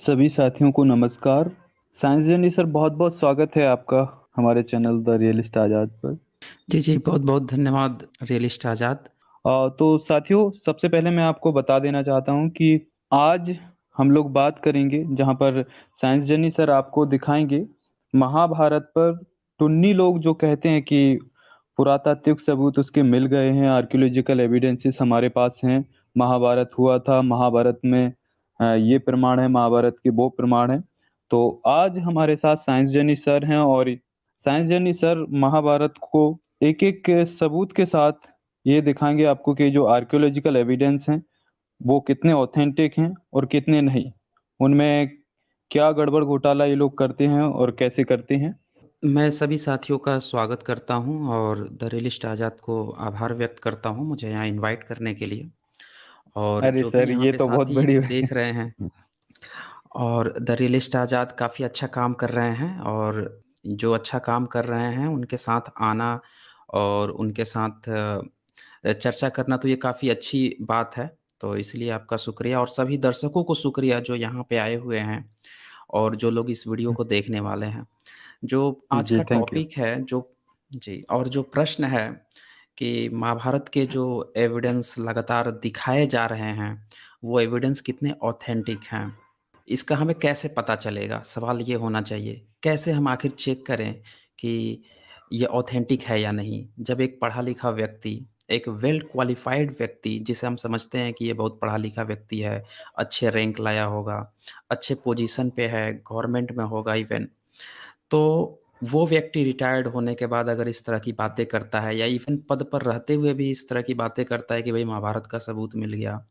सभी साथियों को नमस्कार। साइंस जर्नी सर, बहुत-बहुत स्वागत है आपका हमारे चैनल द रियलिस्ट आज़ाद पर। जी, जी। बहुत-बहुत धन्यवाद रियलिस्ट आज़ाद। तो साथियों, सबसे पहले मैं आपको बता देना चाहता हूँ कि आज हम लोग बात करेंगे जहाँ पर साइंस जर्नी सर आपको दिखाएँगे महाभारत पर टुन्नी लोग जो कहते हैं कि पुरातात्विक सबूत उसके मिल गए हैं, आर्कियोलॉजिकल एविडेंसेस हमारे पास हैं, महाभारत हुआ था, महाभारत में ये प्रमाण है, महाभारत के वो प्रमाण हैं। तो आज हमारे साथ साइंस जर्नी सर हैं और साइंस जर्नी सर महाभारत को एक-एक सबूत के साथ ये दिखाएँगे आपको कि जो आर्कियोलॉजिकल एविडेंस हैं, वो कितने ऑथेंटिक हैं और कितने नहीं। उनमें क्या गड़बड़ घोटाला ये लोग करते हैं और कैसे करते हैं। मैं सभी साथियों का स्वागत करता हूँ और द रियलिस्ट आज़ाद को आभार व्यक्त करता हूँ मुझे यहाँ इनवाइट करने के लिए। और अरे जो भी सर, यहाँ ये पे तो बहुत साथी बड़ी देख रहे हैं और द रियलिस्ट आज़ाद काफ़ी अच्छा काम कर रहे हैं और जो अच्छा काम कर रहे हैं उनके साथ आना और उनके साथ चर्चा करना तो ये काफ़ी अच्छी बात है। तो इसलिए आपका शुक्रिया और सभी दर्शकों को शुक्रिया जो यहाँ पे आए हुए हैं और जो लोग इस वीडियो को देखने वाले हैं। जो आज जी, का थैंक यू। टॉपिक है जो जी और जो प्रश्न है कि महाभारत के जो एविडेंस लगातार दिखाए जा रहे हैं, वो एविडेंस कितने ऑथेंटिक हैं? इसका हमें कैसे पता चलेगा? सवाल ये होना चाहिए। कैसे हम आखिर चेक करें कि ये ऑथेंटिक है या नहीं? जब एक पढ़ा-लिखा व्यक्ति, एक वेल क्वालिफ़ाइड व्यक्ति जिसे हम समझते हैं कि ये बहुत पढ़ा-लिखा व्यक्ति है, अच्छे रैंक लाया होगा, अच्छे पोज़ीशन पे है, गवर्नमेंट में होगा इवेन, तो वो व्यक्ति रिटायर्ड होने के बाद अगर इस तरह की बातें करता है या इवन पद पर रहते हुए भी इस तरह की बातें करता है कि भई महाभारत का सबूत मिल गया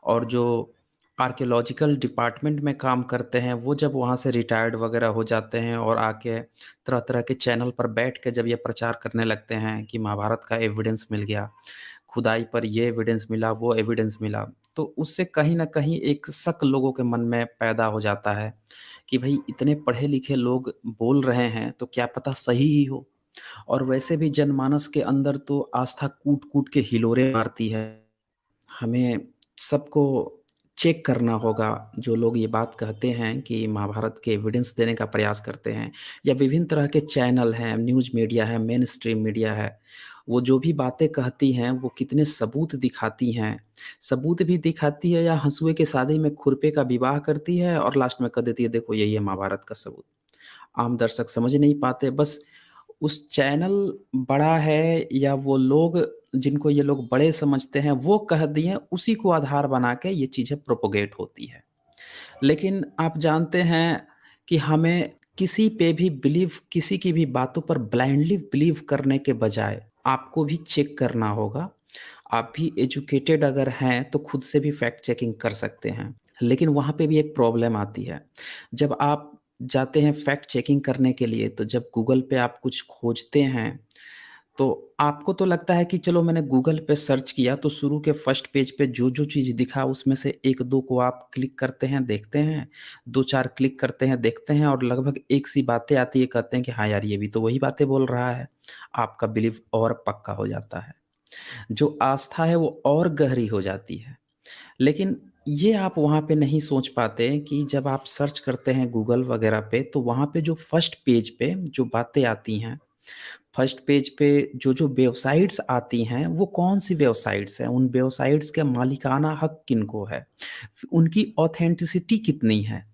और जो आर्कियोलॉजिकल डिपार्टमेंट में काम करते हैं, वो जब वहाँ से रिटायर्ड वगैरह हो जाते हैं और आके तरह-तरह के चैनल पर बैठ के जब ये प्रचार करने लगते हैं कि महाभारत का एविडेंस मिल गया, खुदाई पर ये एविडेंस मिला, वो एविडेंस मिला, तो उससे कहीं न कहीं एक शक लोगों के मन में पैदा हो जाता है कि भई इतने पढ़े-लिखे लोग बोल रहे हैं, तो क्या पता सही ही हो। और वैसे भी जनमानस के अंदर तो आस्था कूट-कूट के हिलोरे मारती है। हमें सबको चेक करना होगा, जो लोग ये बात कहते हैं कि महाभारत के एविडेंस देने का प्रयास करते हैं या विभिन्न तरह के चैनल हैं, न्यूज़ मीडिया है, मेन स्ट्रीम मीडिया है, वो जो भी बातें कहती हैं, वो कितने सबूत दिखाती हैं। सबूत भी दिखाती है या हँसुए की शादी में खुरपे का विवाह करती है और लास्ट में कह देती है, देखो यही है महाभारत का सबूत। आम दर्शक समझ नहीं पाते, बस उस चैनल बड़ा है या वो लोग जिनको ये लोग बड़े समझते हैं, वो कह दिए, उसी को आधार बना के ये चीज़ें प्रोपेगेट होती है। लेकिन आप जानते हैं कि हमें किसी पे भी बिलीव किसी की भी बातों पर ब्लाइंडली बिलीव करने के बजाय आपको भी चेक करना होगा। आप भी एजुकेटेड अगर हैं, तो खुद से भी फैक्ट चेकिंग कर सकते हैं। लेकिन वहाँ पे भी एक प्रॉब्लम आती है। जब आप जाते हैं फैक्ट चेकिंग करने के लिए, तो जब गूगल पे आप कुछ खोजते हैं, तो आपको तो लगता है कि चलो मैंने गूगल पे सर्च किया तो शुरू के फर्स्ट पेज पे जो-जो चीज़ दिखा उसमें से 1-2 को आप क्लिक करते हैं, देखते हैं, 2-4 क्लिक करते हैं, देखते हैं और लगभग एक सी बातें आती है, कहते हैं कि हाँ यार, ये भी तो वही बातें बोल रहा है। आपका बिलीव और पक्का हो जाता है। जो आस्था है वो और गहरी हो जाती है। लेकिन ये आप वहाँ पे नहीं सोच पाते कि जब आप सर्च करते हैं गूगल वगैरह पे, तो वहाँ पे जो फर्स्ट पेज पे जो बातें आती हैं, फर्स्ट पेज पे जो-जो वेबसाइट्स आती हैं, वो कौन-सी वेबसाइट्स हैं? उन वेबसाइट्स के मालिकाना हक किनको है? उनकी ऑथेंटिसिटी कितनी है?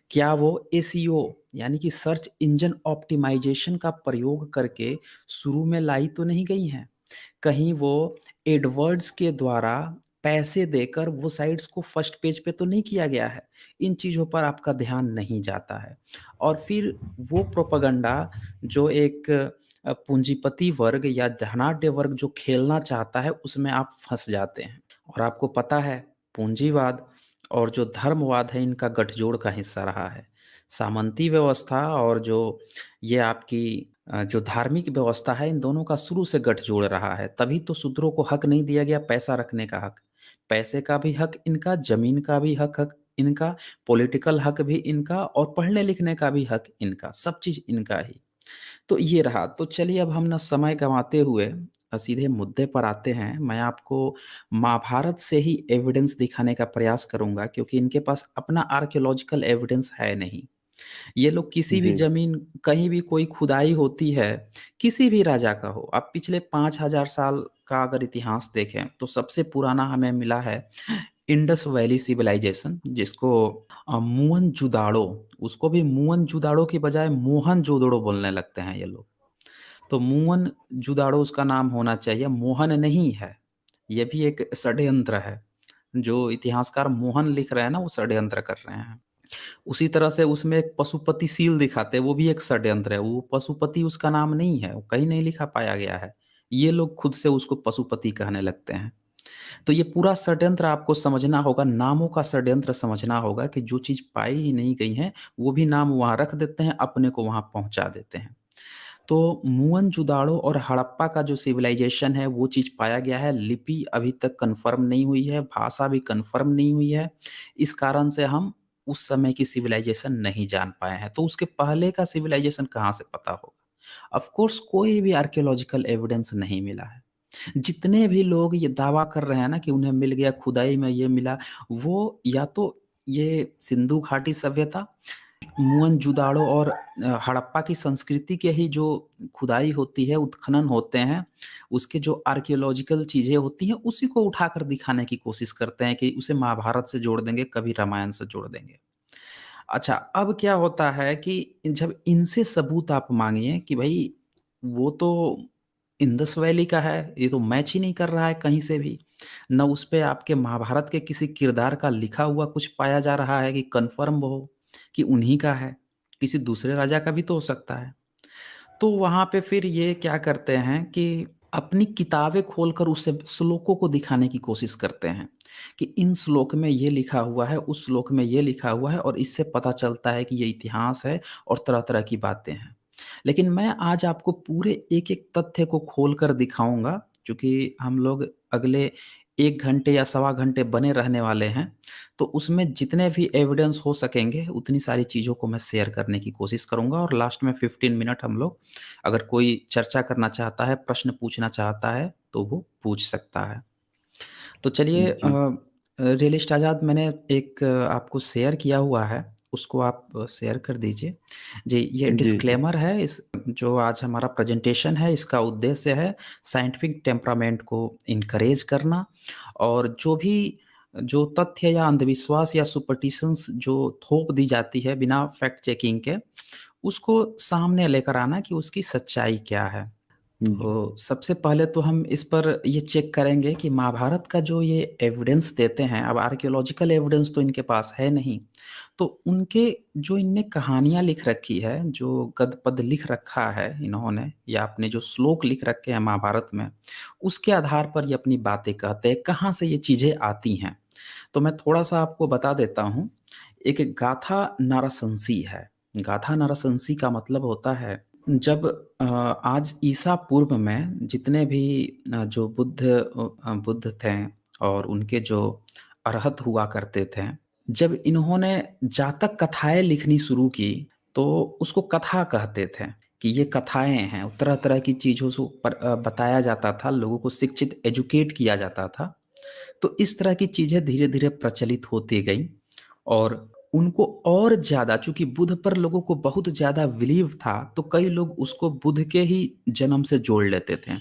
क्या वो एसईओ यानी कि सर्च इंजन ऑप्टिमाइज़ेशन का प्रयोग करके शुरू में लाई तो नहीं गई हैं? कहीं वो एडवर्ड्स के द्वारा पैसे देकर वो साइट्स को फर्स्ट पेज पे तो नहीं किया गया है। इन चीज़ों पर आपका ध्यान नहीं जाता है और फिर वो प्रोपेगेंडा जो एक पूंजीपति वर्ग या धनाढ्य वर्ग जो खेलना चाहता है, उसमें आप फँस जाते हैं और आपको पता है पूंजीवाद और जो धर्मवाद है, इनका गठजोड़ का हिस्सा रहा है। सामंती व्यवस्था और जो ये आपकी जो धार्मिक व्यवस्था है, इन दोनों का शुरू से गठजोड़ रहा है। तभी तो शूद्रों को हक नहीं दिया गया पैसा रखने का हक। पैसे का भी हक इनका, ज़मीन का भी हक हक इनका, पॉलिटिकल हक भी इनका और पढ़ने-लिखने का भी हक इनका, सब चीज़ इनका ही। तो ये रहा, तो चलिए अब हम ना समय गँवाते हुए सीधे मुद्दे पर आते हैं, मैं आपको महाभारत से ही एविडेंस दिखाने का प्रयास करूँगा, क्योंकि इनके पास अपना आर्कियोलॉजिकल एविडेंस है नहीं। ये लोग किसी भी जी, ज़मीन, कहीं भी कोई खुदाई होती है, किसी भी राजा का हो, आप पिछले 5000 साल का अगर इतिहास देखें, तो सबसे पुराना हमें मिला है इंडस वैली सिविलाइजेशन, जिसको मुअन-जुदाड़ो, उसको भी मुअन-जुदाड़ो की बजाय मोहन-जोदड़ो बोलने लगते हैं ये लोग। तो मुअन-जुदाड़ो उसका नाम होना चाहिए, मोहन नहीं है। ये भी एक षड्यंत्र है। जो इतिहासकार मोहन लिख रहे हैं ना, वो षड्यंत्र कर रहे हैं। उसी तरह से उसमें एक पशुपति सील दिखाते हैं, वो भी एक षड्यंत्र है। वो पशुपति उसका नाम नहीं है, वो कहीं नहीं लिखा पाया गया है। ये लोग खुद से उसको पशुपति कहने लगते हैं। तो ये पूरा षड्यंत्र आपको समझना होगा, नामों का षड्यंत्र समझना होगा कि जो चीज़ पाई ही नहीं गई है, वो भी नाम वहाँ रख देते हैं, अपने को वहाँ पहुँचा देते हैं। तो मुअन-जुदाड़ो और हड़प्पा का जो सिविलाइज़ेशन है, वो चीज़ पाया गया है। लिपि अभी तक कन्फ़र्म नहीं हुई है, भाषा भी कन्फ़र्म नहीं हुई है। इस कारण से हम उस समय की सिविलाइज़ेशन नहीं जान पाए हैं। तो उसके पहले का सिविलाइज़ेशन कहाँ से पता होगा? ऑफ़ कोर्स कोई भी आर्कियोलॉजिकल एविडेंस नहीं मिला है। जितने भी लोग ये दावा कर रहे हैं ना कि उन्हें मिल गया, खुदाई में ये मिला, वो या तो ये सिंधु घाटी सभ्यता, मोहनजोदाड़ो और हड़प्पा की संस्कृति के ही जो खुदाई होती है, उत्खनन होते हैं, उसके जो आर्कियोलॉजिकल चीज़ें होती हैं, उसी को उठाकर दिखाने की कोशिश करते हैं कि उसे महाभारत से जोड़ देंगे, कभी रामायण से जोड़ देंगे। अच्छा, अब क्या होता है कि जब इनसे सबूत आप माँगिए कि भई वो तो इंडस वैली का है, ये तो मैच ही नहीं कर रहा है कहीं से भी। ना उस पे आपके महाभारत के किसी किरदार का लिखा हुआ कुछ पाया जा रहा है कि कन्फर्म हो कि उन्हीं का है, किसी दूसरे राजा का भी तो हो सकता है। तो वहाँ पे फिर ये क्या करते हैं कि अपनी किताबें खोलकर उससे श्लोकों को दिखाने की कोशिश करते हैं कि इन श्लोक में ये लिखा हुआ है, उस श्लोक में ये लिखा हुआ है और इससे पता चलता है कि ये इतिहास है और तरह-तरह की बातें हैं। लेकिन मैं आज आपको पूरे एक-एक तथ्य को खोलकर दिखाऊँगा, चूँकि हम लोग अगले 1 घंटे या सवा घंटे बने रहने वाले हैं, तो उसमें जितने भी एविडेंस हो सकेंगे, उतनी सारी चीज़ों को मैं शेयर करने की कोशिश करूँगा और लास्ट में 15 मिनट हम लोग, अगर कोई चर्चा करना चाहता है, प्रश्न पूछना चाहता है, तो वो पूछ सकता है। तो चलिए जी, रियलिस्ट आज़ाद मैंने एक आपको शेयर किया हुआ है, उसको आप शेयर कर दीजिए। जी, ये जी, जी, डिस्क्लेमर है, इस जो आज हमारा प्रेज़ेंटेशन है, इसका उद्देश्य है साइंटिफ़िक टेम्परामेंट को इनकरेज करना और जो तथ्य या अंधविश्वास या सुपरस्टिशंस जो थोप दी जाती है बिना फैक्ट चेकिंग के, उसको सामने लेकर आना कि उसकी सच्चाई क्या है। जी, तो सबसे पहले तो हम इस पर ये चेक करेंगे कि महाभारत का जो ये एविडेंस देते हैं, अब आर्कियोलॉजिकल एविडेंस तो इनके पास है नहीं, तो उनके जो इनने कहानियाँ लिख रखी है, जो गद्य-पद्य लिख रखा है इन्होंने या अपने जो श्लोक लिख रखे हैं महाभारत में, उसके आधार पर ये अपनी बातें कहते हैं, कहाँ से ये चीज़ें आती हैं। तो मैं थोड़ा-सा आपको बता देता हूँ, एक गाथा नाराशंसी है। गाथा नाराशंसी का मतलब होता है जब आज ईसा पूर्व में जितने भी जो बुद्ध थे और उनके जो अरहत हुआ करते थे, जब इन्होंने जातक कथाएँ लिखनी शुरू की, तो उसको कथा कहते थे कि ये कथाएँ हैं। तरह-तरह की चीज़ों से बताया जाता था, लोगों को शिक्षित एजुकेट किया जाता था। तो इस तरह की चीज़ें धीरे-धीरे प्रचलित होती गईं और उनको और ज़्यादा, चूँकि बुद्ध पर लोगों को बहुत ज़्यादा बिलीव था, तो कई लोग उसको बुद्ध के ही जन्म से जोड़ लेते थे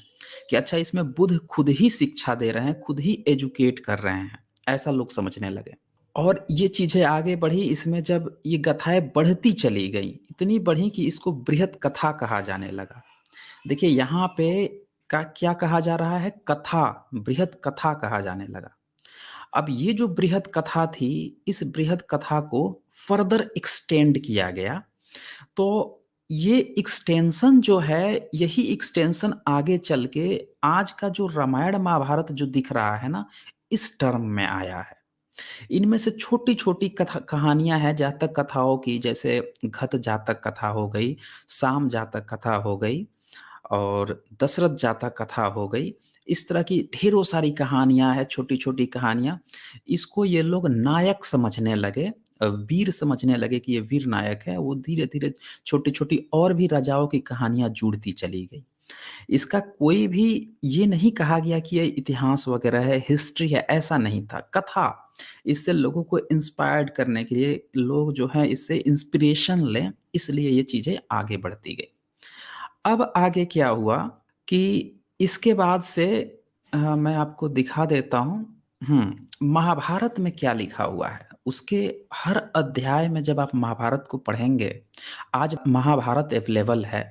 कि अच्छा इसमें बुद्ध खुद ही शिक्षा दे रहे हैं, खुद ही एजुकेट कर रहे हैं, ऐसा लोग समझने लगे। और ये चीज़ें आगे बढ़ी, इसमें जब ये गाथाएँ बढ़ती चली गईं, इतनी बढ़ी कि इसको बृहत कथा कहा जाने लगा। देखिए यहाँ पे का क्या कहा जा रहा है? कथा, बृहत कथा कहा जाने लगा। अब ये जो बृहत कथा थी, इस बृहत कथा को फर्दर एक्सटेंड किया गया। तो ये एक्सटेंशन जो है, यही एक्सटेंशन आगे चल के आज का जो रामायण महाभारत जो दिख रहा है ना, इस टर्म में आया है। इनमें से छोटी-छोटी कथा कहानियाँ हैं जातक कथाओं की, जैसे घत जातक कथा हो गई, साम जातक कथा हो गई और दशरथ जातक कथा हो गई। इस तरह की ढेरों सारी कहानियाँ हैं, छोटी-छोटी कहानियाँ। इसको ये लोग नायक समझने लगे, वीर समझने लगे कि ये वीर नायक है। वो धीरे-धीरे छोटी-छोटी और भी राजाओं की कहानियाँ जुड़ती चली गई। इसका कोई भी ये नहीं कहा गया कि ये इतिहास वगैरह है, हिस्ट्री है, ऐसा नहीं था। कथा, इससे लोगों को इंस्पायर्ड करने के लिए लोग जो हैं इससे इंस्पिरेशन लें, इसलिए ये चीज़ें आगे बढ़ती गई। अब आगे क्या हुआ कि इसके बाद से मैं आपको दिखा देता हूँ। महाभारत में क्या लिखा हुआ है, उसके हर अध्याय में जब आप महाभारत को पढ़ेंगे, आज महाभारत अवेलेबल है।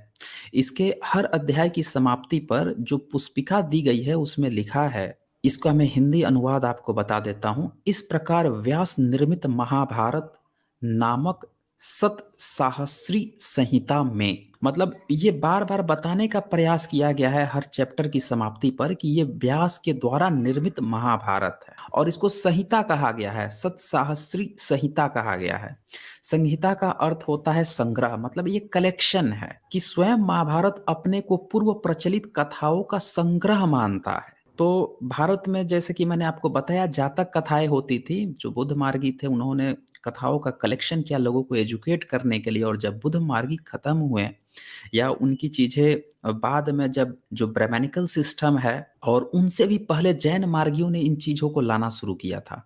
इसके हर अध्याय की समाप्ति पर जो पुस्तिका दी गई है उसमें लिखा है, इसका मैं हिंदी अनुवाद आपको बता देता हूँ। इस प्रकार व्यास निर्मित महाभारत नामक सत साहस्री संहिता में, मतलब ये बार बार बताने का प्रयास किया गया है हर चैप्टर की समाप्ति पर कि ये व्यास के द्वारा निर्मित महाभारत है और इसको संहिता कहा गया है, सत साहस्री संहिता कहा गया है। संहिता का अर्थ होता है संग्रह, मतलब ये कलेक्शन है कि स्वयं महाभारत अपने को पूर्व प्रचलित कथाओं का संग्रह मानता है। तो भारत में जैसे कि मैंने आपको बताया जातक कथाएं होती थी, जो बुद्ध मार्गी थे उन्होंने कथाओं का कलेक्शन किया लोगों को एजुकेट करने के लिए, और जब बुद्ध मार्गी खत्म हुए या उनकी चीज़ें बाद में जब जो ब्राह्मणिकल सिस्टम है और उनसे भी पहले जैन मार्गियों ने इन चीज़ों को लाना शुरू किया था।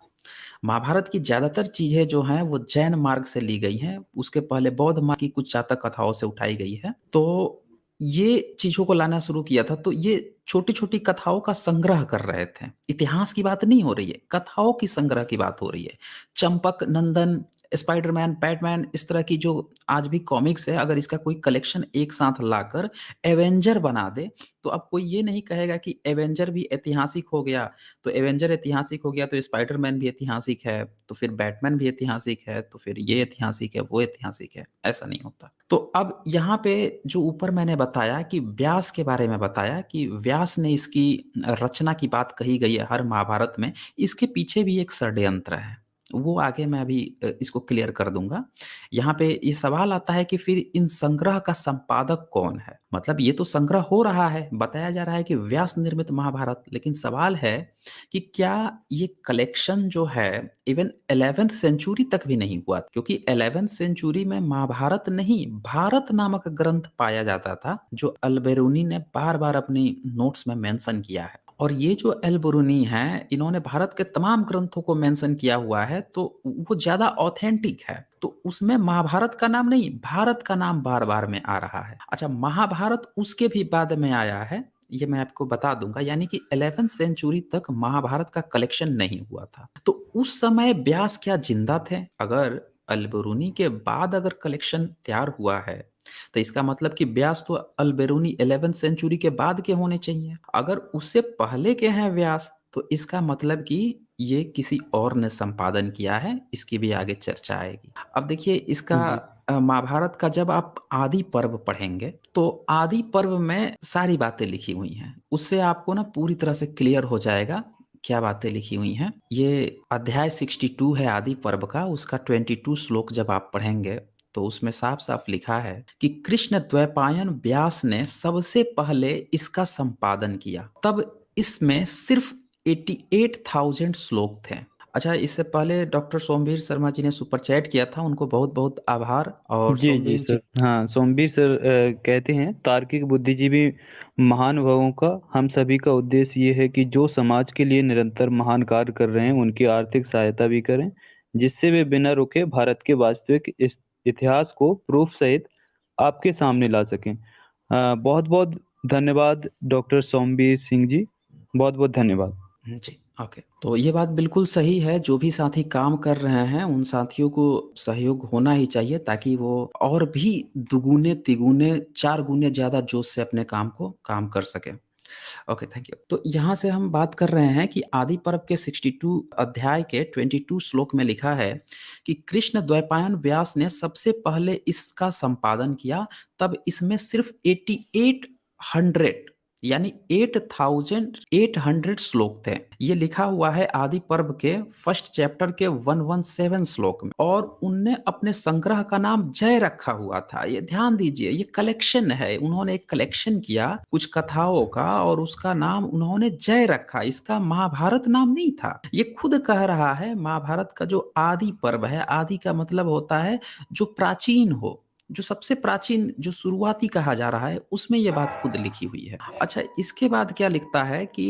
महाभारत की ज़्यादातर चीज़ें जो हैं वो जैन मार्ग से ली गई हैं, उसके पहले बौद्ध मार्ग की कुछ जातक कथाओं से उठाई गई है। तो ये चीज़ों को लाना शुरू किया था, तो ये छोटी-छोटी कथाओं का संग्रह कर रहे थे। इतिहास की बात नहीं हो रही है, कथाओं की संग्रह की बात हो रही है। चंपक, नंदन, स्पाइडरमैन, बैटमैन, इस तरह की जो आज भी कॉमिक्स है, अगर इसका कोई कलेक्शन एक साथ लाकर एवेंजर बना दे, तो अब कोई ये नहीं कहेगा कि एवेंजर भी ऐतिहासिक हो गया, तो एवेंजर ऐतिहासिक हो गया तो स्पाइडरमैन भी ऐतिहासिक है, तो फिर बैटमैन भी ऐतिहासिक है, तो फिर ये ऐतिहासिक है, वो ऐतिहासिक है, ऐसा नहीं होता। तो अब यहाँ पे जो ऊपर मैंने बताया कि व्यास के बारे में बताया कि व्यास ने इसकी रचना की बात कही गई है हर महाभारत में, इसके पीछे भी एक षड्यंत्र है। वो आगे मैं अभी इसको क्लियर कर दूँगा। यहाँ पे ये सवाल आता है कि फिर इन संग्रह का संपादक कौन है? मतलब ये तो संग्रह हो रहा है, बताया जा रहा है कि व्यास निर्मित महाभारत, लेकिन सवाल है कि क्या ये कलेक्शन जो है इवन 11th सेंचुरी तक भी नहीं हुआ? क्योंकि 11th सेंचुरी में महाभारत नहीं, भारत नामक ग्रंथ पाया जाता था, जो अल-बेरूनी ने बार-बार अपनी नोट्स में मेंशन किया है। और ये जो अल-बेरूनी हैं, इन्होंने भारत के तमाम ग्रंथों को मेंशन किया हुआ है, तो वो ज़्यादा ऑथेंटिक है। तो उसमें महाभारत का नाम नहीं, भारत का नाम बार-बार में आ रहा है। अच्छा, महाभारत उसके भी बाद में आया है, ये मैं आपको बता दूँगा, यानी कि 11th सेंचुरी तक महाभारत का कलेक्शन नहीं हुआ था। तो उस समय व्यास क्या ज़िंदा थे? अगर अल-बेरूनी के बाद अगर कलेक्शन तैयार हुआ है, तो इसका मतलब कि व्यास तो अल-बेरूनी 11th सेंचुरी के बाद के होने चाहिए। अगर उससे पहले के हैं व्यास, तो इसका मतलब कि ये किसी और ने संपादन किया है, इसकी भी आगे चर्चा आएगी। अब देखिए इसका जी। महाभारत का जब आप आदि पर्व पढ़ेंगे, तो आदि पर्व में सारी बातें लिखी हुई हैं। उससे आपको ना पूरी तरह से क्लियर हो जाएगा क्या बातें लिखी हुई हैं। ये अध्याय 62 है आदि पर्व का, उसका 22 श्लोक जब आप पढ़ेंगे, तो उसमें साफ-साफ लिखा है कि कृष्ण द्वैपायन व्यास ने सबसे पहले इसका संपादन किया। तब इसमें सिर्फ 88,000 श्लोक थे। अच्छा, इससे पहले डॉक्टर सोमवीर शर्मा जी ने सुपर चैट किया था, उनको बहुत-बहुत आभार। और जी, जी सोमवीर जी, सर। हाँ, सोमबीर सर कहते हैं तार्किक बुद्धिजीवी महानुभावों का हम सभी का उद्देश्य ये है कि जो समाज के लिए निरंतर महान कार्य कर रहे हैं उनकी आर्थिक सहायता भी करें, जिससे वे बिना रुके भारत के वास्तविक इतिहास को प्रूफ सहित आपके सामने ला सकें। बहुत-बहुत धन्यवाद डॉक्टर सोमबीर सिंह जी। बहुत-बहुत धन्यवाद। जी, ओके। तो ये बात बिल्कुल सही है, जो भी साथी काम कर रहे हैं, उन साथियों को सहयोग होना ही चाहिए ताकि वो और भी दुगुने, तिगुने, 4 गुने ज़्यादा जोश से अपने काम को काम कर सकें। Okay, thank you. तो यहाँ से हम बात कर रहे हैं कि आदि पर्व के 62 अध्याय के 22 श्लोक में लिखा है कि कृष्ण द्वैपायन व्यास ने सबसे पहले इसका संपादन किया, तब इसमें सिर्फ 8800 यानी 8800 श्लोक थे। ये लिखा हुआ है आदि पर्व के फर्स्ट चैप्टर के 117 श्लोक में, और उनने अपने संग्रह का नाम जय रखा हुआ था। ये ध्यान दीजिए, ये कलेक्शन है, उन्होंने एक कलेक्शन किया कुछ कथाओं का और उसका नाम उन्होंने जय रखा, इसका महाभारत नाम नहीं था। ये खुद कह रहा है महाभारत का जो आदि पर्व है, आदि का मतलब होता है जो प्राचीन हो, जो सबसे प्राचीन जो शुरुआती कहा जा रहा है उसमें ये बात खुद लिखी हुई है। अच्छा, इसके बाद क्या लिखता है कि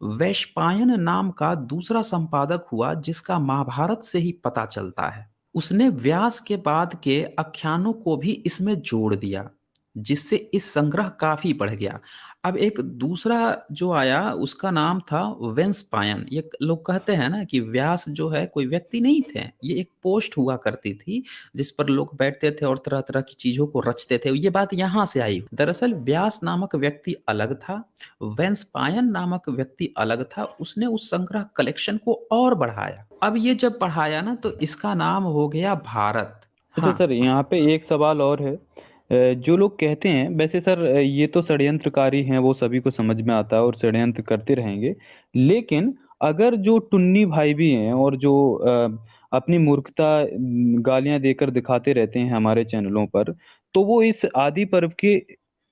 वैशंपायन नाम का दूसरा संपादक हुआ जिसका महाभारत से ही पता चलता है। उसने व्यास के बाद के आख्यानों को भी इसमें जोड़ दिया, जिससे इस संग्रह काफी बढ़ गया। अब एक दूसरा जो आया उसका नाम था वेंसपायन। ये लोग कहते हैं ना कि व्यास जो है कोई व्यक्ति नहीं थे, ये एक पोस्ट हुआ करती थी जिस पर लोग बैठते थे और तरह तरह की चीजों को रचते थे। ये बात यहाँ से आई। दरअसल व्यास नामक व्यक्ति अलग था, वेंसपायन नामक व्यक्ति अलग था। उसने उस संग्रह कलेक्शन को और बढ़ाया। अब ये जब बढ़ाया ना तो इसका नाम हो गया भारत। अच्छा हाँ। सर, यहाँ पे एक सवाल और है। जो लोग कहते हैं, वैसे सर ये तो षड्यंत्रकारी हैं, वो सभी को समझ में आता है और षड्यंत्र करते रहेंगे। लेकिन अगर जो टुन्नी भाई भी हैं और जो अपनी मूर्खता गालियां देकर दिखाते रहते हैं हमारे चैनलों पर, तो वो इस आदि पर्व के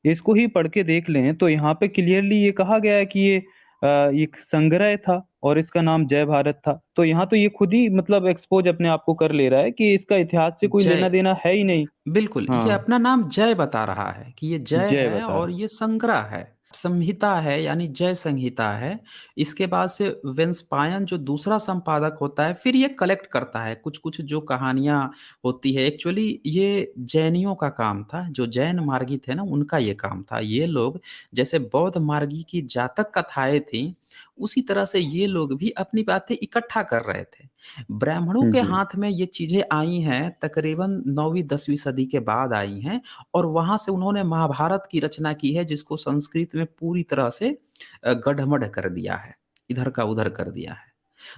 इसको ही पढ़ के देख लें तो यहाँ पे क्लियरली ये कहा गया है कि ये एक संग्रह था और इसका नाम जय भारत था। तो यहाँ तो ये खुद ही मतलब एक्सपोज अपने आप को कर ले रहा है कि इसका इतिहास से कोई लेना जय, देना है ही नहीं। बिल्कुल, ये हाँ, अपना नाम जय बता रहा है कि ये जय जय है बता और रहा। ये संग्रह है। संहिता है यानी जय संहिता है। इसके बाद से वेंसपायन जो दूसरा संपादक होता है फिर ये कलेक्ट करता है कुछ-कुछ जो कहानियाँ होती है। एक्चुअली ये जैनियों का काम था, जो जैन मार्गी थे ना उनका ये काम था। ये लोग जैसे बौद्ध मार्गी की जातक कथाएँ थीं, उसी तरह से ये लोग भी अपनी बातें इकट्ठा कर रहे थे। ब्राह्मणों के जी। हाथ में ये चीज़ें आई हैं तकरीबन 9वीं-10वीं सदी के बाद आई हैं और वहाँ से उन्होंने महाभारत की रचना की है जिसको संस्कृत में पूरी तरह से गढ़-मढ़ कर दिया है, इधर का उधर कर दिया है।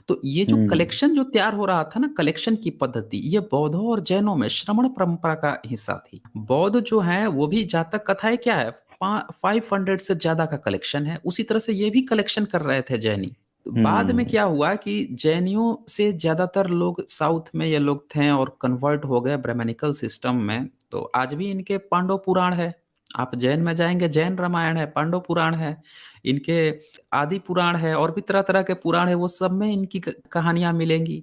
तो ये जो हम्म। कलेक्शन जो तैयार हो रहा था ना, कलेक्शन की पद्धति, ये बौद्धों और जैनों में श्रमण परंपरा का हिस्सा थी। बौद्ध जो हैं वो भी जातक कथाएँ क्या है, पा 500 से ज़्यादा का कलेक्शन है, उसी तरह से ये भी कलेक्शन कर रहे थे जैनी। तो बाद में हम्म। क्या हुआ कि जैनियों से ज़्यादातर लोग साउथ में ये लोग थे और कन्वर्ट हो गए ब्राह्मणिकल सिस्टम में। तो आज भी इनके पांडव पुराण है। आप जैन में जाएँगे, जैन रामायण है, पांडव पुराण है, इनके आदि पुराण है और भी तरह-तरह के पुराण है, वो सब में इनकी क कहानियाँ मिलेंगी।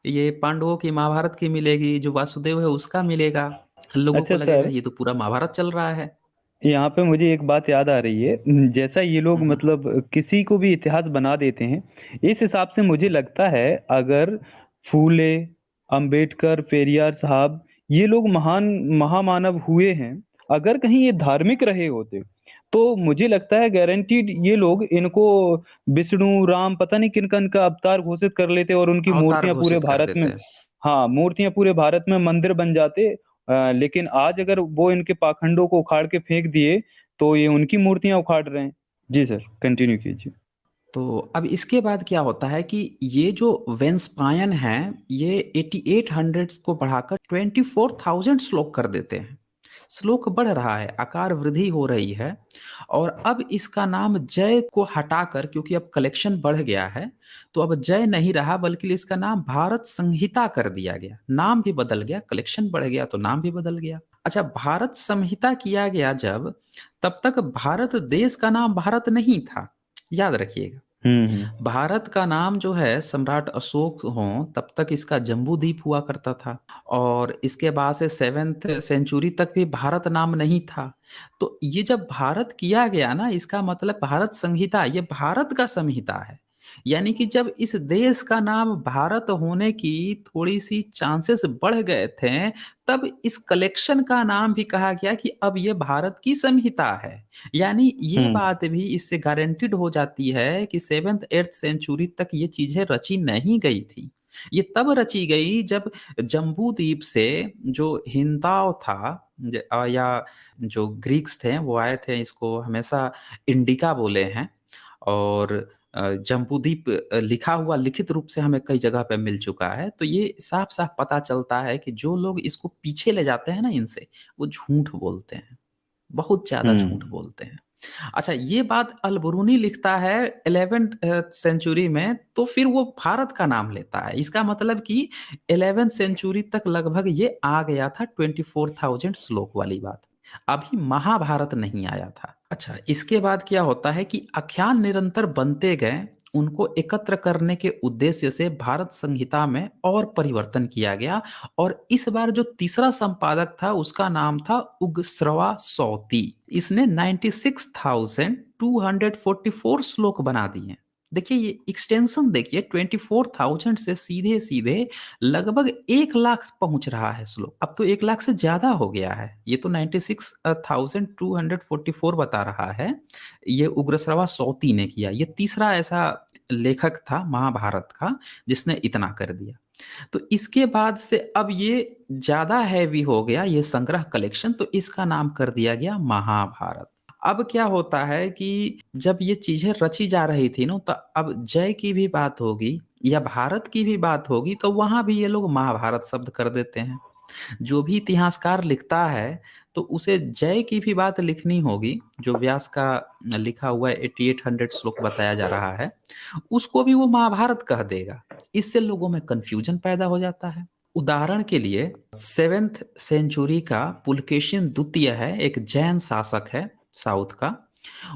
ये पांडवों की महाभारत की मिलेगी, जो वासुदेव है उसका मिलेगा। लोगों को अच्छा लगेगा सर, ये तो पूरा महाभारत चल रहा है। यहाँ पे मुझे एक बात याद आ रही है। जैसा ये लोग हुँ, हुँ। मतलब किसी को भी इतिहास बना देते हैं, इस हिसाब से मुझे लगता है अगर फूले, अंबेडकर, पेरियार साहब, ये लोग महान महामानव हुए हैं, अगर कहीं ये धार्मिक रहे होते तो मुझे लगता है गारंटीड ये लोग इनको विष्णु राम पता नहीं किन किन का अवतार घोषित कर लेते और उनकी अवतार मूर्तियां पूरे घोषित कर भारत में, देते हैं। हाँ, मूर्तियां पूरे भारत में मंदिर बन जाते। लेकिन आज अगर वो इनके पाखंडों को उखाड़ के फेंक दिए तो ये उनकी मूर्तियां उखाड़ रहे हैं। जी सर, कंटिन्यू कीजिए। तो अब इसके बाद क्या होता है कि ये जो वेंस्पायन हैं, ये 8800 को बढ़ाकर 24,000 श्लोक कर देते हैं। श्लोक बढ़ रहा है, आकार वृद्धि हो रही है और अब इसका नाम जय को हटाकर, क्योंकि अब कलेक्शन बढ़ गया है, तो अब जय नहीं रहा बल्कि इसका नाम भारत संहिता कर दिया गया। नाम भी बदल गया, कलेक्शन बढ़ गया तो नाम भी बदल गया। अच्छा, भारत संहिता किया गया जब, तब तक भारत देश का नाम भारत नहीं था, याद रखिएगा। हम्म। भारत का नाम जो है सम्राट अशोक हों तब तक इसका जम्बूद्वीप हुआ करता था और इसके बाद से 7th सेंचुरी तक भी भारत नाम नहीं था। तो ये जब भारत किया गया ना, इसका मतलब भारत संहिता, ये भारत का संहिता है। यानी कि जब इस देश का नाम भारत होने की थोड़ी-सी चांसेस बढ़ गए थे, तब इस कलेक्शन का नाम भी कहा गया कि अब ये भारत की संहिता है। यानी ये हम्म। बात भी इससे गारंटीड हो जाती है कि 7th-8th सेंचुरी तक ये चीज़ें रची नहीं गई थी। ये तब रची गई जब जम्बूद्वीप से जो हिंदाव था या जो ग्रीक्स थे वो आए थे, इसको हमेशा इंडिका बोले हैं और जम्बूद्वीप लिखा हुआ लिखित रूप से हमें कई जगह पे मिल चुका है। तो ये साफ-साफ पता चलता है कि जो लोग इसको पीछे ले जाते हैं ना इनसे, वो झूठ बोलते हैं। बहुत ज़्यादा झूठ हम्म। बोलते हैं। अच्छा, ये बात अल-बरूनी लिखता है 11th सेंचुरी में, तो फिर वो भारत का नाम लेता है। इसका मतलब कि 11th सेंचुरी तक लगभग ये आ गया था 24,000 श्लोक वाली बात। अभी महाभारत नहीं आया था। अच्छा, इसके बाद क्या होता है कि आख्यान निरंतर बनते गए उनको एकत्र करने के उद्देश्य से भारत संहिता में और परिवर्तन किया गया। और इस बार जो तीसरा संपादक था उसका नाम था उग्रश्रवा सौती। इसने 96,244 श्लोक बना दिए। देखिए ये एक्सटेंशन देखिए, 24,000 से सीधे सीधे लगभग 1 लाख पहुंच रहा है श्लोक। अब तो 1 लाख से ज्यादा हो गया है। ये तो 96,244 बता रहा है। ये उग्रश्रवा सौती ने किया। ये तीसरा ऐसा लेखक था महाभारत का जिसने इतना कर दिया। तो इसके बाद से अब ये ज्यादा हैवी हो गया ये संग्रह कलेक्शन, तो इसका नाम कर दिया गया महाभारत। अब क्या होता है कि जब ये चीजें रची जा रही थी ना, तो अब जय की भी बात होगी या भारत की भी बात होगी तो वहां भी ये लोग महाभारत शब्द कर देते हैं। जो भी इतिहासकार लिखता है तो उसे जय की भी बात लिखनी होगी। जो व्यास का लिखा हुआ 8800 श्लोक बताया जा रहा है उसको भी वो महाभारत कह देगा। इससे लोगों में कंफ्यूजन पैदा हो जाता है। उदाहरण के लिए 7th सेंचुरी का पुलकेशिन द्वितीय है, एक जैन शासक है साउथ का।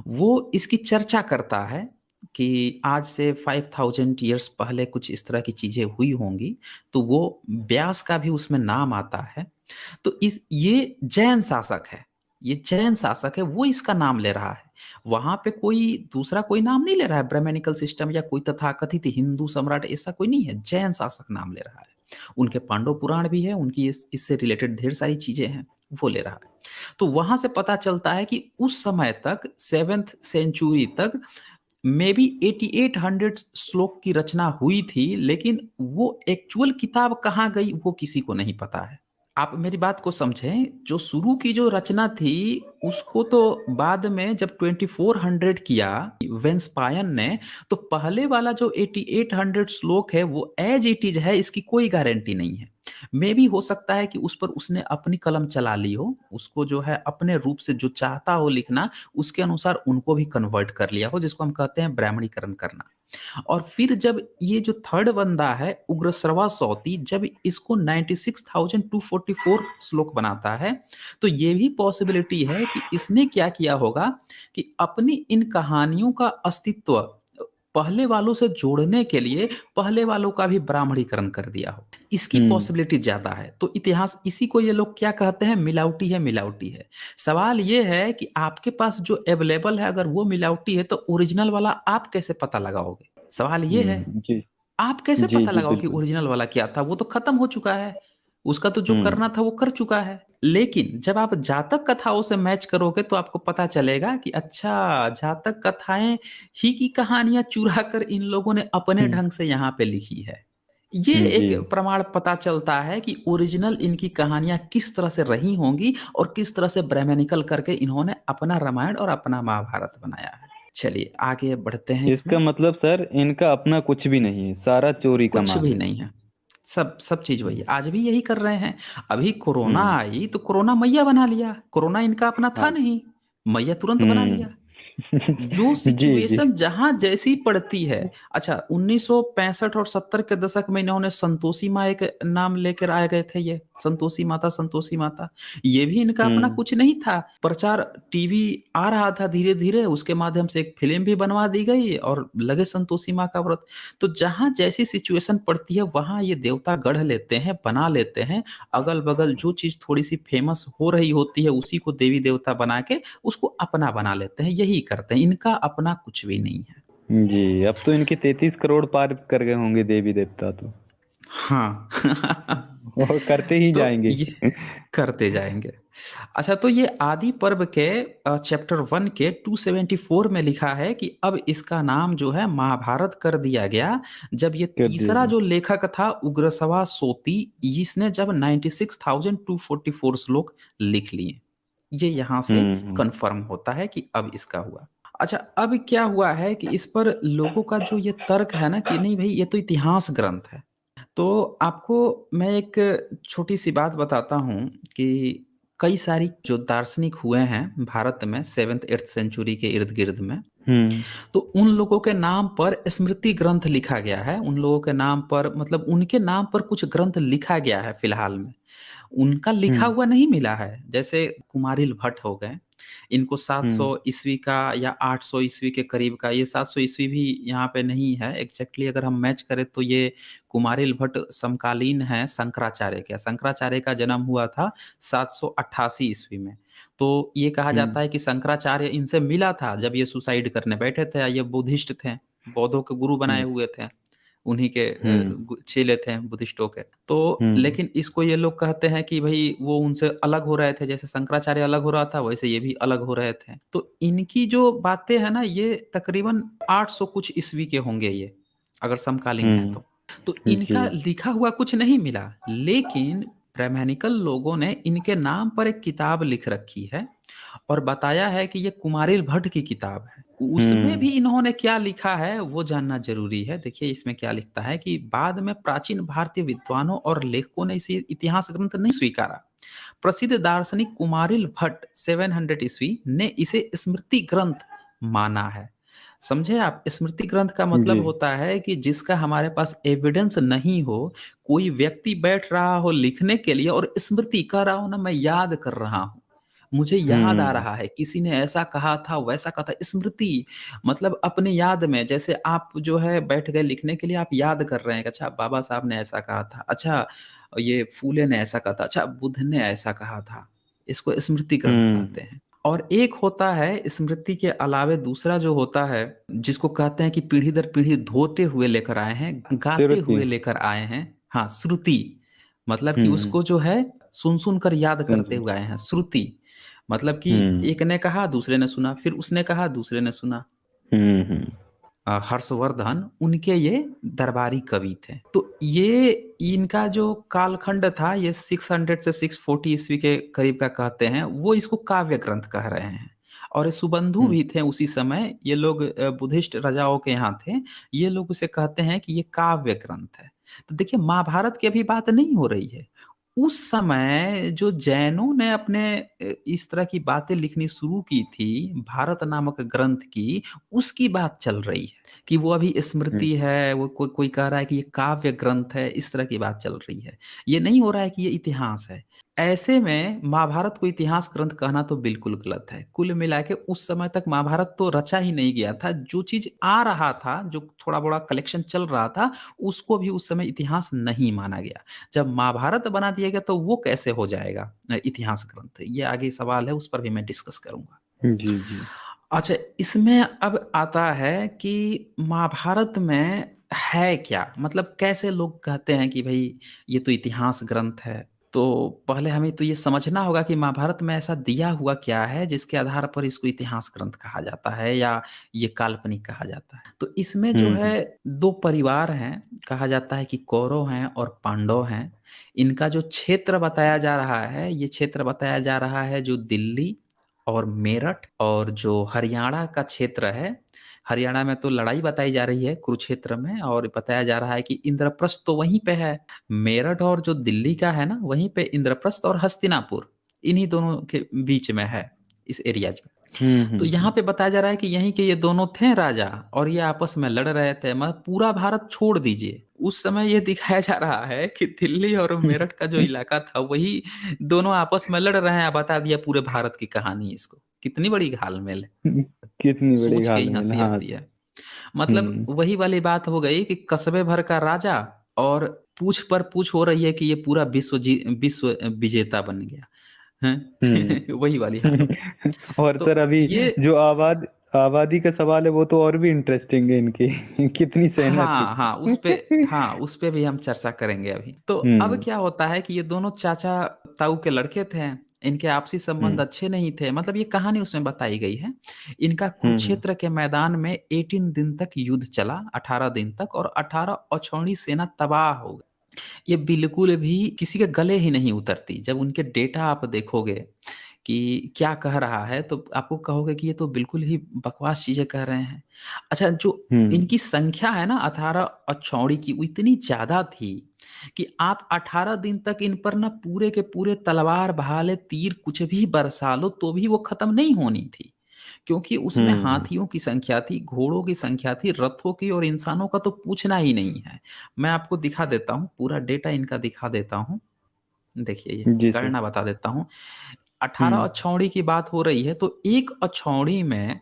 वो इसकी चर्चा करता है कि आज से 5000 ईयर्स पहले कुछ इस तरह की चीजें हुई होंगी। तो वो व्यास का भी उसमें नाम आता है। तो इस ये जैन शासक है, ये जैन शासक है, वो इसका नाम ले रहा है। वहां पे कोई दूसरा कोई नाम नहीं ले रहा है, ब्राह्मणिकल सिस्टम या कोई तथाकथित हिंदू सम्राट, ऐसा कोई नहीं है। जैन शासक नाम ले रहा है। उनके पांडव पुराण भी है, उनकी इससे रिलेटेड ढेर सारी चीजें हैं, वो ले रहा है। तो वहां से पता चलता है कि उस समय तक 7th सेंचुरी तक मे बी 8800 श्लोक की रचना हुई थी, लेकिन वो एक्चुअल किताब कहाँ गई वो किसी को नहीं पता है। आप मेरी बात को समझें, जो शुरू की जो रचना थी उसको तो बाद में जब 2400 किया वेंस्पायन ने, तो पहले वाला जो 8800 श्लोक है वो एज इट इज है, इसकी कोई गारंटी नहीं है। मे भी हो सकता है कि उस पर उसने अपनी कलम चला ली हो, उसको जो है अपने रूप से जो चाहता हो लिखना उसके अनुसार उनको भी कन्वर्ट कर लिया हो, जिसको हम कहते हैं ब्राह्मणीकरण करना। और फिर जब ये जो थर्ड बंदा है उग्रश्रवा सौती, जब इसको 96,244 श्लोक बनाता है, तो ये भी पॉसिबिलिटी है कि इसने क्या किया होगा कि अपनी इन कहानियों का अस्तित्व पहले वालों से जोड़ने के लिए पहले वालों का भी ब्राह्मणीकरण कर दिया हो। इसकी हम्म। पॉसिबिलिटी ज्यादा है। तो इतिहास इसी को ये लोग क्या कहते हैं, मिलावटी है, मिलावटी है। सवाल ये है कि आपके पास जो अवेलेबल है अगर वो मिलावटी है तो ओरिजिनल वाला आप कैसे पता लगाओगे? सवाल ये है। जी आप कैसे जी पता जी लगाओ कि बिल्कुल। ओरिजिनल वाला क्या था? वो तो खत्म हो चुका है। उसका तो जो हम्म करना था वो कर चुका है। लेकिन जब आप जातक कथाओं से मैच करोगे तो आपको पता चलेगा कि अच्छा, जातक कथाएं ही की कहानियां चुरा कर इन लोगों ने अपने हम्म, ढंग से यहाँ पे लिखी है। ये जी। एक प्रमाण पता चलता है कि ओरिजिनल इनकी कहानियां किस तरह से रही होंगी और किस तरह से ब्राह्मणिकल करके इन्होंने अपना रामायण और अपना महाभारत बनाया है। चलिए आगे बढ़ते हैं इसमें। इसका मतलब सर इनका अपना कुछ भी नहीं है, सारा चोरी का कुछ माल भी है। नहीं है। सब सब चीज वही है, हम्म आज भी यही कर रहे हैं। अभी कोरोना हम्म, आई तो कोरोना मैया बना लिया। कोरोना इनका अपना था हाँ। नहीं, मैया तुरंत बना हम्म। लिया। जो जी जी। सिचुएशन जहां जैसी पड़ती है। अच्छा, 1965 और 70 के दशक में इन्होंने संतोषी माँ एक नाम लेकर आए गए थे, ये संतोषी माता, संतोषी माता। ये भी इनका अपना हम्म कुछ नहीं था। प्रचार टीवी आ रहा था धीरे धीरे, उसके माध्यम से एक फिल्म भी बनवा दी गई और लगे संतोषी माँ का व्रत। तो जहां जैसी सिचुएशन पड़ती है वहां ये देवता गढ़ लेते हैं, बना लेते हैं। अगल बगल जो चीज थोड़ी सी फेमस हो रही होती है उसी को देवी देवता बना के उसको अपना बना लेते हैं, यही करते हैं। इनका अपना कुछ भी नहीं है। जी, अब तो इनके 33 करोड़ पार कर गए होंगे देवी देवता तो। हाँ। और करते ही तो जाएंगे। ये करते जाएंगे। अच्छा, तो ये आदि पर्व के चैप्टर 1 के 274 में लिखा है कि अब इसका नाम जो है महाभारत कर दिया गया, जब ये कर दिया तीसरा गया। जो लेखक था उग्रश्रवा सोती, इसने जब 96,244 श्लोक लिख लिए। ये यहां से हम्म। कंफर्म होता है कि अब इसका हुआ। अच्छा, अब क्या हुआ है कि इस पर लोगों का जो ये तर्क है ना कि नहीं भाई ये तो इतिहास ग्रंथ है। तो आपको मैं एक छोटी सी बात बताता हूँ कि कई सारी जो दार्शनिक हुए हैं भारत में 7th 8th सेंचुरी के इर्द गिर्द में, हम्म तो उन लोगों के नाम पर स्मृति ग्रंथ लिखा गया है। उन लोगों के नाम पर मतलब उनके नाम पर कुछ ग्रंथ लिखा गया है फिलहाल में। उनका लिखा हुँ, हुआ नहीं मिला है। जैसे कुमारिल भट्ट हो गए, इनको 700 हुँ, ईस्वी का या 800 ईस्वी के करीब का, ये 700 ईस्वी भी यहाँ पे नहीं है एग्ज़ैक्टली, अगर हम मैच करें तो ये कुमारिल भट्ट समकालीन हैं शंकराचार्य के। शंकराचार्य का जन्म हुआ था 788 ईस्वी में। तो ये कहा हुँ, जाता है कि शंकराचार्य इनसे मिला था जब ये सुसाइड करने बैठे थे। ये बुद्धिस्ट थे, बौद्धों के गुरु बनाए हुँ, हुए थे। उन्हीं के हुँ, चेले थे बुद्धिस्टों के। तो हुँ, लेकिन इसको ये लोग कहते हैं कि भई वो उनसे अलग हो रहे थे, जैसे शंकराचार्य अलग हो रहा था, वैसे ये भी अलग हो रहे थे। तो इनकी जो बातें हैं ना, ये तकरीबन 800 कुछ ईस्वी के होंगे ये, अगर समकालीन है हुँ, तो। तो जी, इनका लिखा हुआ कुछ नहीं मिला, लेकिन ब्राह्मणिकल लोगों ने इनके नाम पर एक किताब लिख रखी है और बताया है कि ये कुमारिल भट्ट की किताब है। उसमें हुँ, भी इन्होंने क्या लिखा है वो जानना ज़रूरी है। देखिए इसमें क्या लिखता है कि बाद में प्राचीन भारतीय विद्वानों और लेखकों ने इसे इतिहास ग्रंथ नहीं स्वीकारा। प्रसिद्ध दार्शनिक कुमारिल भट्ट 700 ईस्वी ने इसे स्मृति ग्रंथ माना है। समझे आप? स्मृति ग्रंथ का मतलब जी, होता है कि जिसका हमारे पास एविडेंस नहीं हो, कोई व्यक्ति बैठ रहा हो लिखने के लिए और स्मृति कह रहा हो ना, मैं याद कर रहा हूँ। मुझे याद आ हुँ, रहा है, किसी ने ऐसा कहा था, वैसा कहा था। स्मृति मतलब अपने याद में, जैसे आप जो है बैठ गए लिखने के लिए, आप याद कर रहे हैं कि अच्छा बाबा साहब ने ऐसा कहा था, अच्छा ये फूले ने ऐसा कहा था, अच्छा बुद्ध ने ऐसा कहा था। इसको स्मृति ग्रंथ हुँ, कहते हैं। और एक होता है स्मृति के अलावे दूसरा जो होता है, जिसको कहते हैं कि पीढ़ी दर पीढ़ी धोते हुए लेकर आए हैं, गाते श्रुति, हुए लेकर आए हैं। हाँ, श्रुति मतलब कि हुँ, उसको जो है सुन-सुन कर याद करते समझे, हुए आए हैं। श्रुति मतलब कि हुँ, एक ने कहा, दूसरे ने सुना, फिर उसने कहा, दूसरे ने सुना। हुँ, हुँ, हर्षवर्धन उनके ये दरबारी कवि थे। तो ये इनका जो कालखंड था, ये 600 से 640 ईस्वी के करीब का कहते हैं, वो इसको काव्य ग्रंथ कह रहे हैं। और ये सुबंधु हुँ, भी थे उसी समय, ये लोग बुद्धिस्ट राजाओं के यहाँ थे। ये लोग उसे कहते हैं कि ये काव्य ग्रंथ है। तो देखिए महाभारत की अभी बात नहीं हो रही है। उस समय जो जैनों ने अपने इस तरह की बातें लिखनी शुरू की थी, भारत नामक ग्रंथ की, उसकी बात चल रही है। कि वो अभी हुँ, स्मृति है, वो कोई कोई कह रहा है कि ये काव्य ग्रंथ है, इस तरह की बात चल रही है। ये नहीं हो रहा है कि ये इतिहास है। ऐसे में महाभारत को इतिहास ग्रंथ कहना तो बिल्कुल गलत है। कुल मिला के उस समय तक महाभारत तो रचा ही नहीं गया था। जो चीज़ आ रहा था, जो थोड़ा-बड़ा कलेक्शन चल रहा था, उसको भी उस समय इतिहास नहीं माना गया। जब महाभारत बना दिया गया तो वो कैसे हो जाएगा इतिहास ग्रंथ? ये आगे सवाल है, उस पर भी मैं डिस्कस करूँगा। जी, जी, अच्छा, इसमें अब आता है कि महाभारत में है क्या? मतलब कैसे लोग कहते हैं कि भई ये तो इतिहास ग्रंथ है। तो पहले हमें तो ये समझना होगा कि महाभारत में ऐसा दिया हुआ क्या है जिसके आधार पर इसको इतिहास ग्रंथ कहा जाता है या ये काल्पनिक कहा जाता है। तो इसमें जो हुँ, है हुँ, 2 परिवार हैं, कहा जाता है कि कौरव हैं और पांडव हैं। इनका जो क्षेत्र बताया जा रहा है, ये क्षेत्र बताया जा रहा है जो दिल्ली और मेरठ और जो हरियाणा का क्षेत्र है, हरियाणा में तो लड़ाई बताई जा रही है कुरुक्षेत्र में और बताया जा रहा है कि इंद्रप्रस्थ तो वहीं पे है। मेरठ और जो दिल्ली का है ना, वहीं पे इंद्रप्रस्थ और हस्तिनापुर, इन्हीं दोनों के बीच में है, इस एरियाज़ में। हुँ, तो हुँ, यहाँ हुँ, पे बताया जा रहा है कि यहीं के ये दोनों थे राजा और ये आपस में लड़ रहे थे। मतलब पूरा भारत छोड़ दीजिए, उस समय ये दिखाया जा रहा है कि दिल्ली और मेरठ का जो इलाका था वही दोनों आपस में लड़ रहे हैं। बता दिया पूरे भारत की कहानी इसको। कितनी बड़ी घाल-मेल है, कितनी बड़ी सोच के ही घाल-मेल, हँसी हाँ, आती है। मतलब हुँ, वही वाली बात हो गई कि कस्बे भर का राजा और पूछ पर पूछ हो रही है कि ये पूरा विश्व विजेता बन गया। हुँ। हैं? वही वाली हाल हो गई। और तो सर अभी ये जो आबादी का सवाल है वो तो और भी इंटरेस्टिंग है इनकी कितनी सेना थी? हाँ, हाँ, उस पे भी हम चर्चा करेंगे अभी। तो अब हुँ, क्या होता है कि ये दोनों चाचा-ताऊ के लड़के थे, इनके आपसी संबंध हुँ, अच्छे नहीं थे, मतलब ये कहानी उसमें बताई गई है। इनका हुँ, हुँ, कुरुक्षेत्र के मैदान में 18 दिन तक युद्ध चला, 18 दिन तक और 18 अक्षौहिणी सेना तबाह हो गई। ये बिल्कुल भी किसी के गले ही नहीं उतरती। जब उनके डेटा आप देखोगे कि क्या कह रहा है, तो आपको कहोगे कि ये तो बिल्कुल ही बकवास चीज़ें कह रहे हैं। अच्छा, जो हुँ, इनकी संख्या है ना 18 अक्षौहिणी की, वो इतनी ज़्यादा थी कि आप 18 दिन तक इन पर ना पूरे के पूरे तलवार, भाले, तीर कुछ भी बरसा लो, तो भी वो खत्म नहीं होनी थी। क्योंकि उसमें हुँ, हाथियों की संख्या थी, घोड़ों की संख्या थी, रथों की और इंसानों का तो पूछना ही नहीं है। मैं आपको दिखा देता हूँ, पूरा डेटा इनका दिखा देता हूँ। देखिए ये जी सर। गणना बता देता हूँ। 18 हम्म। अक्षौणी की बात हो रही है, तो एक अक्षौणी में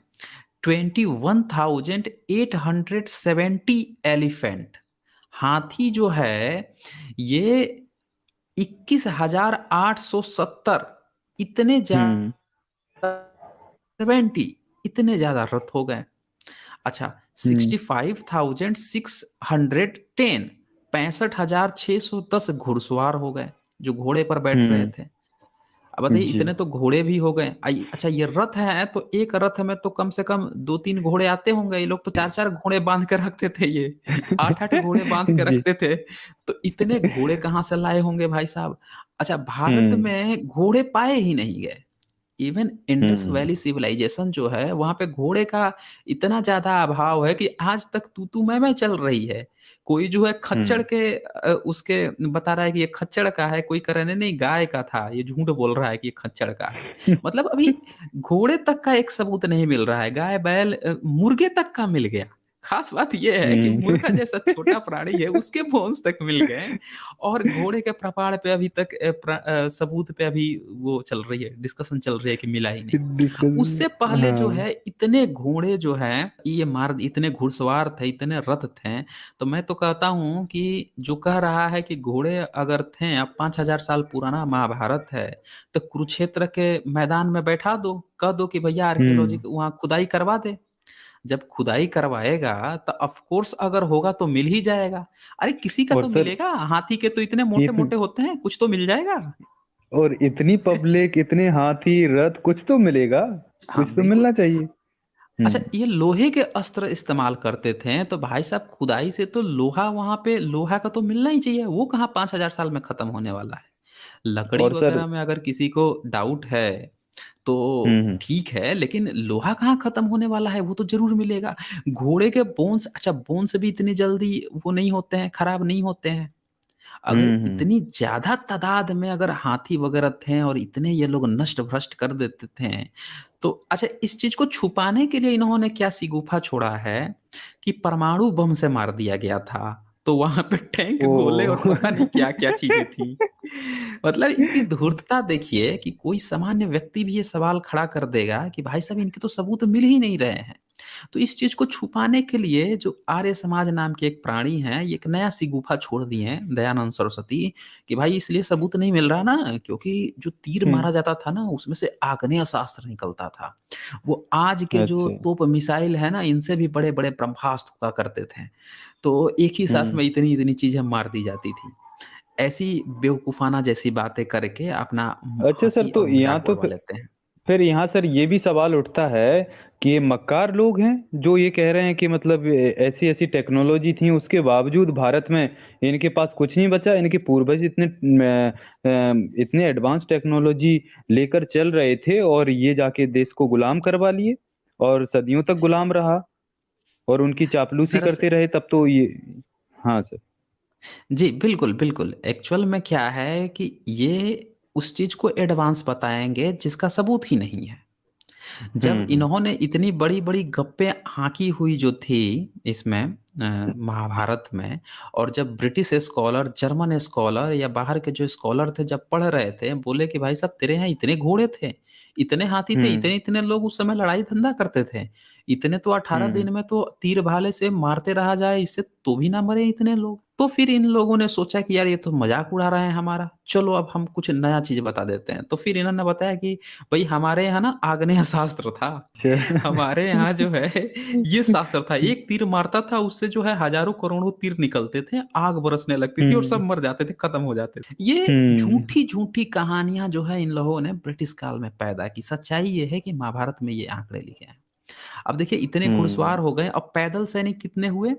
21,870 एलिफेंट, हाथी जो है ये 21,870, इतने ज्यादा, हम्म। 70, इतने ज्यादा रथ हो गए। अच्छा, हम्म। 65,610, 65,610 घुड़सवार हो गए जो घोड़े पर बैठ रहे हम्म। थे। अब बताइए, जी। इतने तो घोड़े भी हो गए। अच्छा, ये रथ है तो एक रथ में तो कम से कम 2-3 घोड़े आते होंगे। ये लोग तो 4-4 घोड़े बांध के रखते थे, ये 8-8 घोड़े बांध के जी। रखते थे। तो इतने घोड़े कहाँ से लाए होंगे भाई साहब? अच्छा, भारत हम्म। में घोड़े पाए ही नहीं गए। इवन इंडस हम्म। वैली सिविलाइजेशन जो है, वहां पे घोड़े का इतना ज्यादा अभाव है कि आज तक तू मैं चल रही है। कोई जो है खच्चर हम्म। के उसके बता रहा है कि ये खच्चर का है, कोई कह रहा है नहीं गाय का था, ये झूठ बोल रहा है कि ये खच्चर का है। मतलब अभी घोड़े तक का एक सबूत नहीं मिल रहा है, गाय बैल मुर्गे तक का मिल गया। खास बात यह है कि हम्म। मुर्गा जैसा छोटा प्राणी है, उसके बोन्स तक मिल गए। और घोड़े के प्रपाड़ पे अभी तक सबूत पे अभी वो चल रही है, डिस्कशन चल रही है कि मिला ही नहीं। डिस्कस। उससे पहले जो हाँ। है इतने घोड़े जो हैं, ये मार इतने घुड़सवार थे, इतने रथ थे। तो मैं तो कहता हूँ कि जो कह रहा है कि घोड़े अगर थे, अब 5,000 साल पुराना महाभारत है, तो कुरुक्षेत्र के मैदान में बैठा दो, कह दो कि भैया आर्कियोलॉजी हम्म। वहां खुदाई करवा दे। जब खुदाई करवाएगा तो ऑफ कोर्स अगर होगा तो मिल ही जाएगा। अरे किसी का और तो सर मिलेगा, हाथी के तो इतने ये मोटे मोटे होते हैं, कुछ तो मिल जाएगा। और इतनी पब्लिक, इतने हाथी, रथ, कुछ तो मिलेगा। हाँ कुछ तो बिल्कुल। मिलना चाहिए। अच्छा, हम्म। ये लोहे के अस्त्र इस्तेमाल करते थे, तो भाई साहब खुदाई से तो लोहा, वहां पे लोहा का तो मिलना ही चाहिए। वो कहाँ 5,000 साल में खत्म होने वाला है। लकड़ी और सर। वगैरह में अगर किसी को डाउट है तो हम्म। ठीक है, लेकिन लोहा कहाँ खत्म होने वाला है, वो तो जरूर मिलेगा। घोड़े के बोन्स, अच्छा बोन्स भी इतनी जल्दी वो नहीं होते हैं, खराब नहीं होते हैं। अगर हम्म। इतनी ज्यादा तादाद में अगर हाथी वगैरह थे और इतने ये लोग नष्ट भ्रष्ट कर देते थे, तो अच्छा इस चीज को छुपाने के लिए इन्होंने क्या सिगूफा छोड़ा है कि परमाणु बम से मार दिया गया था। तो वहां पे टैंक, ओ। गोले और पता नहीं क्या क्या चीजें थी। मतलब इनकी धूर्तता देखिए कि कोई सामान्य व्यक्ति भी ये सवाल खड़ा कर देगा कि भाई साहब इनके तो सबूत मिल ही नहीं रहे हैं। तो इस चीज को छुपाने के लिए जो आर्य समाज नाम के एक प्राणी हैं, ये एक नया सी गुफा छोड़ दिए हैं, दयानंद सरस्वती, कि भाई इसलिए सबूत नहीं मिल रहा ना क्योंकि जो तीर हम्म। मारा जाता था ना, उसमें से आग्नेय शास्त्र निकलता था। वो आज के जो अच्छा। तोप मिसाइल है ना, इनसे भी बड़े बड़े ब्रह्मास्त्र हुआ करते थे। तो एक ही साथ हम्म। में इतनी इतनी चीजें मार दी जाती थी। ऐसी बेवकूफाना जैसी बातें करके अपना अच्छा सर, हंसी और तो यहाँ मजाक तो उड़वा लेते हैं। फिर यहाँ सर ये भी सवाल उठता है कि ये मक्कार लोग हैं जो ये कह रहे हैं कि मतलब ऐसी ऐसी टेक्नोलॉजी थी, उसके बावजूद भारत में इनके पास कुछ नहीं बचा। इनके पूर्वज इतने एडवांस टेक्नोलॉजी लेकर चल रहे थे और ये जाके देश को गुलाम करवा लिए और सदियों तक गुलाम रहा और उनकी चापलूसी दरअसल करते रहे, तब तो ये। हाँ सर। जी, बिल्कुल, बिल्कुल। एक्चुअल में क्या है कि ये उस चीज़ को एडवांस बताएँगे जिसका सबूत ही नहीं है। जब हम्म। इन्होंने इतनी बड़ी-बड़ी गप्पे हाँकी हुई जो थी इसमें महाभारत में, और जब ब्रिटिश स्कॉलर, जर्मन स्कॉलर या बाहर के जो स्कॉलर थे जब पढ़ रहे थे, बोले कि भाई साहब तेरे यहाँ इतने घोड़े थे, इतने हाथी थे, हम्म। इतने-इतने लोग उस समय लड़ाई धंधा करते थे। इतने तो 18 हम्म। दिन में तो तीर भाले से मारते रहा जाए, इससे तो भी ना मरे इतने लोग। तो फिर इन लोगों ने सोचा कि यार ये तो मज़ाक उड़ा रहे हैं हमारा, चलो अब हम कुछ नया चीज़ बता देते हैं। तो फिर इन्होंने बताया कि भई हमारे यहाँ ना आग्नेय शास्त्र था। हमारे यहाँ जो है ये शास्त्र था, एक तीर मारता था उससे जो है हज़ारों करोड़ों तीर निकलते थे, आग बरसने लगती थी और सब हम्म। मर जाते थे, खत्म हो जाते थे। ये हम्म। झूठी-झूठी कहानियाँ जो है इन लोगों ने ब्रिटिश काल में पैदा की। सच्चाई ये है कि महाभारत में ये आंकड़े लिखे हैं। अब देखिए इतने घुड़सवार हम्म। हो गए, अब पैदल सैनिक कितने हुए?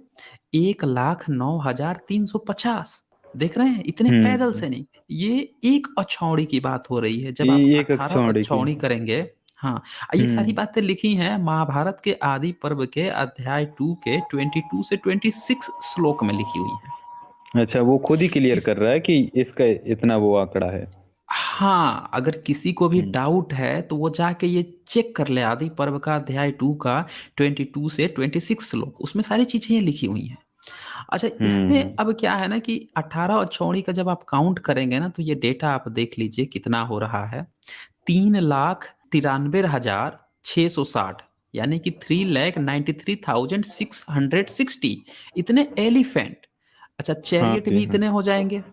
1,09,350। देख रहे हैं? इतने पैदल हम्म। सैनिक। ये एक अछौड़ी की बात हो रही है। जब आप ये एक 18 अक्षौणी की। अछौड़ी करेंगे, हाँ, ये सारी हम्म। बातें लिखी हैं महाभारत के आदि पर्व के अध्याय 2 के 22 से 26 श्लोक में लिखी हुई हैं। अच्छा, वो खुद ही क्लियर किस कर रहा है कि इसका इतना वो आंकड़ा है। हाँ, अगर किसी को भी हम्म। डाउट है तो वो जाके ये चेक कर ले, आदि पर्व का अध्याय 2 का 22 से 26 श्लोक, उसमें सारी चीजें ये लिखी हुई हैं। अच्छा, इसमें हम्म। अब क्या है ना कि 18 और छौड़ी का जब आप काउंट करेंगे ना, तो ये डेटा आप देख लीजिए कितना हो रहा है। 3,93,660, यानी कि 3,93,660 इतने एलिफेंट। अच्छा, हाँ चैरियट जी, भी हाँ। इतने हो जाएंगे।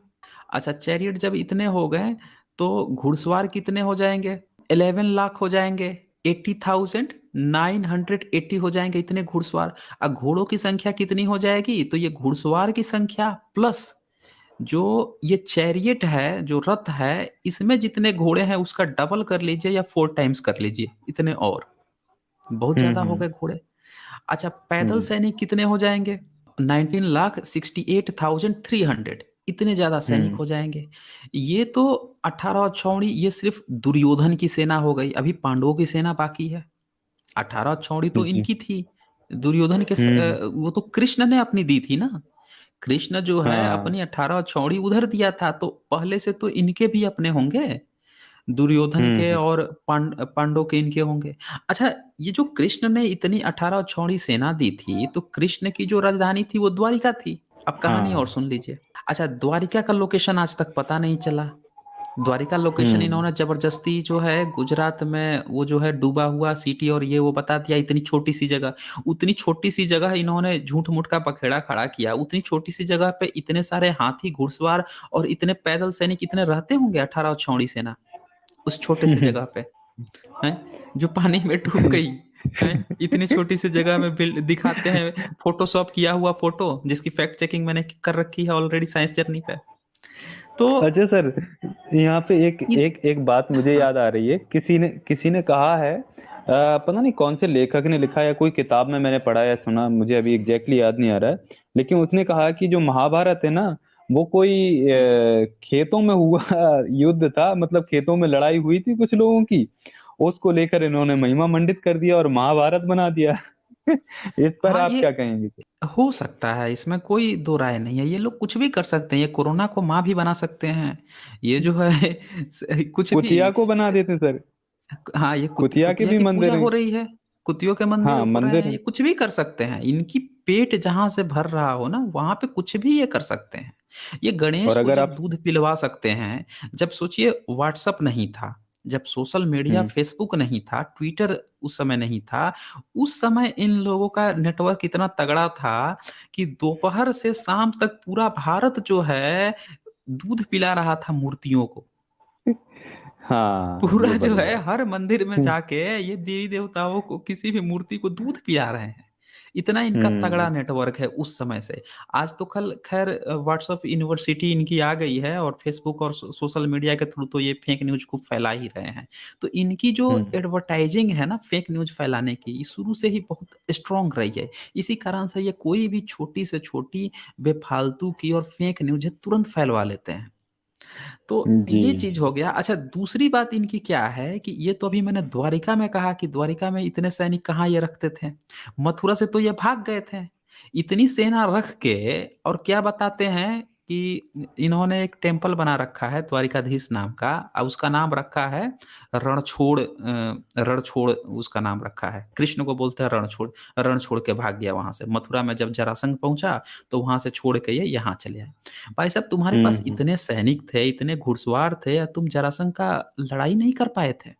अच्छा, चैरियट जब इतने हो गए तो घुड़सवार कितने हो जाएंगे? 11 लाख हो जाएंगे। 80,980 हो जाएंगे इतने घुड़सवार। अब घोड़ों की संख्या कितनी हो जाएगी? तो ये घुड़सवार की संख्या प्लस जो ये चैरियट है, जो रथ है, इसमें जितने घोड़े हैं उसका डबल कर लीजिए या 4 टाइम्स कर लीजिए इतने, और बहुत ज्यादा हो हम्म। गए घोड़े। अच्छा, पैदल जी। सैनिक कितने हो जाएंगे? 19,68,300 इतने ज्यादा सैनिक हम्म। हो जाएंगे। ये तो 18 छौड़ी, ये सिर्फ दुर्योधन की सेना हो गई। अभी पांडवों की सेना बाकी है। 18 छौड़ी तो जी। इनकी थी। दुर्योधन के हम्म। वो तो कृष्ण ने अपनी दी थी ना। कृष्ण जो है हाँ। अपनी 18 छौड़ी उधर दिया था, तो पहले से तो इनके भी अपने होंगे, दुर्योधन के हम्म। और पांडव के इनके होंगे। अच्छा, ये जो कृष्ण ने इतनी 18 छौड़ी सेना दी थी, तो कृष्ण की जो राजधानी थी वो द्वारिका थी। अब कहानी और हाँ। सुन लीजिए। अच्छा, द्वारिका का लोकेशन आज तक पता नहीं चला। द्वारिका लोकेशन हम्म। इन्होंने जबरदस्ती जो है गुजरात में वो जो है डूबा हुआ सिटी और ये वो बता दिया, इतनी छोटी सी जगह। उतनी छोटी सी जगह इन्होंने झूठ मूठ का पखेड़ा खड़ा किया। उतनी छोटी सी जगह पे इतने सारे हाथी घुड़सवार और इतने पैदल सैनिक इतने रहते होंगे 18 छौड़ी सेना उस छोटे से जगह पे, हैं, जो पानी में डूब गई। हैं, इतनी छोटी सी जगह में बिल्ड दिखाते हैं, फोटोशॉप किया हुआ फोटो जिसकी फैक्ट चेकिंग मैंने कर रखी है ऑलरेडी साइंस जर्नी पे। तो अच्छा सर, यहाँ पे एक इस एक एक बात मुझे हाँ याद आ रही है। किसी ने कहा है, पता नहीं कौन से लेखक ने लिखा या कोई किताब में मैंने पढ़ा या सुना, मुझे अभी एग्जैक्टली याद नहीं आ रहा है। लेकिन उसने कहा कि जो महाभारत है ना, वो कोई खेतों में हुआ युद्ध था, मतलब खेतों में लड़ाई हुई थी कुछ लोगों की, उसको लेकर इन्होंने महिमा मंडित कर दिया और महाभारत बना दिया। इस पर हाँ, आप ये क्या कहेंगे सर? हो सकता है, इसमें कोई दो राय नहीं है। ये लोग कुछ भी कर सकते हैं, ये कोरोना को माँ भी बना सकते हैं। ये जो है कुछ भी। कुतिया को बना देते सर। हाँ, ये कुतिया के कुतिया भी की पूजा मंदिर हो हैं। रही है। कुतियों के मंदिर हाँ, हो रहे मंदिर हैं, है। ये कुछ भी कर सकते हैं। इनकी पेट जहां से भर रहा हो ना, वहां पे कुछ भी ये कर सकते हैं। ये गणेश और को अगर जब आप दूध पिलवा सकते हैं, जब सोचिए व्हाट्सअप नहीं था, जब सोशल मीडिया हम्म। फेसबुक नहीं था, ट्विटर उस समय नहीं था, उस समय इन लोगों का नेटवर्क इतना तगड़ा था कि दोपहर से शाम तक पूरा भारत जो है दूध पिला रहा था मूर्तियों को। हाँ, ये पूरा जो है बढ़िया है। हर मंदिर में हम्म। जाके ये देवी देवताओं को, किसी भी मूर्ति को दूध पिला रहे हैं। इतना इनका तगड़ा हम्म। नेटवर्क है उस समय से। आज तो कल खैर व्हाट्सएप यूनिवर्सिटी इनकी आ गई है, और फेसबुक और सोशल मीडिया के थ्रू तो ये फेक न्यूज खूब फैला ही रहे हैं। तो इनकी जो हम्म। एडवर्टाइजिंग है ना फेक न्यूज फैलाने की, ये शुरू से ही बहुत स्ट्रांग रही है। इसी कारण से ये कोई भी छोटी से छोटी बेफालतू की और फेक न्यूज है तुरंत फैलवा लेते हैं। तो जी। ये चीज हो गया। अच्छा, दूसरी बात इनकी क्या है कि ये तो अभी मैंने द्वारिका में कहा कि द्वारिका में इतने सैनिक कहाँ ये रखते थे। मथुरा से तो ये भाग गए थे इतनी सेना रख के। और क्या बताते हैं कि इन्होंने एक टेम्पल बना रखा है द्वारिकाधीश नाम का, और उसका नाम रखा है रणछोड़। रणछोड़ उसका नाम रखा है, कृष्ण को बोलते हैं रणछोड़। रण छोड़ के भाग गया वहां से, मथुरा में जब जरासंध पहुंचा तो वहां से छोड़ के ये यहाँ चले आए। भाई साहब, तुम्हारे पास हम्म। इतने सैनिक थे, इतने घुड़सवार थे, या तुम जरासंध का लड़ाई नहीं कर पाए थे?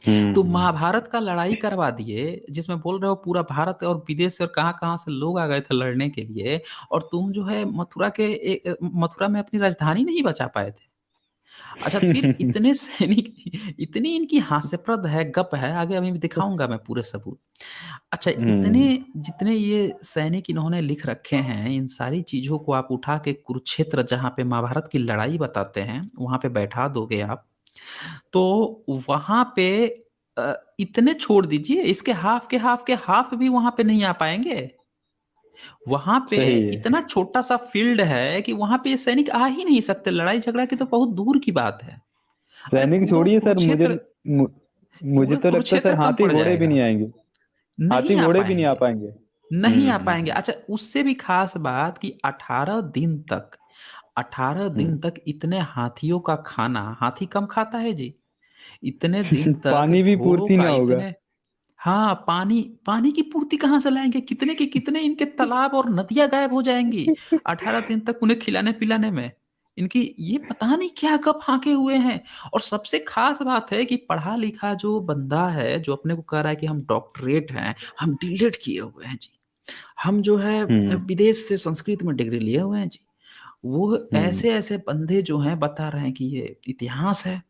तुम हम्म। महाभारत का लड़ाई करवा दिए, जिसमें बोल रहे हो पूरा भारत और विदेश से और कहाँ कहाँ से लोग आ गए थे लड़ने के लिए, और तुम जो है मथुरा में अपनी राजधानी नहीं बचा पाए थे। अच्छा, फिर इतने सैनिक इतनी इनकी हास्यप्रद है गप है, आगे अभी भी दिखाऊंगा मैं पूरे सबूत। अच्छा, इतने हम्म। जितने ये सैनिक इन्होंने लिख रखे हैं, इन सारी चीजों को आप उठा के कुरुक्षेत्र जहाँ पे महाभारत की लड़ाई बताते हैं वहां पे बैठा दोगे आप, तो वहां पे इतने छोड़ दीजिए, इसके हाफ के हाफ भी वहां पे नहीं आ पाएंगे। वहां पे सही इतना है। छोटा सा फील्ड है कि वहां पे ये सैनिक आ ही नहीं सकते, लड़ाई झगड़ा की तो बहुत दूर की बात है। अरे सैनिक पूरा छोड़िए सर, कुरुक्षेत्र, मुझे पूरा तो लगता है सर कुरुक्षेत्र कम हाथी पड़ घोड़े भी जाएगा। नहीं आएंगे। हाथी नहीं आ घोड़े भी नहीं आ पाएंगे, पाएंगे। नहीं आ हम्म। पाएंगे। अच्छा, उससे भी खास बात कि 18 दिन तक, 18 दिन हम्म। तक इतने हाथियों का खाना, हाथी कम खाता है जी। इतने दिन तक पानी भी घोड़ों पूर्ति का ना होगा। इतने, हाँ, पानी पानी की पूर्ति कहाँ से लाएँगे? कितने के कितने इनके तालाब और नदियाँ गायब हो जाएँगी, 18 दिन तक उन्हें खिलाने-पिलाने में। इनकी ये पता नहीं क्या कब हाँके हुए हैं। और सबसे ख़ास बात है कि पढ़ा-लिखा जो बंदा है, जो अपने को कह रहा है कि हम डॉक्टरेट हैं, हम डीलिट किए हुए हैं जी। हम जो है हुँ, विदेश से संस्कृत में डिग्री लिए हुए हैं जी। वो हुँ, ऐसे-ऐसे बंदे जो हैं बता रहे हैं कि ये इतिहास है,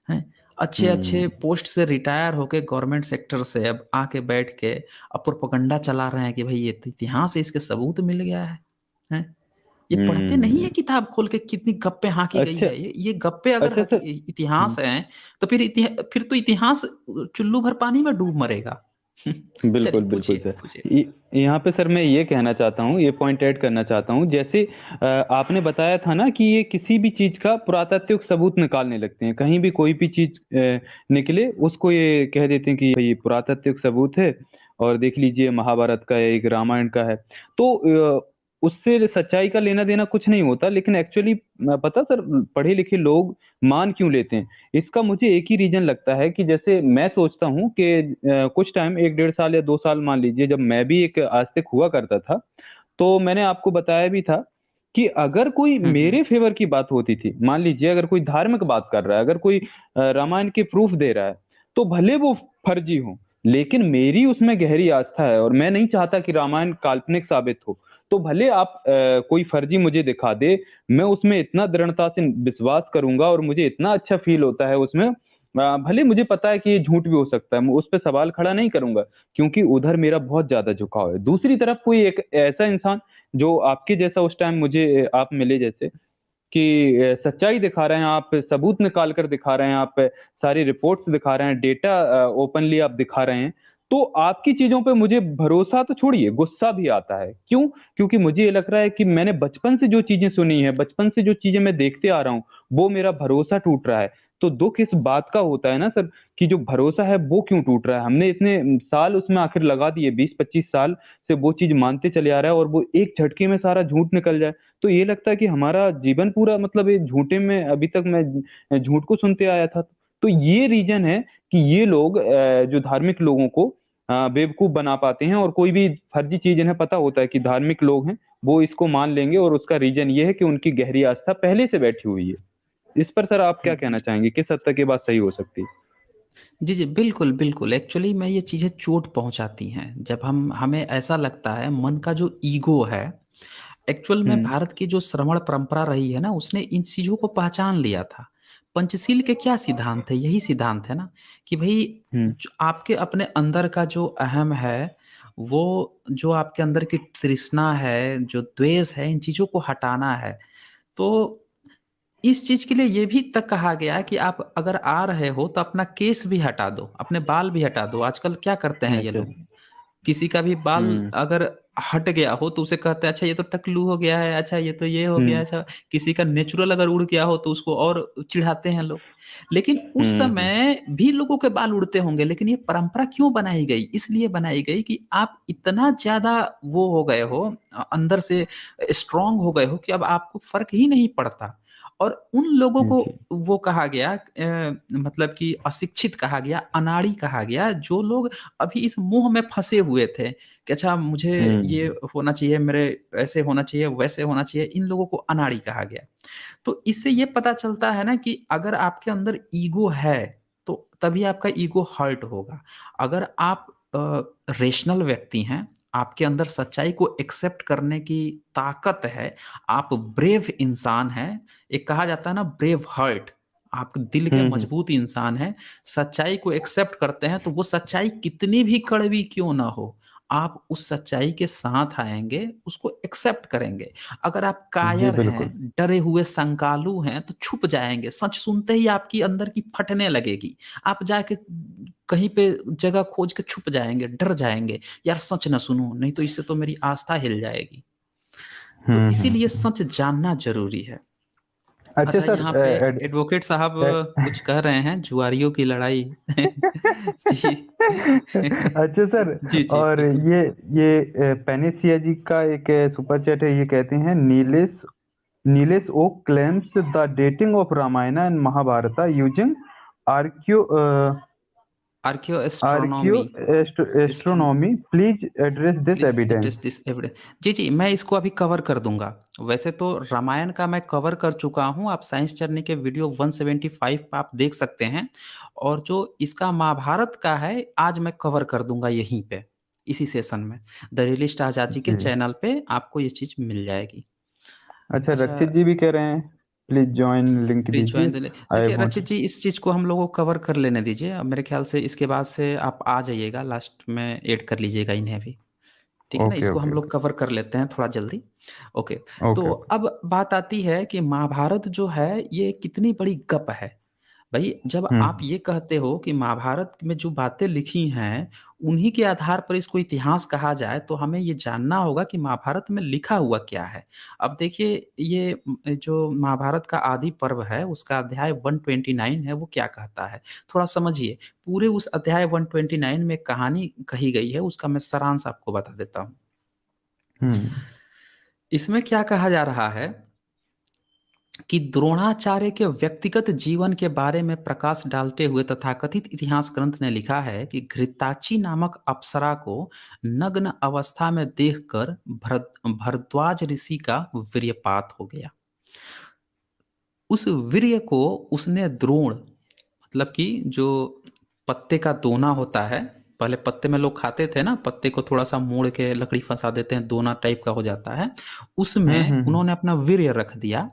हैं? हुँ, अच्छे-अच्छे पोस्ट से रिटायर होके गवर्नमेंट सेक्टर से अब आके बैठ के अब प्रोपेगेंडा चला रहे हैं कि भई ये तो इतिहास है, इसके सबूत मिल गया है। हैं? ये पढ़ते नहीं हुँ। है किताब खोल के कितनी गप्पे हाँकी गई अच्छा, है। ये गप्पे अगर अच्छा सर। हुँ। इतिहास हैं, तो फिर तो इतिहास चुल्लू भर पानी में डूब मरेगा। बिल्कुल, चलिए बिल्कुल पूछिए, सर। पूछिए। यहाँ पे सर मैं ये कहना चाहता हूँ, ये पॉइंट ऐड करना चाहता हूँ, जैसे आपने बताया था ना कि ये किसी भी चीज़ का पुरातात्विक सबूत निकालने लगते हैं। कहीं भी कोई भी चीज़ निकले, उसको ये कह देते हैं कि ये पुरातात्विक सबूत है और देख लीजिए महाभारत का है, एक रामायण का है। तो उससे सच्चाई का लेना-देना कुछ नहीं होता, लेकिन एक्चुअली पता सर पढ़े-लिखे लोग मान क्यों लेते हैं? इसका मुझे एक ही रीज़न लगता है कि जैसे मैं सोचता हूँ कि कुछ टाइम 1 डेढ़ साल या 2 साल मान लीजिए जब मैं भी एक आस्तिक हुआ करता था, तो मैंने आपको बताया भी था कि अगर कोई हुँ, हुँ। मेरे फ़ेवर की बात होती थी, मान लीजिए अगर कोई धार्मिक बात कर रहा है, अगर कोई रामायण के प्रूफ़ दे रहा है, तो भले वो फ़र्ज़ी हो, लेकिन मेरी उसमें गहरी आस्था है और मैं नहीं चाहता कि रामायण काल्पनिक साबित हो। तो भले आप कोई फ़र्ज़ी मुझे दिखा दे, मैं उसमें इतना दृढ़ता से विश्वास करूँगा और मुझे इतना अच्छा फ़ील होता है उसमें भले मुझे पता है कि ये झूठ भी हो सकता है, मैं उस पे सवाल खड़ा नहीं करूँगा, क्योंकि उधर मेरा बहुत ज़्यादा झुकाव है। दूसरी तरफ कोई एक ऐसा इंसान जो आपके जैसा उस टाइम मुझे आप मिले जैसे कि सच्चाई दिखा रहे हैं आप, सबूत निकाल कर दिखा रहे हैं आप, सारी रिपोर्ट्स दिखा रहे हैं, डेटा ओपनली आप दिखा रहे हैं, तो आपकी चीज़ों पे मुझे भरोसा तो छोड़िए, गुस्सा भी आता है। क्यों? क्योंकि मुझे ये लग रहा है कि मैंने बचपन से जो चीज़ें सुनी हैं, बचपन से जो चीज़ें मैं देखते आ रहा हूँ, वो मेरा भरोसा टूट रहा है। तो दुःख इस बात का होता है ना सर कि जो भरोसा है वो क्यों टूट रहा है? हमने इतने साल उसमें आखिर लगा दिए 20-25 साल से वो चीज़ मानते चले आ रहा है और वो एक झटके में सारा झूठ निकल जाए। तो ये लगता है कि हमारा जीवन पूरा मतलब एक झूठे में अभी तक मैं झूठ को सुनते आया था। तो ये रीज़न है कि ये लोग जो धार्मिक लोगों को बेवकूफ़ बना पाते हैं और कोई भी फर्ज़ी चीज़ इन्हें पता होता है कि धार्मिक लोग हैं, वो इसको मान लेंगे और उसका रीज़न ये है कि उनकी गहरी आस्था पहले से बैठी हुई है। इस पर सर आप क्या हुँ। कहना चाहेंगे? किस हद तक ये बात सही हो सकती है? जी, जी। बिल्कुल, बिल्कुल। एक्चुअली में ये चीज़ें चोट पहुँचाती हैं। जब हमें ऐसा लगता है मन का जो ईगो है, एक्चुअल में हुँ, भारत की जो श्रवण परंपरा रही है ना, उसने इन चीज़ों को पहचान लिया था। पंचशील के क्या सिद्धांत है? यही सिद्धांत है ना कि भई हुँ, जो आपके अपने अंदर का जो अहम है, वो जो आपके अंदर की तृष्णा है, जो द्वेष है, इन चीज़ों को हटाना है। तो इस चीज़ के लिए ये भी तक कहा गया है कि आप अगर आ रहे हो तो अपना केस भी हटा दो, अपने बाल भी हटा दो। आजकल क्या करते हैं ये अच्छा। लोग, किसी का भी बाल हुँ, अगर हट गया हो तो उसे कहते हैं अच्छा ये तो टकलू हो गया है, अच्छा ये तो ये हो गया है, हुँ, अच्छा किसी का नेचुरल अगर उड़ गया हो तो उसको और चिढ़ाते हैं लोग। लेकिन उस हुँ, हुँ, समय भी लोगों के बाल उड़ते होंगे, लेकिन ये परंपरा क्यों बनाई गई? इसलिए बनाई गई कि आप इतना ज़्यादा वो हो गए हो अंदर से स्ट्रॉन्ग हो गए हो कि अब आपको फ़र्क ही नहीं पड़ता। और उन लोगों को जी। वो कहा गया मतलब कि अशिक्षित कहा गया, अनाड़ी कहा गया, जो लोग अभी इस मोह में फँसे हुए थे कि अच्छा मुझे ये हुँ, होना चाहिए, मेरे ऐसे होना चाहिए, वैसे होना चाहिए, इन लोगों को अनाड़ी कहा गया। तो इससे ये पता चलता है ना कि अगर आपके अंदर ईगो है, तो तभी आपका ईगो हर्ट होगा। अगर आप रेशनल व्यक्ति हैं, आपके अंदर सच्चाई को एक्सेप्ट करने की ताकत है, आप ब्रेव इंसान हैं, एक कहा जाता है ना ब्रेव हार्ट, आप दिल के हुँ, हुँ, मजबूत इंसान हैं, सच्चाई को एक्सेप्ट करते हैं, तो वो सच्चाई कितनी भी कड़वी क्यों ना हो, आप उस सच्चाई के साथ आएँगे, उसको एक्सेप्ट करेंगे। अगर आप जी, कायर बिल्कुल। हैं, डरे हुए संकालू हैं, तो छुप जाएँगे, सच सुनते ही आपकी अंदर की फटने लगेगी। आप जाके कहीं पे जगह खोज के छुप जाएँगे, डर जाएँगे, यार सच ना सुनूँ, नहीं तो इससे तो मेरी आस्था हिल जाएगी। तो हुँ, हुँ, इसीलिए हुँ। सच जानना ज़रूरी है। अच्छा अच्छा सर यहाँ पे एडवोकेट साहब ए कुछ कह रहे हैं, जुआरियों की लड़ाई। जी। अच्छा सर जी, जी, और बिल्कुल। ये पेनिसिया जी का एक सुपर चैट है, ये कहते हैं Nilesh Oak claims the dating of Ramayana and Mahabharata using archaeo archaeo astronomy, please address this please evidence. Address this evidence. जी जी, मैं इसको अभी कवर कर दूंगा। वैसे तो रामायण का मैं कवर कर चुका हूँ, आप साइंस जर्नी के वीडियो 175 पे आप देख सकते हैं। और जो इसका महाभारत का है, आज मैं कवर कर दूंगा यहीं पे, इसी सेशन में। द रियलिस्ट आजाद जी के जी। चैनल पे आपको ये चीज मिल जाएगी। अच्छा, अच्छा, रक्षित जी भी कह रहे हैं प्लीज ज्वाइन, लिंक प्लीज दीजिए। Join the. आई देखिए वांट। रचित जी, इस चीज को हम लोगों को कवर कर लेने दीजिए। अब मेरे ख्याल से इसके बाद से आप आ जाइएगा, लास्ट में ऐड कर लीजिएगा इन्हें भी। ठीक है ना, ओके इसको ओके हम लोग ओके कवर कर लेते हैं थोड़ा जल्दी। ओके। ओके तो ओके। अब बात आती है कि महाभारत जो है ये कितनी बड़ी गप है। भाई, जब आप हम्म ये कहते हो कि महाभारत में जो बातें लिखी हैं उन्हीं के आधार पर इसको इतिहास कहा जाए, तो हमें ये जानना होगा कि महाभारत में लिखा हुआ क्या है। अब देखिए, ये जो महाभारत का आदि पर्व है उसका अध्याय 129 है, वो क्या कहता है थोड़ा समझिए। पूरे उस अध्याय 129 में कहानी कही गई है, उसका मैं सारांश आपको बता देता हूँ। हम्म इसमें क्या कहा जा रहा है कि द्रोणाचार्य के व्यक्तिगत जीवन के बारे में प्रकाश डालते हुए तथाकथित इतिहास ग्रंथ ने लिखा है कि घृताची नामक अप्सरा को नग्न अवस्था में देखकर भरद्वाज ऋषि का वीर्यपात हो गया। उस वीर्य को उसने द्रोण, मतलब कि जो पत्ते का दोना होता है, पहले पत्ते में लोग खाते थे ना, पत्ते को थोड़ा सा मोड़ के लकड़ी फंसा देते हैं, दोना टाइप का हो जाता है। उसमें हम्म। उन्होंने अपना वीर्य रख दिया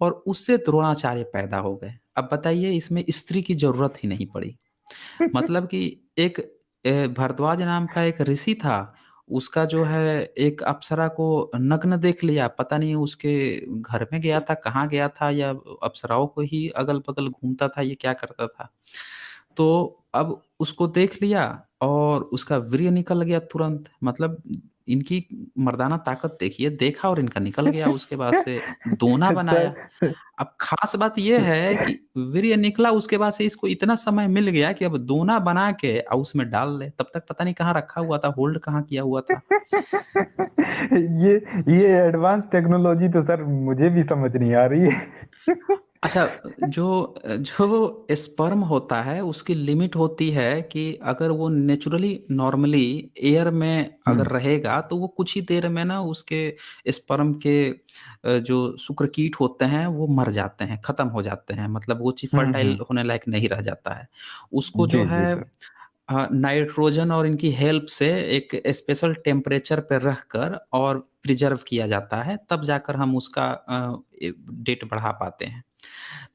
और उससे द्रोणाचार्य पैदा हो गए। अब बताइए, इसमें स्त्री की जरूरत ही नहीं पड़ी। मतलब कि एक भरद्वाज नाम का एक ऋषि था, उसका जो है एक अप्सरा को नग्न देख लिया, पता नहीं उसके घर में गया था, कहाँ गया था, या अप्सराओं को ही अगल बगल घूमता था, ये क्या करता था। तो अब उसको देख लिया और उसका वीर्य निकल गया तुरंत। मतलब इनकी मर्दाना ताकत देखिए, देखा और इनका निकल गया, उसके बाद से दोना बनाया। सर, अब खास बात यह है कि वीर्य निकला, उसके बाद से इसको इतना समय मिल गया कि अब दोना बना के और उसमें डाल ले। तब तक पता नहीं कहाँ रखा हुआ था, होल्ड कहाँ किया हुआ था। ये ये एडवांस टेक्नोलॉजी तो सर मुझे भी समझ नहीं आ रही है। अच्छा, जो जो स्पर्म होता है उसकी लिमिट होती है कि अगर वो नेचुरली नॉर्मली एयर में अगर हम्म रहेगा तो वो कुछ ही देर में ना उसके स्पर्म के जो शुक्रकीट होते हैं वो मर जाते हैं, खत्म हो जाते हैं। मतलब वो चीज फर्टाइल हम्म। होने लायक नहीं रह जाता है। उसको जो जी जी है सर। नाइट्रोजन और इनकी हेल्प से एक स्पेशल टेम्परेचर पर रखकर और प्रिजर्व किया जाता है, तब जाकर हम उसका डेट बढ़ा पाते हैं।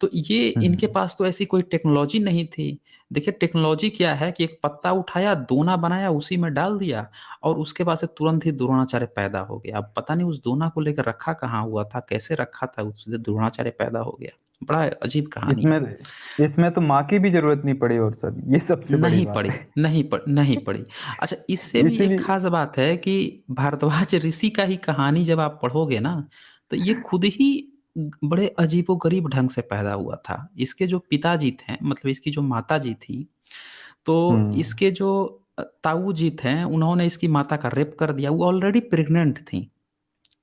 तो ये इनके हम्म। पास तो ऐसी कोई टेक्नोलॉजी नहीं थी। देखिए टेक्नोलॉजी क्या है कि एक पत्ता उठाया, दोना बनाया, उसी में डाल दिया और उसके बाद से तुरंत ही द्रोणाचार्य पैदा हो गया। अब पता नहीं उस दोना को लेकर रखा कहाँ हुआ था, कैसे रखा था, उससे द्रोणाचार्य पैदा हो गया। बड़ा अजीब कहानी इसमें है। इसमें तो माँ की भी जरूरत नहीं पड़ी, और सर ये सबसे बड़ी नहीं बात पड़ी, है। नहीं पड़ी। अच्छा, इससे भी एक इसीलिए। खास बात है कि भारद्वाज ऋषि का ही कहानी जब आप पढ़ोगे ना, तो ये खुद ही बड़े अजीबोगरीब ढंग से पैदा हुआ था। इसके जो पिताजी थे, मतलब इसकी जो माता जी थी, तो हम्म इसके जो ताऊ जी थे, उन्होंने इसकी माता का रेप कर दिया। वो ऑलरेडी प्रेग्नेंट थी,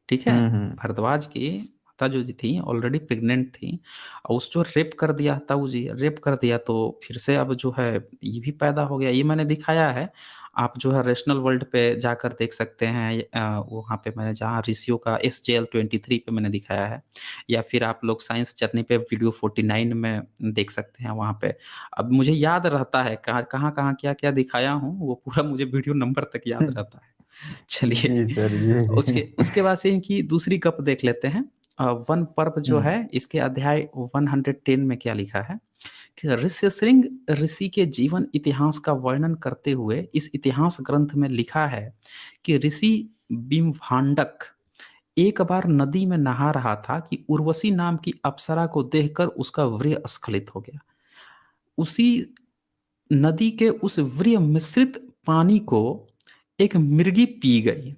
ठीक है। हम्म। भारद्वाज की माता जो जी थी ऑलरेडी प्रेग्नेंट थी, और उसको रेप कर दिया, ताऊ जी रेप कर दिया, तो फिर से अब जो है ये भी पैदा हो गया। ये मैंने दिखाया है, आप जो है रेशनल वर्ल्ड पे जाकर देख सकते हैं। वहाँ पे मैंने जहाँ ऋषियों का SJL 23 पे मैंने दिखाया है, या फिर आप लोग साइंस जर्नी पे वीडियो 49 में देख सकते हैं वहाँ पे। अब मुझे याद रहता है कहाँ कहाँ कहाँ क्या क्या दिखाया हूँ, वो पूरा मुझे वीडियो नंबर तक याद हम्म। रहता है। चलिए, जी सर जी। उसके उसके बाद से इनकी दूसरी गप देख लेते हैं। वन पर्व जो हम्म है, इसके अध्याय 110 में क्या लिखा है कि ऋष्यशृंग ऋषि के जीवन इतिहास का वर्णन करते हुए इस इतिहास ग्रंथ में लिखा है कि ऋषि बिम्भांडक एक बार नदी में नहा रहा था कि उर्वशी नाम की अप्सरा को देखकर उसका वीर्य स्खलित हो गया। उसी नदी के उस वीर्य मिश्रित पानी को एक मृगी पी गई।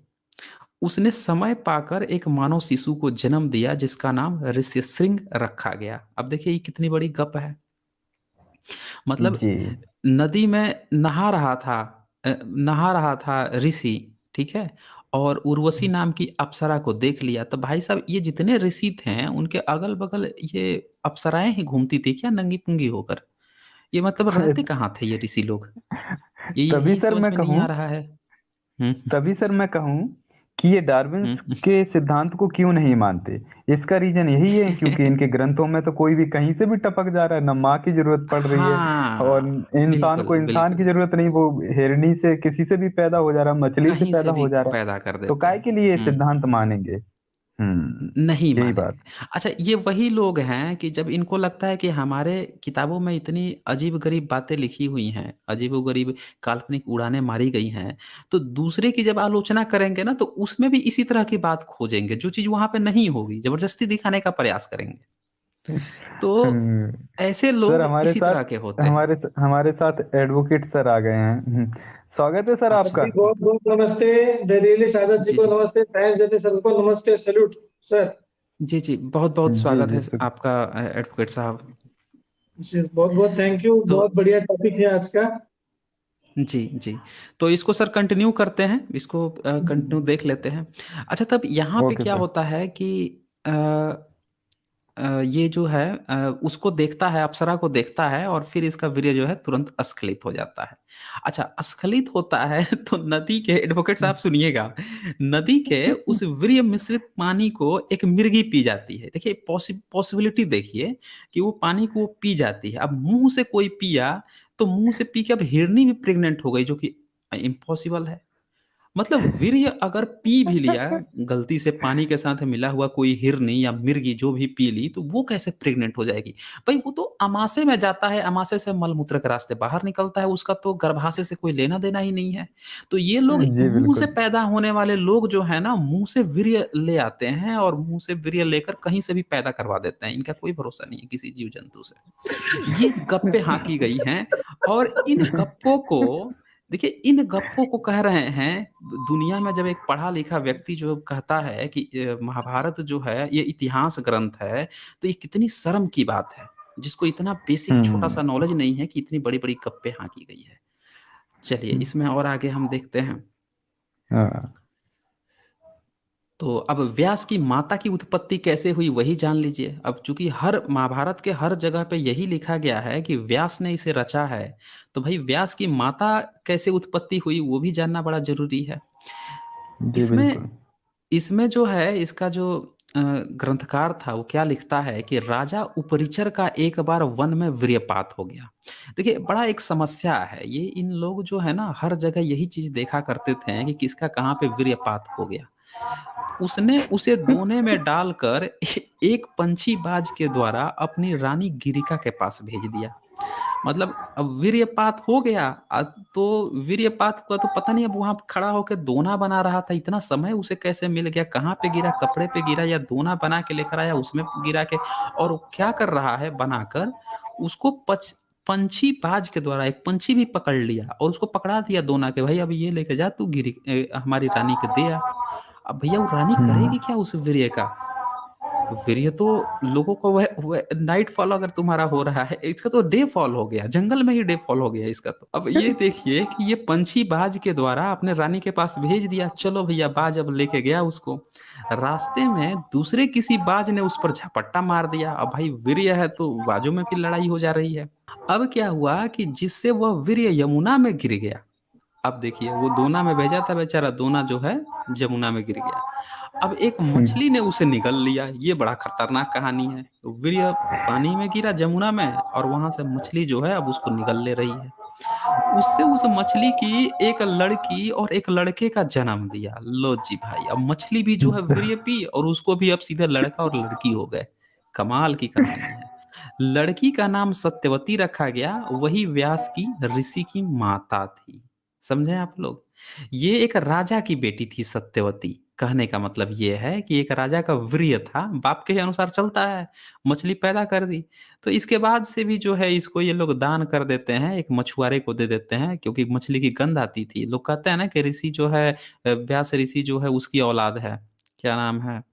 उसने समय पाकर एक मानव शिशु को जन्म दिया जिसका नाम ऋष्यशृंग रखा गया। अब देखिए ये कितनी बड़ी गप है। मतलब जी। नदी में नहा रहा था ऋषि, ठीक है, और उर्वशी नाम की अप्सरा को देख लिया। तो भाई साहब, ये जितने ऋषि थे उनके अगल बगल ये अप्सराएं ही घूमती थी क्या, नंगी पुंगी होकर? ये मतलब रहते कहाँ थे ये ऋषि लोग? ये तभी यही सर समझ मैं में नहीं कहूँ आ रहा है। हुँ, तभी सर मैं कहूँ कि ये डार्विन हुँ, के सिद्धांत को क्यों नहीं मानते। इसका रीजन यही है क्योंकि इनके ग्रंथों में तो कोई भी कहीं से भी टपक जा रहा है, ना माँ की जरूरत पड़ रही है और हाँ, इंसान को बिल्कुल, इंसान की बिल्कुल। जरूरत नहीं, वो हिरनी से किसी से भी पैदा हो जा रहा है, मछली से कहीं पैदा से भी हो जा रहा पैदा कर है, तो देते काय हैं। के लिए ये हुँ, सिद्धांत मानेंगे। नहीं यही मानेंगे। बात। अच्छा, ये वही लोग हैं कि जब इनको लगता है कि हमारे किताबों में इतनी अजीब-गरीब बातें लिखी हुई हैं, अजीबो-गरीब काल्पनिक उड़ानें मारी गई हैं, तो दूसरे की जब आलोचना करेंगे ना, तो उसमें भी इसी तरह की बात खोजेंगे, जो चीज़ वहाँ पे नहीं होगी, ज़बरदस्ती दिखाने का प्रयास करेंगे। तो हम्म, ऐसे सर लोग हमारे इसी साथ तरह के होते हैं। हमारे साथ एडवोकेट सर आ गए हैं। स्वागत है सर अच्छा। आपका। जी बहुत बहुत नमस्ते। दिलीप शारद जी जी, को जी। नमस्ते, साइंस जर्नी सर को नमस्ते, सैल्यूट सर। जी, जी। बहुत-बहुत जी स्वागत जी है सर। आपका एडवोकेट साहब। बहुत बहुत थैंक यू, तो बहुत बढ़िया टॉपिक है आज का। जी, जी। तो इसको सर कंटिन्यू करते हैं, इसको कंटिन्यू देख लेते हैं। अच्छा, तब यहाँ पे ओके क्या सर। होता है कि अ ये जो है उसको देखता है, अप्सरा को देखता है और फिर इसका वीर्य जो है तुरंत अस्खलित हो जाता है। अच्छा, अस्खलित होता है तो नदी के एडवोकेट साहब सुनिएगा, नदी के उस वीर्य मिश्रित पानी को एक मिर्गी पी जाती है। देखिए पॉसिबिलिटी देखिए कि वो पानी को वो पी जाती है। अब मुँह से कोई पिया, तो मुँह से पी के अब हिरनी भी प्रेग्नेंट हो गई, जो कि इम्पॉसिबल है। मतलब वीर्य अगर पी भी लिया, गलती से पानी के साथ मिला हुआ कोई हिरनी या मिर्गी जो भी पी ली, तो वो कैसे प्रेग्नेंट हो जाएगी? भई वो तो अमाशय में जाता है, अमाशय से मल-मूत्र के रास्ते बाहर निकलता है, उसका तो गर्भाशय से कोई लेना-देना ही नहीं है। तो ये लोग जी मुँह से बिल्कुल। पैदा होने वाले लोग जो हैं ना, मुँह से वीर्य ले आते हैं और मुँह से वीर्य लेकर कहीं से भी पैदा करवा देते हैं। इनका कोई भरोसा नहीं है किसी जीव-जंतु से। ये गप्पे हाँकी गई हैं और इन गप्पों को देखिए, इन गप्पों को कह रहे हैं, दुनिया में जब एक पढ़ा-लिखा व्यक्ति जो कहता है कि महाभारत जो है ये इतिहास ग्रंथ है, तो ये कितनी शर्म की बात है, जिसको इतना बेसिक छोटा-सा हम्म। नॉलेज नहीं है कि इतनी बड़ी-बड़ी गप्पे हाँकी गई है। चलिए, इसमें और आगे हम देखते हैं। हाँ। तो अब व्यास की माता की उत्पत्ति कैसे हुई वही जान लीजिए। अब चूँकि हर महाभारत के हर जगह पे यही लिखा गया है कि व्यास ने इसे रचा है, तो भई व्यास की माता कैसे उत्पत्ति हुई वो भी जानना बड़ा ज़रूरी है। जी इसमें बिल्कुल। इसमें जो है इसका जो ग्रंथकार था वो क्या लिखता है कि राजा उपरिचर का एक बार वन में वीर्यपात हो गया। देखिए बड़ा एक समस्या है ये, इन लोग जो है ना हर जगह यही चीज़ देखा करते थे कि किसका कहाँ पे वीर्यपात हो गया। उसने उसे दोने में डालकर एक पंछी बाज के द्वारा अपनी रानी गिरिका के पास भेज दिया। मतलब अब वीर्यपात हो गया, तो वीर्यपात का तो पता नहीं, अब वहाँ खड़ा होके दोना बना रहा था, इतना समय उसे कैसे मिल गया, कहाँ पे गिरा, कपड़े पे गिरा या दोना बना के लेकर आया उसमें गिरा के, और वो क्या कर रहा है बनाकर, उसको पंछी बाज के द्वारा एक पंछी भी पकड़ लिया और उसको पकड़ा दिया दोना के, भाई अब ये लेके जा तू हमारी रानी के दे आ। अब भैया वो रानी हम्म। करेगी क्या उस वीर्य का? वीर्य तो लोगों को वह नाइट फॉल अगर तुम्हारा हो रहा है, इसका तो डे फॉल हो गया, जंगल में ही डे फॉल हो गया इसका तो। अब ये देखिए कि ये पंछी बाज के द्वारा अपने रानी के पास भेज दिया, चलो भैया बाज अब लेके गया उसको। रास्ते में दूसरे किसी बाज ने उस पर झपट्टा मार दिया, अब भाई वीर्य है तो बाजों में भी लड़ाई हो जा रही है। अब क्या हुआ कि जिससे वह वीर्य यमुना में गिर गया। अब देखिए वो दोना में भेजा था बेचारा, दोना जो है जमुना में गिर गया। अब एक मछली ने उसे निगल लिया, ये बड़ा खतरनाक कहानी है। तो वीर्य पानी में गिरा जमुना में और वहाँ से मछली जो है अब उसको निगल ले रही है। उससे उस मछली की एक लड़की और एक लड़के का जन्म दिया। लो जी भाई, अब मछली भी जो है वीर्य पी और उसको भी अब सीधे लड़का और लड़की हो गए। कमाल की कहानी है। लड़की का नाम सत्यवती रखा गया, वही व्यास की ऋषि की माता थी। समझे आप लोग? ये एक राजा की बेटी थी सत्यवती। कहने का मतलब ये है कि एक राजा का वीर्य था, बाप के ही अनुसार चलता है, मछली पैदा कर दी। तो इसके बाद से भी जो है इसको ये लोग दान कर देते हैं, एक मछुआरे को दे देते हैं क्योंकि मछली की गंध आती थी। लोग कहते हैं ना कि ऋषि जो है व्यास ऋषि जो है उसकी औलाद है। क्या नाम है?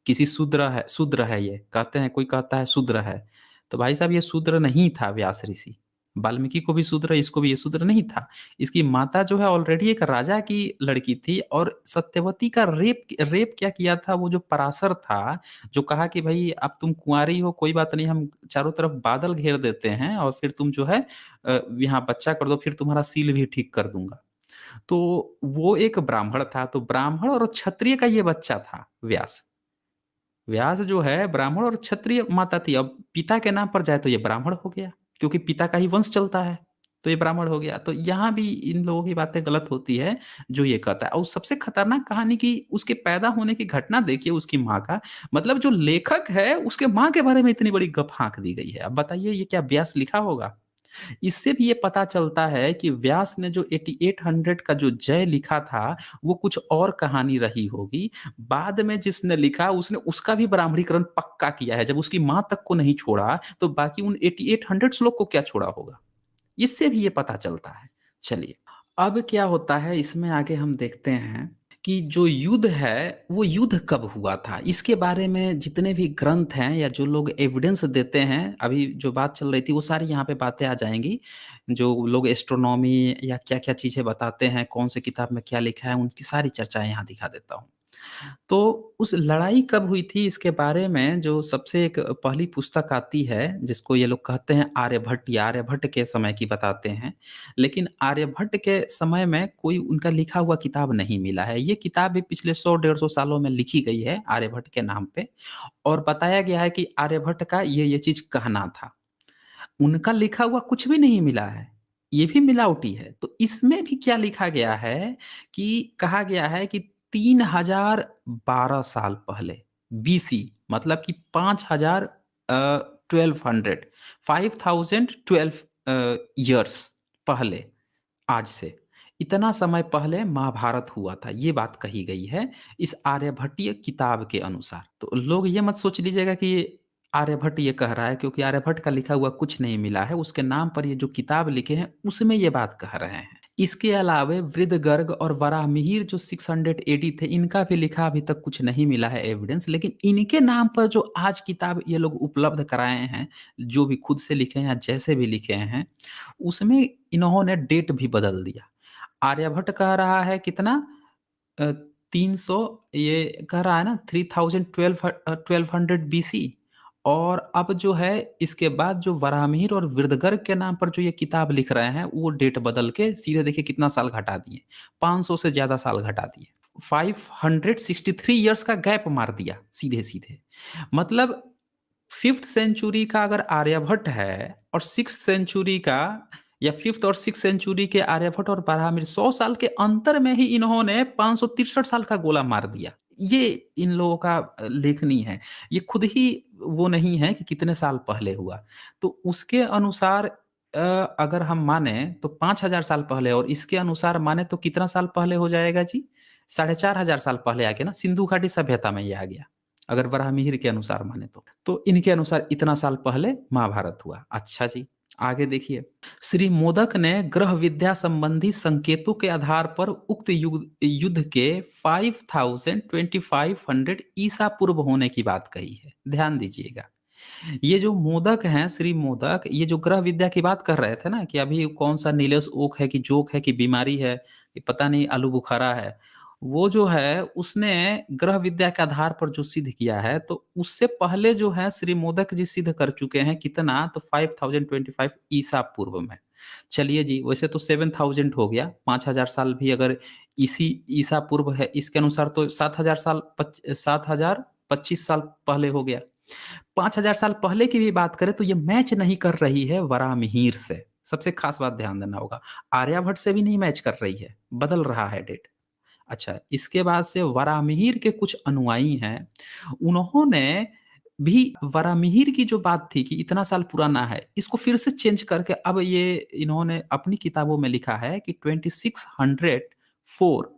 किसी शूद्र है ये, कहते हैं, कोई कहता है शूद्र है। तो भाई साहब ये शूद्र नहीं था व्यास ऋषि, वाल्मीकि को भी शूद्र, इसको भी ये शूद्र नहीं था। इसकी माता जो है ऑलरेडी एक राजा की लड़की थी, और सत्यवती का रेप रेप क्या किया था वो जो पराशर था, जो कहा कि भाई अब तुम कुंवारी हो, कोई बात नहीं, हम चारों तरफ बादल घेर देते हैं और फिर तुम जो है यहाँ बच्चा कर दो, फिर तुम्हारा सील भी ठीक कर दूंगा। तो वो एक ब्राह्मण था, तो ब्राह्मण और क्षत्रिय का ये बच्चा था व्यास। व्यास जो है ब्राह्मण और क्षत्रिय माता थी, अब पिता के नाम पर जाए तो ये ब्राह्मण हो गया, क्योंकि पिता का ही वंश चलता है, तो ये ब्राह्मण हो गया। तो यहाँ भी इन लोगों की बातें गलत होती है जो ये कहता है। और सबसे खतरनाक कहानी की उसके पैदा होने की घटना देखिए उसकी माँ का, मतलब जो लेखक है उसके माँ के बारे में इतनी बड़ी गप हाँक दी गई है। अब बताइए ये क्या व्यास लिखा होगा? इससे भी ये पता चलता है कि व्यास ने जो 8800 का जो जय लिखा था, वो कुछ और कहानी रही होगी। बाद में जिसने लिखा उसने उसका भी ब्राह्मणीकरण पक्का किया है। जब उसकी माँ तक को नहीं छोड़ा, तो बाकी उन 8800 श्लोक को क्या छोड़ा होगा? इससे भी ये पता चलता है। चलिए, अब क्या होता है इसमें आगे हम देखते हैं कि जो युद्ध है, वो युद्ध कब हुआ था? इसके बारे में जितने भी ग्रंथ हैं या जो लोग एविडेंस देते हैं, अभी जो बात चल रही थी वो सारी यहाँ पे बातें आ जाएँगी। जो लोग एस्ट्रोनॉमी या क्या-क्या चीज़ें बताते हैं, कौन से किताब में क्या लिखा है, उनकी सारी चर्चाएँ यहाँ दिखा देता हूँ। तो उस लड़ाई कब हुई थी इसके बारे में जो सबसे एक पहली पुस्तक आती है, जिसको ये लोग कहते हैं आर्यभट्ट, या आर्यभट्ट के समय की बताते हैं। लेकिन आर्यभट्ट के समय में कोई उनका लिखा हुआ किताब नहीं मिला है। ये किताब भी पिछले 100 डेढ़ 100 सालों में लिखी गई है आर्यभट्ट के नाम पे, और बताया गया है कि आर्यभट्ट का ये चीज़ कहना था। उनका लिखा हुआ कुछ भी नहीं मिला है, ये भी मिलावटी है। तो इसमें भी क्या लिखा गया है कि कहा गया है कि 3012 साल पहले बीसी, मतलब कि 5000 1200 5012 ईयर्स पहले, आज से इतना समय पहले महाभारत हुआ था, ये बात कही गई है इस आर्यभट्टीय किताब के अनुसार। तो लोग ये मत सोच लीजिएगा कि ये आर्यभट्ट ये कह रहा है, क्योंकि आर्यभट्ट का लिखा हुआ कुछ नहीं मिला है। उसके नाम पर ये जो किताब लिखे हैं उसमें ये बात कह रहे हैं। इसके अलावे वृद्धगर्ग और वराहमिहिर जो 600 एडी थे, इनका भी लिखा अभी तक कुछ नहीं मिला है एविडेंस। लेकिन इनके नाम पर जो आज किताब ये लोग उपलब्ध कराए हैं, जो भी खुद से लिखे हैं या जैसे भी लिखे हैं, उसमें इन्होंने डेट भी बदल दिया। आर्यभट्ट कह रहा है कितना, 300, ये कह रहा है ना 1200 बीसी। और अब जो है इसके बाद जो वराहमिहिर और वृद्धगर्ग के नाम पर जो ये किताब लिख रहे हैं, वो डेट बदल के सीधे देखिए कितना साल घटा दिए, 500 से ज्यादा साल घटा दिए, 563 ईयर्स का गैप मार दिया सीधे सीधे। मतलब 5th सेंचुरी का अगर आर्यभट्ट है और 6th सेंचुरी का, या 5th और 6th सेंचुरी के आर्यभट्ट और बरहामिर 100 साल के अंतर में ही इन्होंने 563 साल का गोला मार दिया। ये इन लोगों का लेखनी है। ये खुद ही वो नहीं है कि कितने साल पहले हुआ। तो उसके अनुसार अगर हम माने तो 5000 साल पहले, और इसके अनुसार माने तो कितना साल पहले हो जाएगा जी? 4500 साल पहले आ गया ना, सिंधु घाटी सभ्यता में ये आ गया, अगर वराहमिहिर के अनुसार माने तो इनके अनुसार इतना साल पहले महाभारत हुआ। अच्छा जी, आगे देखिए। श्री मोदक ने ग्रह विद्या संबंधी संकेतों के आधार पर उक्त युद्ध के 2500 ईसा पूर्व होने की बात कही है। ध्यान दीजिएगा, ये जो मोदक हैं, श्री मोदक, ये जो ग्रह विद्या की बात कर रहे थे ना कि अभी कौन सा नीलेश ओक है कि जोक है कि बीमारी है कि पता नहीं आलू बुखारा है, वो जो है उसने ग्रह विद्या के आधार पर जो सिद्ध किया है, तो उससे पहले जो है श्री मोदक जी सिद्ध कर चुके हैं कितना, तो 5025 ईसा पूर्व में। चलिए जी, वैसे तो 7000 हो गया, 5000 साल भी अगर इसी ईसा पूर्व है इसके अनुसार तो 7000 साल 7025 साल पहले हो गया। 5000 साल पहले की भी बात करें तो ये मैच नहीं कर रही है वराहमिहिर से। सबसे खास बात ध्यान देना होगा, आर्यभट्ट से भी नहीं मैच कर रही है, बदल रहा है डेट। अच्छा, इसके बाद से वराहमिहिर के कुछ अनुयायी हैं, उन्होंने भी वराहमिहिर की जो बात थी कि इतना साल पुराना है, इसको फिर से चेंज करके अब ये इन्होंने अपनी किताबों में लिखा है कि 2604,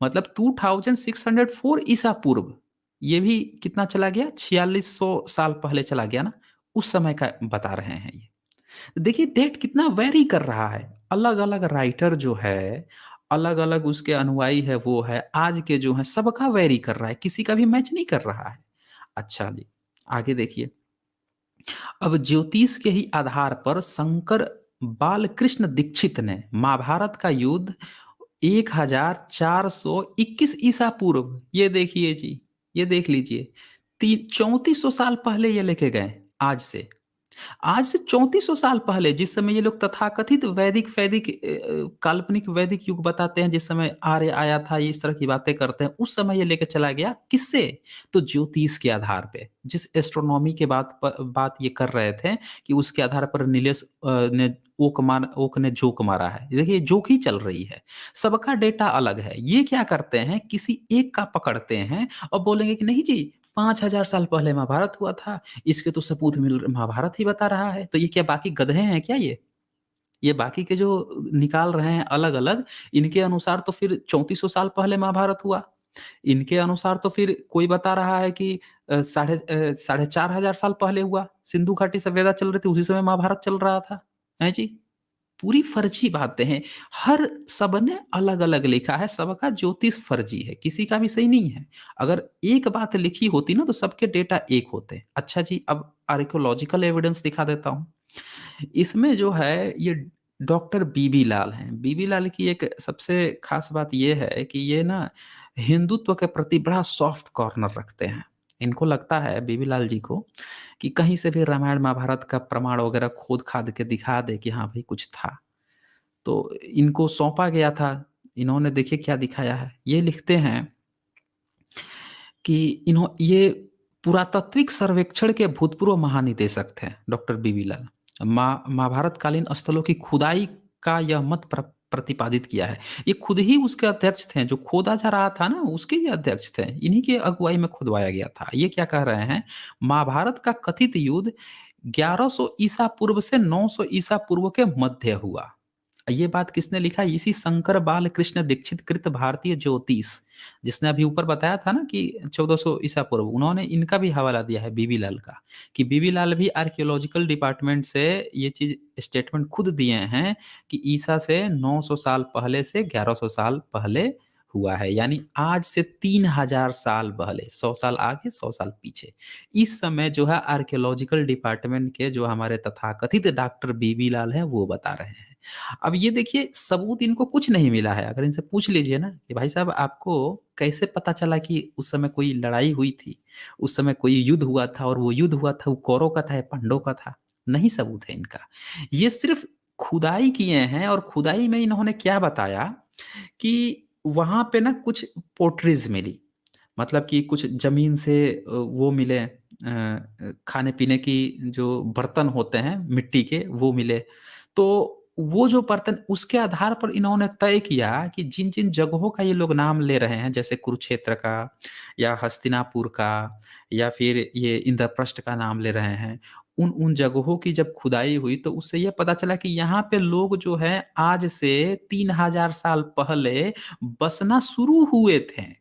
मतलब 2604 ईसा पूर्व। ये भी कितना चला गया, 4600 साल पहले चला गया ना, उस समय का बता रहे हैं ये। देखिए डेट कितना वेरी कर रहा है, अलग-अलग राइटर जो है, अलग-अलग उसके अनुयायी है, वो है, आज के जो हैं सबका वेरी कर रहा है, किसी का भी मैच नहीं कर रहा है। अच्छा जी, आगे देखिए। अब ज्योतिष के ही आधार पर शंकर बालकृष्ण दीक्षित ने महाभारत का युद्ध 1421 ईसा पूर्व, ये देखिए जी, ये देख लीजिए, 3400 साल पहले ये लेके गए। आज से 3400 साल पहले, जिस समय ये लोग तथाकथित वैदिक वैदिक काल्पनिक वैदिक युग बताते हैं, जिस समय आर्य आया था, ये इस तरह की बातें करते हैं, उस समय ये लेकर चला गया किससे? तो ज्योतिष के आधार पे, जिस एस्ट्रोनॉमी के बात ये कर रहे थे कि उसके आधार पर नीलेश ने ओक ने जोक मारा है। देखिए जोक ही चल रही है, सबका डेटा अलग है। ये क्या करते हैं, किसी एक का पकड़ते हैं और बोलेंगे कि नहीं जी 5000 साल पहले महाभारत हुआ था, इसके तो सबूत महाभारत ही बता रहा है। तो ये क्या बाकी गधे हैं क्या ये बाकी के जो निकाल रहे हैं अलग अलग, इनके अनुसार तो फिर 3400 साल पहले महाभारत हुआ। इनके अनुसार तो फिर कोई बता रहा है कि साढ़े 4000 साल पहले हुआ, सिंधु घाटी सभ्यता चल रही थी, उसी समय महाभारत चल रहा था। है जी, पूरी फर्जी बातें हैं। हर सबने अलग-अलग लिखा है, सबका ज्योतिष फर्जी है, किसी का भी सही नहीं है। अगर एक बात लिखी होती ना तो सबके डेटा एक होते। अच्छा जी, अब आर्कियोलॉजिकल एविडेंस दिखा देता हूँ। इसमें जो है ये डॉक्टर बीबी लाल हैं। बीबी लाल की एक सबसे खास बात ये है कि ये ना हिंदुत्व के प्रति बड़ा सॉफ्ट कॉर्नर रखते हैं। इनको लगता है बीबी लाल जी को कि कहीं से भी रामायण महाभारत का प्रमाण वगैरह खोद-खाद के दिखा दे कि हाँ भाई कुछ था। तो इनको सौंपा गया था, इन्होंने देखिए क्या दिखाया है। ये लिखते हैं कि ये पुरातात्विक सर्वेक्षण के भूतपूर्व महानिदेशक थे डॉक्टर बीबी लाल। महाभारत कालीन स्थलों की खुदाई का यह मत प्रतिपादित किया है। ये खुद ही उसके अध्यक्ष थे, जो खोदा जा रहा था ना उसके ही अध्यक्ष थे, इन्हीं की अगुवाई में खुदवाया गया था। ये क्या कह रहे हैं, महाभारत का कथित युद्ध 1100 ईसा पूर्व से 900 ईसा पूर्व के मध्य हुआ। ये बात किसने लिखा? इसी शंकर बाल कृष्ण दीक्षित कृत भारतीय ज्योतिष, जिसने अभी ऊपर बताया था ना कि 1400 ईसा पूर्व, उन्होंने इनका भी हवाला दिया है बीबी लाल का, कि बीबी लाल भी आर्कियोलॉजिकल डिपार्टमेंट से ये चीज स्टेटमेंट खुद दिए हैं कि ईसा से 900 साल पहले से 1100 साल पहले हुआ है। यानी आज से 3000 साल पहले, 100 साल आगे 100 साल पीछे। इस समय जो है आर्कियोलॉजिकल डिपार्टमेंट के जो हमारे तथाकथित डॉक्टर बीबी लाल हैं वो बता रहे हैं। अब ये देखिए सबूत इनको कुछ नहीं मिला है। अगर इनसे पूछ लीजिए ना कि भाई साहब आपको कैसे पता चला कि उस समय कोई लड़ाई हुई थी, उस समय कोई युद्ध हुआ था और वो युद्ध हुआ था वो कौरव का था या पांडव का था? नहीं सबूत है इनका। ये सिर्फ खुदाई किए हैं और खुदाई में इन्होंने क्या बताया कि वहाँ पे ना कुछ पोट्रीज मिली, मतलब कि कुछ ज़मीन से वो मिले, खाने-पीने की जो बर्तन होते हैं मिट्टी के वो मिले। तो वो जो बर्तन, उसके आधार पर इन्होंने तय किया कि जिन-जिन जगहों का ये लोग नाम ले रहे हैं, जैसे कुरुक्षेत्र का या हस्तिनापुर का या फिर ये इंद्रप्रस्थ का नाम ले रहे हैं, उन जगहों की जब खुदाई हुई तो उससे ये पता चला कि यहाँ पे लोग जो हैं आज से 3000 साल पहले बसना शुरू हुए थे।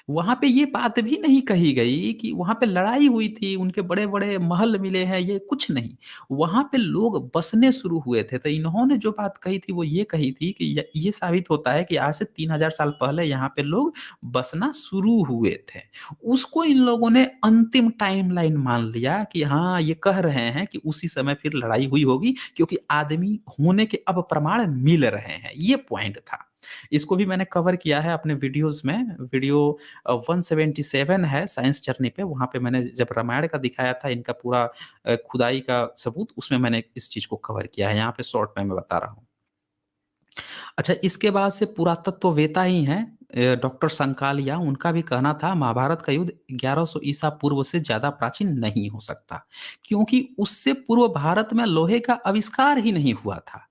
वहाँ पे ये बात भी नहीं कही गई कि वहाँ पे लड़ाई हुई थी, उनके बड़े-बड़े महल मिले हैं, ये कुछ नहीं। वहाँ पे लोग बसने शुरू हुए थे। तो इन्होंने जो बात कही थी वो ये कही थी कि ये साबित होता है कि आज से 3000 साल पहले यहाँ पे लोग बसना शुरू हुए थे। उसको इन लोगों ने अंतिम टाइमलाइन मान लिया कि हाँ, ये कह रहे हैं कि उसी समय फिर लड़ाई हुई होगी, क्योंकि आदमी होने के अब प्रमाण मिल रहे हैं। ये पॉइंट था। इसको भी मैंने कवर किया है अपने वीडियोज़ में। वीडियो 177 है साइंस जर्नी पे, वहाँ पे मैंने जब रामायण का दिखाया था इनका पूरा खुदाई का सबूत, उसमें मैंने इस चीज़ को कवर किया है। यहाँ पे शॉर्ट में मैं बता रहा हूँ। अच्छा, इसके बाद से पुरातत्ववेत्ता ही हैं डॉक्टर संकालिया, उनका भी कहना था महाभारत का युद्ध 1100 ईसा पूर्व से ज़्यादा प्राचीन नहीं हो सकता, क्योंकि उससे पूर्व भारत में लोहे का आविष्कार ही नहीं हुआ था।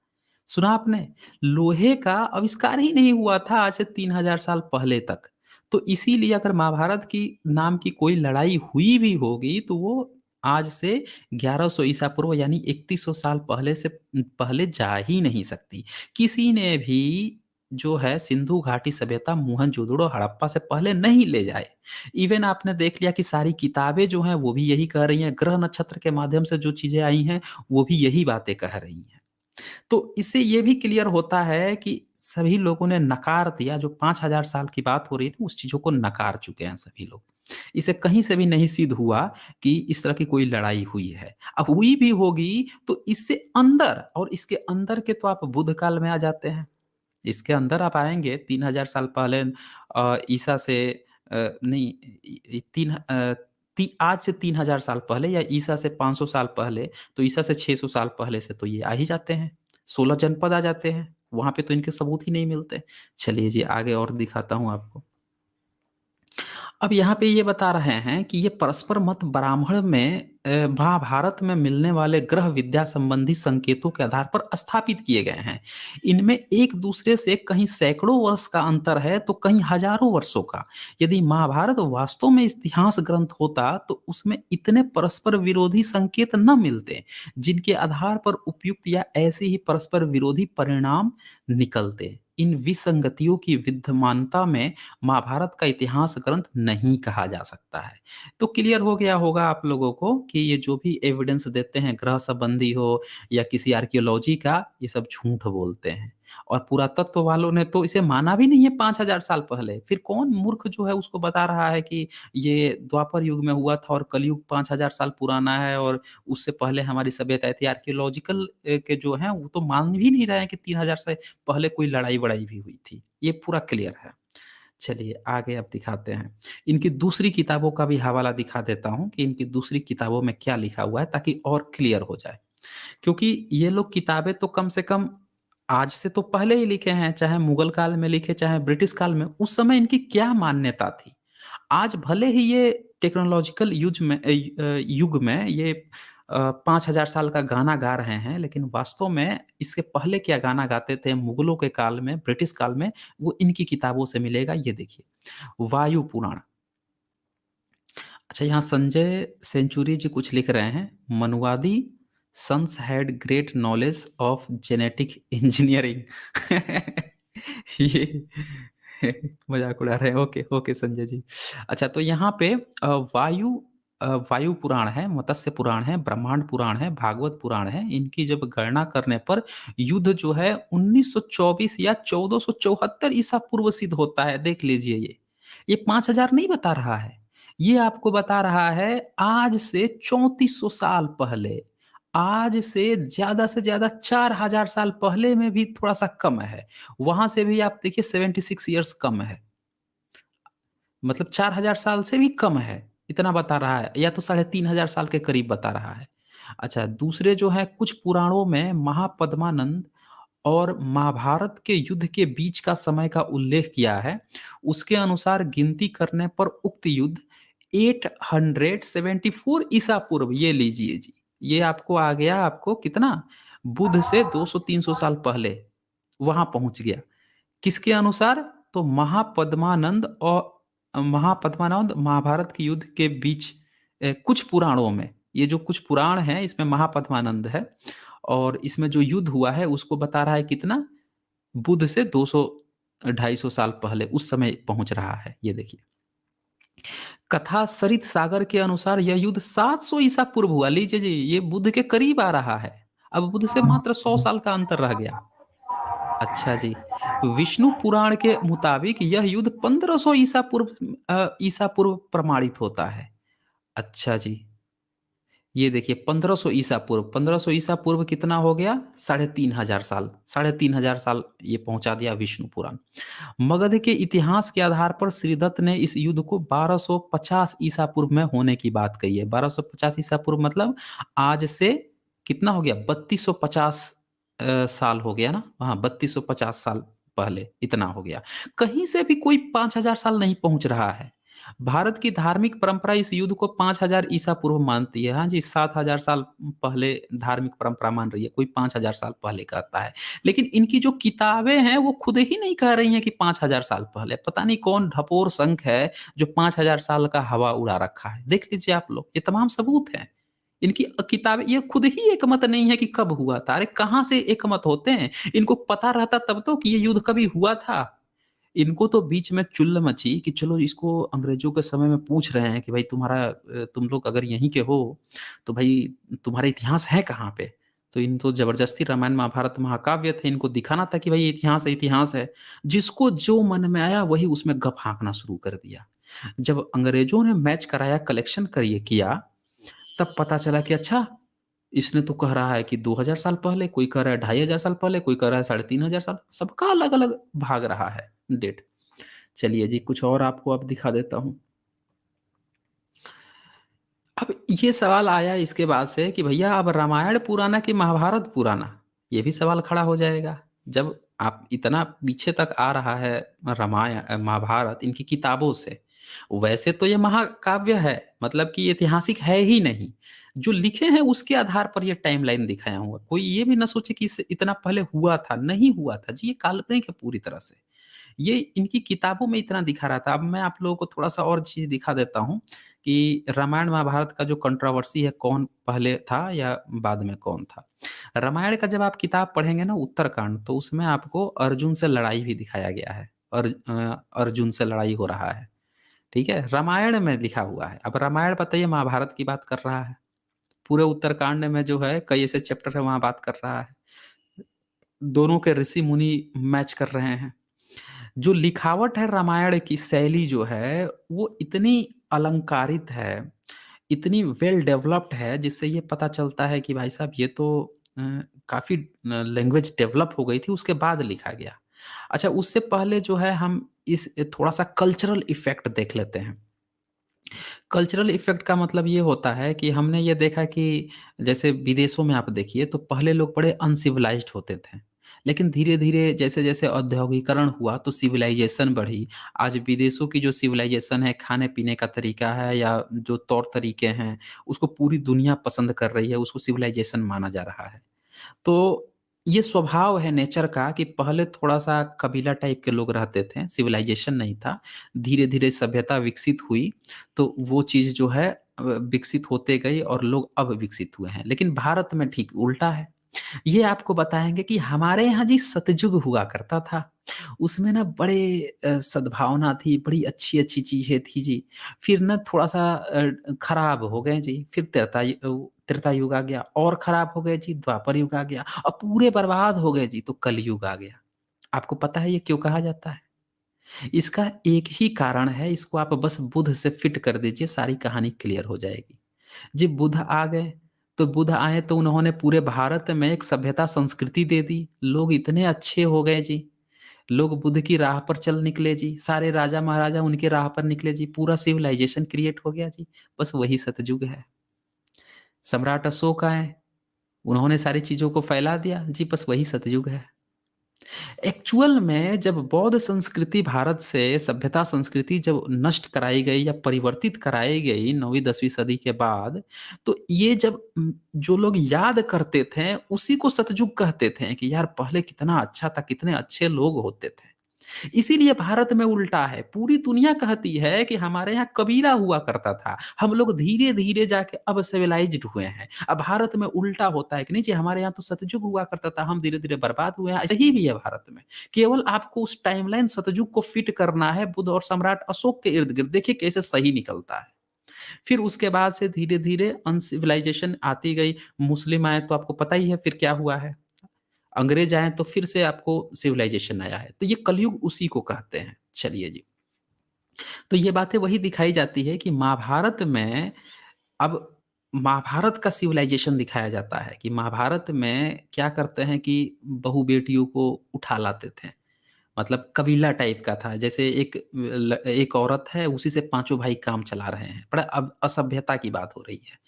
सुना आपने? लोहे का आविष्कार ही नहीं हुआ था आज से 3000 साल पहले तक। तो इसीलिए अगर महाभारत की नाम की कोई लड़ाई हुई भी होगी तो वो आज से 1100 ईसा पूर्व यानी 3100 साल पहले से पहले जा ही नहीं सकती। किसी ने भी जो है सिंधु घाटी सभ्यता मोहनजोदड़ो हड़प्पा से पहले नहीं ले जाए। इवन आपने देख लिया कि सारी किताबें जो हैं वो भी यही कह रही हैं, ग्रह नक्षत्र के माध्यम से जो चीज़ें आई हैं वो भी यही बातें कह रही हैं। तो इससे ये भी क्लियर होता है कि सभी लोगों ने नकार दिया, जो 5000 साल की बात हो रही थी उस चीज़ों को नकार चुके हैं सभी लोग। इसे कहीं से भी नहीं सिद्ध हुआ कि इस तरह की कोई लड़ाई हुई है। अब हुई भी होगी तो इससे अंदर, और इसके अंदर के तो आप बुद्ध काल में आ जाते हैं। इसके अंदर आप आएँगे 3000 साल पहले ईसा से नहीं इ इ तीन अ, ती आज से 3000 साल पहले या ईसा से 500 साल पहले, तो ईसा से 600 साल पहले से तो ये आ ही जाते हैं। 16 जनपद आ जाते हैं, वहाँ पे तो इनके सबूत ही नहीं मिलते। चलिए जी आगे और दिखाता हूँ आपको। अब यहाँ पे ये बता रहे हैं कि ये परस्पर मत ब्राह्मण में महाभारत में मिलने वाले ग्रह विद्या संबंधी संकेतों के आधार पर स्थापित किए गए हैं। इनमें एक दूसरे से कहीं सैकड़ों वर्ष का अंतर है तो कहीं हजारों वर्षों का। यदि महाभारत वास्तव में इतिहास ग्रंथ होता तो उसमें इतने परस्पर विरोधी संकेत न मिलते, जिनके आधार पर उपयुक्त या ऐसे ही परस्पर विरोधी परिणाम निकलते। इन विसंगतियों की विद्यमानता में महाभारत का इतिहास ग्रंथ नहीं कहा जा सकता है। तो क्लियर हो गया होगा आप लोगों को कि ये जो भी एविडेंस देते हैं ग्रह संबंधी हो या किसी आर्कियोलॉजी का, ये सब झूठ बोलते हैं। और पुरातत्व वालों ने तो इसे माना भी नहीं है 5000 साल पहले। फिर कौन मूर्ख जो है उसको बता रहा है कि ये द्वापर युग में हुआ था और कलयुग 5000 साल पुराना है और उससे पहले हमारी सभ्यता थी। आर्कियोलॉजिकल के जो हैं वो तो मान भी नहीं रहे हैं कि 3000 से पहले कोई लड़ाई-वड़ाई भी हुई थी। ये पूरा क्लियर है। चलिए आगे अब दिखाते हैं। इनकी दूसरी किताबों का भी हवाला दिखा देता हूँ कि इनकी दूसरी किताबों में क्या लिखा हुआ है ताकि और क्लियर हो जाए। क्योंकि ये लोग किताबें तो कम से कम आज से तो पहले ही लिखे हैं, चाहे मुगल काल में लिखे, चाहे ब्रिटिश काल में, उस समय इनकी क्या मान्यता थी। आज भले ही ये टेक्नोलॉजिकल युग में ये 5000 साल का गाना गा रहे हैं, लेकिन वास्तव में इसके पहले क्या गाना गाते थे मुगलों के काल में, ब्रिटिश काल में, वो इनकी किताबों से मिलेगा। ये देखिए, वायु पुराण। अच्छा, यहाँ संजय सेंचुरी जी कुछ लिख रहे हैं, मनुवादी sons had great knowledge of genetic engineering. ये मजाक उड़ा रहे हैं। Okay okay Sanjay ji. अच्छा, तो यहाँ पे वायु पुराण है, मत्स्य पुराण है, ब्रह्मांड पुराण है, भागवत पुराण है। इनकी जब गणना करने पर युद्ध जो है 1924 या 1474 ईसा पूर्व सिद्ध होता है। देख लीजिए, ये 5000 नहीं बता रहा है, ये आपको बता रहा है आज से 3400 साल पहले, आज से ज्यादा 4000 साल पहले में भी थोड़ा सा कम है। वहां से भी आप देखिए 76 ईयर्स कम है, मतलब 4000 साल से भी कम है, इतना बता रहा है, या तो 3500 साल के करीब बता रहा है। अच्छा, दूसरे जो है कुछ पुराणों में महापद्मानंद और महाभारत के युद्ध के बीच का समय का उल्लेख किया है। उसके अनुसार गिनती करने पर उक्त युद्ध 874 ईसा पूर्व, ये लीजिए जी, ये आपको आ गया, आपको कितना, बुध से 200-300 साल पहले वहां पहुंच गया। किसके अनुसार? तो महापद्मानंद महाभारत के युद्ध के बीच कुछ पुराणों में, ये जो कुछ पुराण हैं इसमें महापद्मानंद है और इसमें जो युद्ध हुआ है उसको बता रहा है कितना, बुध से 200-250 साल पहले, उस समय पहुंच रहा है। ये देखिए, कथा सरित सागर के अनुसार यह युद्ध 700 ईसा पूर्व हुआ। लीजिए जी, ये बुध के करीब आ रहा है, अब बुध से मात्र 100 साल का अंतर रह गया। अच्छा जी, विष्णु पुराण के मुताबिक यह युद्ध 1500 ईसा पूर्व प्रमाणित होता है। अच्छा जी, ये देखिए 1500 ईसा पूर्व, 1500 ईसा पूर्व कितना हो गया, 3500 साल, 3500 साल ये पहुंचा दिया विष्णु पुराण। मगध के इतिहास के आधार पर श्रीदत्त ने इस युद्ध को 1250 ईसा पूर्व में होने की बात कही है। 1250 ईसा पूर्व मतलब आज से कितना हो गया, 3250 साल हो गया ना, हाँ 3250 साल पहले इतना हो गया। कहीं से भी कोई 5000 साल नहीं पहुंच रहा है। भारत की धार्मिक परंपरा इस युद्ध को 5000 ईसा पूर्व मानती है। हाँ जी, 7000 साल पहले धार्मिक परंपरा मान रही है, कोई 5000 साल पहले कहता है। लेकिन इनकी जो किताबें हैं वो खुद ही नहीं कह रही हैं कि 5000 साल पहले। पता नहीं कौन ढपोर संघ है जो 5000 साल का हवा उड़ा रखा है। देख लीजिए आप लोग, ये तमाम सबूत हैं। इनकी किताबें, ये खुद ही एकमत नहीं है कि कब हुआ था। अरे कहाँ से एकमत होते हैं? इनको पता रहता तब तो कि ये युद्ध कभी हुआ था। इनको तो बीच में चुल्ल मची कि चलो इसको अंग्रेजों के समय में पूछ रहे हैं कि भाई तुम लोग अगर यहीं के हो तो भाई तुम्हारा इतिहास है कहाँ पे? तो इन तो जबरदस्ती रामायण महाभारत महाकाव्य थे, इनको दिखाना था कि भाई इतिहास है, इतिहास है। जिसको जो मन में आया वही उसमें गप हाँकना शुरू कर दिया। जब अंग्रेजों ने मैच कराया, कलेक्शन करिए किया, तब पता चला कि अच्छा, इसने तो कह रहा है कि 2000 साल पहले, कोई कह रहा है 2500 साल पहले, कोई कह रहा है 3500 साल, सबका अलग-अलग भाग रहा है डेट। चलिए जी, कुछ और आपको अब दिखा देता हूँ। अब ये सवाल आया इसके बाद से कि भैया अब रामायण पुराना कि महाभारत पुराना? ये भी सवाल खड़ा हो जाएगा। जब आप इतना पीछे तक आ रहा है रामायण महाभारत इनकी किताबों से। वैसे तो ये महाकाव्य है, मतलब कि ऐतिहासिक है ही नहीं। जो लिखे हैं उसके आधार पर ये टाइमलाइन दिखाया हुआ। कोई ये भी ना सोचे कि इससे इतना पहले हुआ था, नहीं हुआ था जी, ये काल्पनिक है पूरी तरह से। ये इनकी किताबों में इतना दिखा रहा था। अब मैं आप लोगों को थोड़ा-सा और चीज़ दिखा देता हूँ कि रामायण महाभारत का जो कंट्रोवर्सी है, कौन पहले था या बाद में कौन था। रामायण का जब आप किताब पढ़ेंगे ना उत्तरकांड, तो उसमें आपको अर्जुन से लड़ाई भी दिखाया गया है। अर्जुन से लड़ाई हो रहा है, ठीक है? रामायण में लिखा हुआ है। अब रामायण बताइए महाभारत की बात कर रहा है। पूरे उत्तरकांड में जो है कई ऐसे चैप्टर है वहाँ बात कर रहा है। दोनों के ऋषि-मुनि मैच कर रहे हैं। जो लिखावट है रामायण की शैली जो है, वो इतनी अलंकारित है, इतनी वेल डेवलप्ड है जिससे ये पता चलता है कि भाई साहब ये तो काफ़ी लैंग्वेज डेवलप हो गई थी उसके बाद लिखा गया। अच्छा उससे पहले जो है हम इस थोड़ा-सा कल्चरल इफ़ेक्ट देख लेते हैं। कल्चरल इफ़ेक्ट का मतलब ये होता है कि हमने ये देखा कि जैसे विदेशों में आप देखिए तो पहले लोग बड़े अनसिविलाइज़्ड होते थे। लेकिन धीरे-धीरे जैसे-जैसे औद्योगीकरण हुआ तो सिविलाइज़ेशन बढ़ी। आज विदेशों की जो सिविलाइज़ेशन है, खाने-पीने का तरीका है या जो तौर-तरीके हैं, उसको पूरी दुनिया पसंद कर रही है, उसको सिविलाइज़ेशन माना जा रहा है। तो ये स्वभाव है नेचर का कि पहले थोड़ा-सा कबीला टाइप के लोग रहते थे, सिविलाइज़ेशन नहीं था। धीरे-धीरे सभ्यता विकसित हुई, तो वो चीज़ जो है विकसित होते गई और लोग अब विकसित हुए हैं। लेकिन भारत में ठीक उल्टा है। ये आपको बताएँगे कि हमारे यहाँ जी सतयुग हुआ करता था। उसमें ना बड़े सद्भावना थी, बड़ी अच्छी-अच्छी चीज़ें थी जी। फिर ना थोड़ा-सा खराब हो गए जी, फिर त्रेता युग आ गया और खराब हो गए जी, द्वापर युग आ गया और पूरे बर्बाद हो गए जी, तो कलयुग आ गया। आपको पता है ये क्यों कहा जाता है? इसका एक ही कारण है, इसको आप बस बुध से फिट कर दीजिए, सारी कहानी क्लियर हो जाएगी। जी बुध आ गए, तो बुध आए तो उन्होंने पूरे भारत में एक सभ्यता संस्कृति दे दी। लोग इतने अच्छे हो गए जी, लोग बुध की राह पर चल निकले जी, सारे राजा महाराजा उनके राह पर निकले जी, पूरा सिविलाइज़ेशन क्रिएट हो गया जी। बस वही सतयुग है। सम्राट अशोक आए, उन्होंने सारी चीज़ों को फैला दिया, जी बस वही सतयुग है। एक्चुअल में जब बौद्ध संस्कृति भारत से सभ्यता संस्कृति जब नष्ट कराई गई या परिवर्तित कराई गई 9वीं 10वीं सदी के बाद, तो ये जब जो लोग याद करते थे, उसी को सतयुग कहते थे कि यार पहले कितना अच्छा था, कितने अच्छे लोग होते थे। इसीलिए भारत में उल्टा है। पूरी दुनिया कहती है कि हमारे यहाँ कबीला हुआ करता था। हम लोग धीरे-धीरे जाके अब सिविलाइज़्ड हुए हैं। अब भारत में उल्टा होता है कि नहीं जी हमारे यहाँ तो सतयुग हुआ करता था, हम धीरे-धीरे बर्बाद हुए हैं। ऐसा ही भी है भारत में। केवल आपको उस टाइमलाइन सतयुग को फिट करना है बुद्ध और सम्राट अशोक के इर्द-गिर्द। देखिए कैसे सही निकलता है। फिर उसके बाद से धीरे-धीरे अनसिविलाइज़ेशन आती गई। मुस्लिम आए तो आपको पता ही है फिर क्या हुआ है। अंग्रेज आए तो फिर से आपको सिविलाइजेशन आया है। तो ये कलयुग उसी को कहते हैं। चलिए जी। तो ये बातें वही दिखाई जाती है कि महाभारत में अब महाभारत का सिविलाइजेशन दिखाया जाता है कि महाभारत में क्या करते हैं कि बहू-बेटियों को उठा लाते थे। मतलब कबीला टाइप का था। जैसे एक औरत है उसी से पाँचों भाई काम चला रहे हैं। बड़ा अब असभ्यता की बात हो रही है।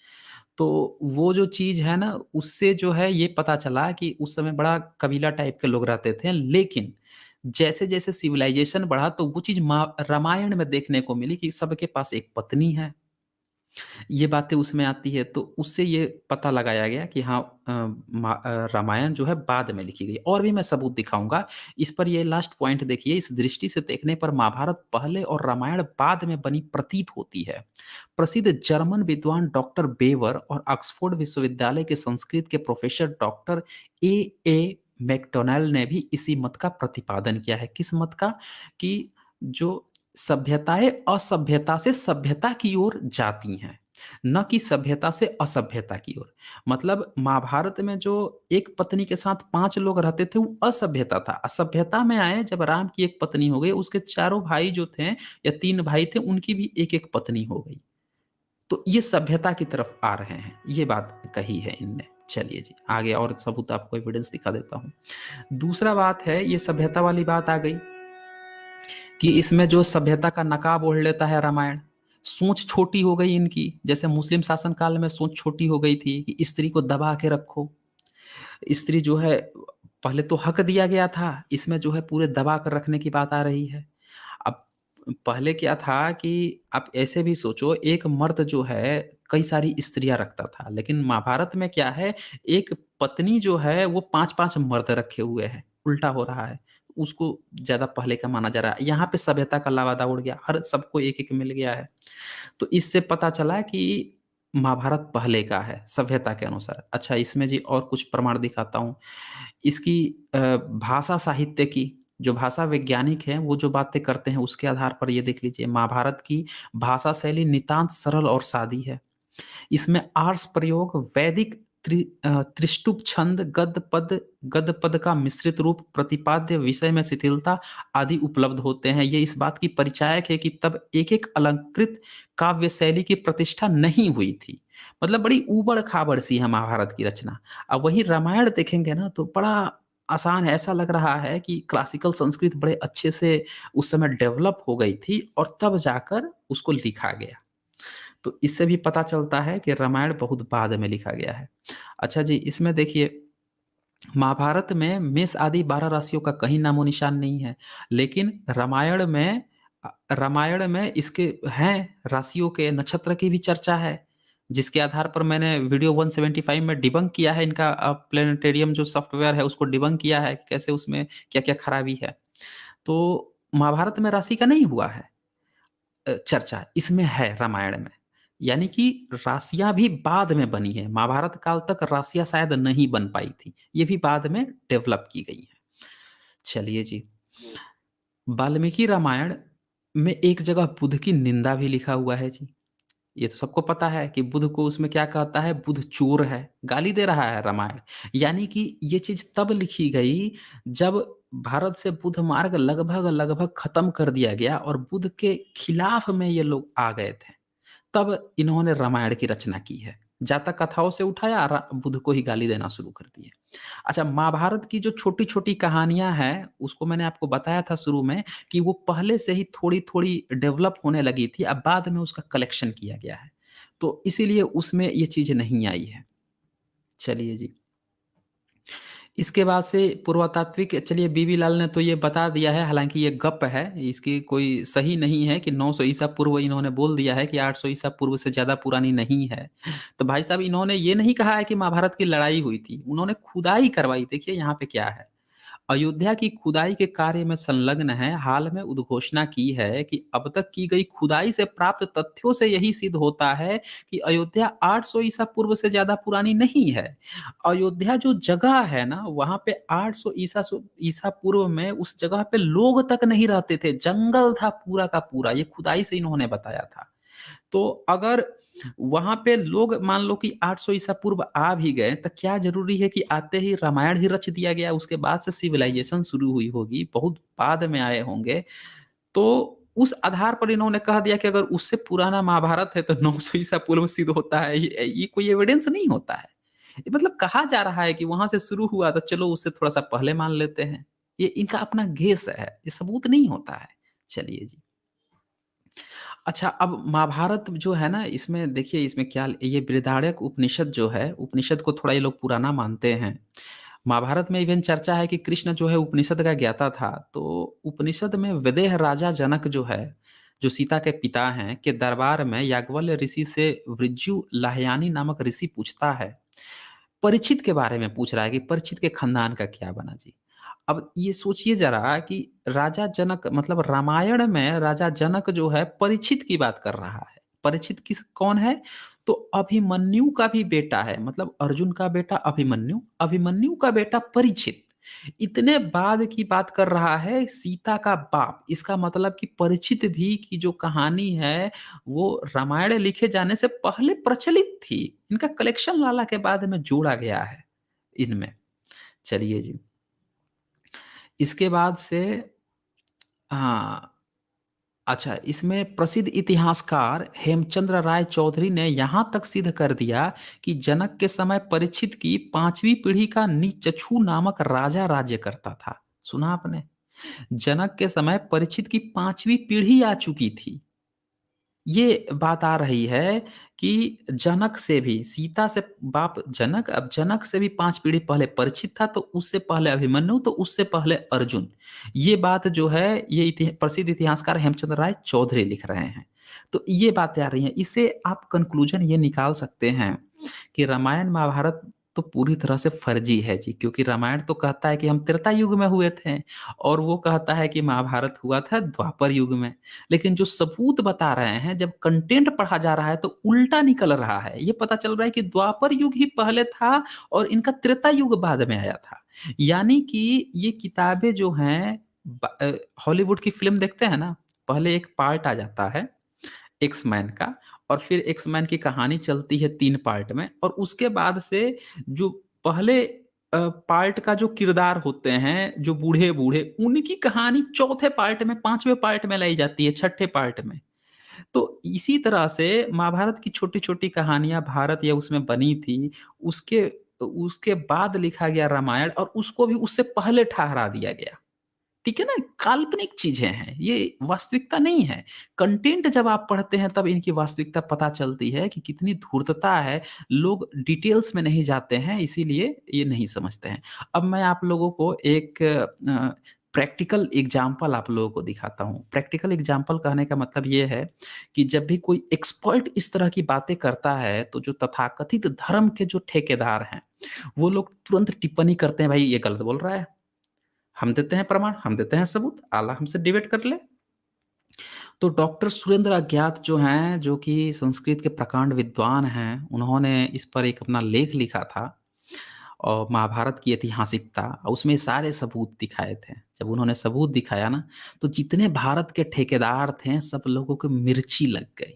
तो वो जो चीज़ है ना, उससे जो है ये पता चला कि उस समय बड़ा कबीला टाइप के लोग रहते थे। लेकिन जैसे-जैसे सिविलाइज़ेशन बढ़ा तो वो चीज़ रामायण में देखने को मिली कि सबके पास एक पत्नी है। ये बातें उसमें आती है तो उससे ये पता लगाया गया कि हाँ रामायण जो है बाद में लिखी गई। और भी मैं सबूत दिखाऊँगा। इस पर ये लास्ट पॉइंट देखिए, इस दृष्टि से देखने पर महाभारत पहले और रामायण बाद में बनी प्रतीत होती है। प्रसिद्ध जर्मन विद्वान डॉक्टर बेवर और ऑक्सफोर्ड विश्वविद्यालय के संस्कृत के प्रोफेसर डॉक्टर ए मैकडॉनेल ने भी इसी मत का प्रतिपादन किया है। किस मत का? कि जो सभ्यताएँ असभ्यता से सभ्यता की ओर जाती हैं। न कि सभ्यता से असभ्यता की ओर। मतलब महाभारत में जो एक पत्नी के साथ 5 लोग रहते थे वो असभ्यता था। असभ्यता में आए जब राम की एक पत्नी हो गई, उसके चारों भाई जो थे या 3 भाई थे उनकी भी एक-एक पत्नी हो गई। तो ये सभ्यता की तरफ आ रहे हैं, ये बात कही है इनने। चलिए जी, आगे और सबूत आपको एविडेंस दिखा देता हूँ। दूसरा बात है, ये सभ्यता वाली बात आ गई कि इसमें जो सभ्यता का नकाब ओढ़ लेता है रामायण, सोच छोटी हो गई इनकी। जैसे मुस्लिम शासन काल में सोच छोटी हो गई थी कि स्त्री को दबा के रखो, स्त्री जो है पहले तो हक दिया गया था, इसमें जो है पूरे दबा कर रखने की बात आ रही है। अब पहले क्या था कि आप ऐसे भी सोचो, एक मर्द जो है कई सारी स्त्रियां रखता था, लेकिन महाभारत में क्या है, एक पत्नी जो है वो 5-5 मर्द रखे हुए हैं, उल्टा हो रहा है। उसको ज्यादा पहले का माना जा रहा है। यहाँ पे सभ्यता का लवादा उड़ गया, हर सबको एक एक मिल गया है। तो इससे पता चला कि महाभारत पहले का है सभ्यता के अनुसार। अच्छा, इसमें जी और कुछ प्रमाण दिखाता हूँ। इसकी भाषा साहित्य की, जो भाषा वैज्ञानिक हैं वो जो बातें करते हैं उसके आधार पर ये देख लीजिए, महाभारत की भाषा शैली नितांत सरल और सादी है। इसमें आर्ष प्रयोग, वैदिक त्रिष्टुप छंद, गद्य पद का मिश्रित रूप, प्रतिपाद्य विषय में शिथिलता आदि उपलब्ध होते हैं। ये इस बात की परिचायक है कि तब एक एक अलंकृत काव्य शैली की प्रतिष्ठा नहीं हुई थी। मतलब बड़ी ऊबड़ खाबड़ सी है महाभारत की रचना। अब वही रामायण देखेंगे ना तो बड़ा आसान है, ऐसा लग रहा है कि क्लासिकल संस्कृत बड़े अच्छे से उस समय डेवलप हो गई थी और तब जाकर उसको लिखा गया। तो इससे भी पता चलता है कि रामायण बहुत बाद में लिखा गया है। अच्छा जी, इसमें देखिए महाभारत में मेष आदि 12 राशियों का कहीं नामो निशान नहीं है, लेकिन रामायण में इसके हैं, राशियों के, नक्षत्र की भी चर्चा है, जिसके आधार पर मैंने वीडियो 175 में डिबंक किया है इनका प्लेनेटेरियम जो सॉफ्टवेयर है उसको डिबंक किया है कि कैसे उसमें क्या-क्या खराबी है। तो महाभारत में राशि का नहीं हुआ है चर्चा, इसमें है रामायण में। यानी कि राशियाँ भी बाद में बनी हैं, महाभारत काल तक राशियाँ शायद नहीं बन पाई थी, ये भी बाद में डेवलप की गई हैं। चलिए जी, वाल्मीकि रामायण में एक जगह बुध की निंदा भी लिखा हुआ है जी। ये तो सबको पता है कि बुध को उसमें क्या कहता है, बुध चोर है, गाली दे रहा है रामायण। यानी कि ये चीज़ तब लिखी गई जब भारत से बुध मार्ग लगभग खत्म कर दिया गया और बुध के खिलाफ में ये लोग आ गए थे। तब इन्होंने रामायण की रचना की है। जातक कथाओं से उठाया, बुध को ही गाली देना शुरू कर दिए। अच्छा, महाभारत की जो छोटी-छोटी कहानियाँ हैं, उसको मैंने आपको बताया था शुरू में कि वो पहले से ही थोड़ी-थोड़ी डेवलप होने लगी थी, अब बाद में उसका कलेक्शन किया गया है। तो इसीलिए उसमें ये चीज़ नहीं आई है। चलिए जी। इसके बाद से पुरातात्विक, चलिए बीबी लाल ने तो ये बता दिया है, हालाँकि ये गप है, इसकी कोई सही नहीं है कि 900 ईसा पूर्व इन्होंने बोल दिया है कि 800 ईसा पूर्व से ज़्यादा पुरानी नहीं है। तो भाई साहब इन्होंने ये नहीं कहा है कि महाभारत की लड़ाई हुई थी, उन्होंने खुदाई करवाई। देखिए यहाँ पे क्या है, अयोध्या की खुदाई के कार्य में संलग्न है, हाल में उद्घोषणा की है कि अब तक की गई खुदाई से प्राप्त तथ्यों से यही सिद्ध होता है कि अयोध्या 800 ईसा पूर्व से ज़्यादा पुरानी नहीं है। अयोध्या जो जगह है ना, वहाँ पे 800 ईसा पूर्व में उस जगह पे लोग तक नहीं रहते थे, जंगल था पूरा का पूरा, ये खुदाई से इन्होंने बताया था। तो अगर वहाँ पे लोग मान लो कि 800 ईसा पूर्व आ भी गए, तो क्या ज़रूरी है कि आते ही रामायण ही रच दिया गया, उसके बाद से सिविलाइज़ेशन शुरू हुई होगी, बहुत बाद में आए होंगे। तो उस आधार पर इन्होंने कह दिया कि अगर उससे पुराना महाभारत है तो 900 ईसा पूर्व सिद्ध होता है, ये कोई एविडेंस नहीं होता है। ये मतलब कहा जा रहा है कि वहाँ से शुरू हुआ तो चलो उससे थोड़ा-सा पहले मान लेते हैं। ये इनका अपना गेस है, ये सबूत नहीं होता है। चलिए जी। अच्छा, अब महाभारत जो है ना, इसमें देखिए इसमें क्या, ये बृहदारण्यक उपनिषद जो है, उपनिषद को थोड़ा ये लोग पुराना मानते हैं। महाभारत में इवन चर्चा है कि कृष्ण जो है उपनिषद का ज्ञाता था। तो उपनिषद में विदेह राजा जनक जो है, जो सीता के पिता हैं, के दरबार में याज्ञवल्क्य ऋषि से वृज्यु लाहयानी नामक ऋषि पूछता है, परीक्षित के बारे में पूछ रहा है कि परीक्षित के खानदान का क्या बना जी। अब ये सोचिए ज़रा कि राजा जनक, मतलब रामायण में राजा जनक जो है परीक्षित की बात कर रहा है। परीक्षित कौन है? तो अभिमन्यु का भी बेटा है, मतलब अर्जुन का बेटा अभिमन्यु, अभिमन्यु का बेटा परीक्षित। इतने बाद की बात कर रहा है सीता का बाप। इसका मतलब कि परीक्षित भी की जो कहानी है वो रामायण लिखे जाने से पहले प्रचलित थी। इनका कलेक्शन लाला के बाद में जोड़ा गया है इनमें। चलिए जी, इसके बाद से हाँ, अच्छा, इसमें प्रसिद्ध इतिहासकार हेमचंद्र राय चौधरी ने यहां तक सिद्ध कर दिया कि जनक के समय परीक्षित की 5वीं पीढ़ी का नीचछू नामक राजा राज्य करता था। सुना आपने? जनक के समय परीक्षित की 5वीं पीढ़ी आ चुकी थी। ये बात आ रही है कि जनक से भी, सीता से बाप जनक, अब जनक से भी 5 पीढ़ी पहले परीक्षित था, तो उससे पहले अभिमन्यु, तो उससे पहले अर्जुन। ये बात जो है ये प्रसिद्ध इतिहासकार हेमचंद्र राय चौधरी लिख रहे हैं। तो ये बातें आ रही हैं। इससे आप कंक्लूजन ये निकाल सकते हैं कि रामायण महाभारत तो पूरी तरह से फर्जी है जी, क्योंकि रामायण तो कहता है कि हम त्रेता युग में हुए थे और वो कहता है कि महाभारत हुआ था द्वापर युग में। लेकिन जो सबूत बता रहे हैं, जब कंटेंट पढ़ा जा रहा है तो उल्टा निकल रहा है। ये पता चल रहा है कि द्वापर युग ही पहले था और इनका त्रेता युग बाद में आया था। यानी कि ये किताबें जो हैं, हॉलीवुड की फिल्म देखते हैं ना, पहले एक पार्ट आ जाता है एक्स मैन का, और फिर एक्स मैन की कहानी चलती है 3 पार्ट में, और उसके बाद से जो पहले पार्ट का जो किरदार होते हैं, जो बूढ़े बूढ़े, उनकी कहानी चौथे पार्ट में, 5वें पार्ट में लाई जाती है, छठे पार्ट में। तो इसी तरह से महाभारत की छोटी छोटी कहानियां भारत या उसमें बनी थी, उसके उसके बाद लिखा गया रामायण, और उसको भी उससे पहले ठहरा दिया गया। ठीक है ना? काल्पनिक चीजें हैं, ये वास्तविकता नहीं है। कंटेंट जब आप पढ़ते हैं तब इनकी वास्तविकता पता चलती है कि कितनी धूर्तता है। लोग डिटेल्स में नहीं जाते हैं, इसीलिए ये नहीं समझते हैं। अब मैं आप लोगों को एक प्रैक्टिकल एग्जाम्पल आप लोगों को दिखाता हूँ। प्रैक्टिकल एग्जाम्पल कहने का मतलब ये है कि जब भी कोई एक्सपर्ट इस तरह की बातें करता है, तो जो तथाकथित धर्म के जो ठेकेदार हैं, वो लोग तुरंत टिप्पणी करते हैं, भाई ये गलत बोल रहा है, हम देते हैं प्रमाण, हम देते हैं सबूत, आला हमसे डिबेट कर ले। तो डॉक्टर सुरेंद्र अज्ञात जो हैं, जो कि संस्कृत के प्रकांड विद्वान हैं, उन्होंने इस पर एक अपना लेख लिखा था और महाभारत की ऐतिहासिकता, उसमें सारे सबूत दिखाए थे। जब उन्होंने सबूत दिखाया ना, तो जितने भारत के ठेकेदार थे, सब लोगों को मिर्ची लग गई।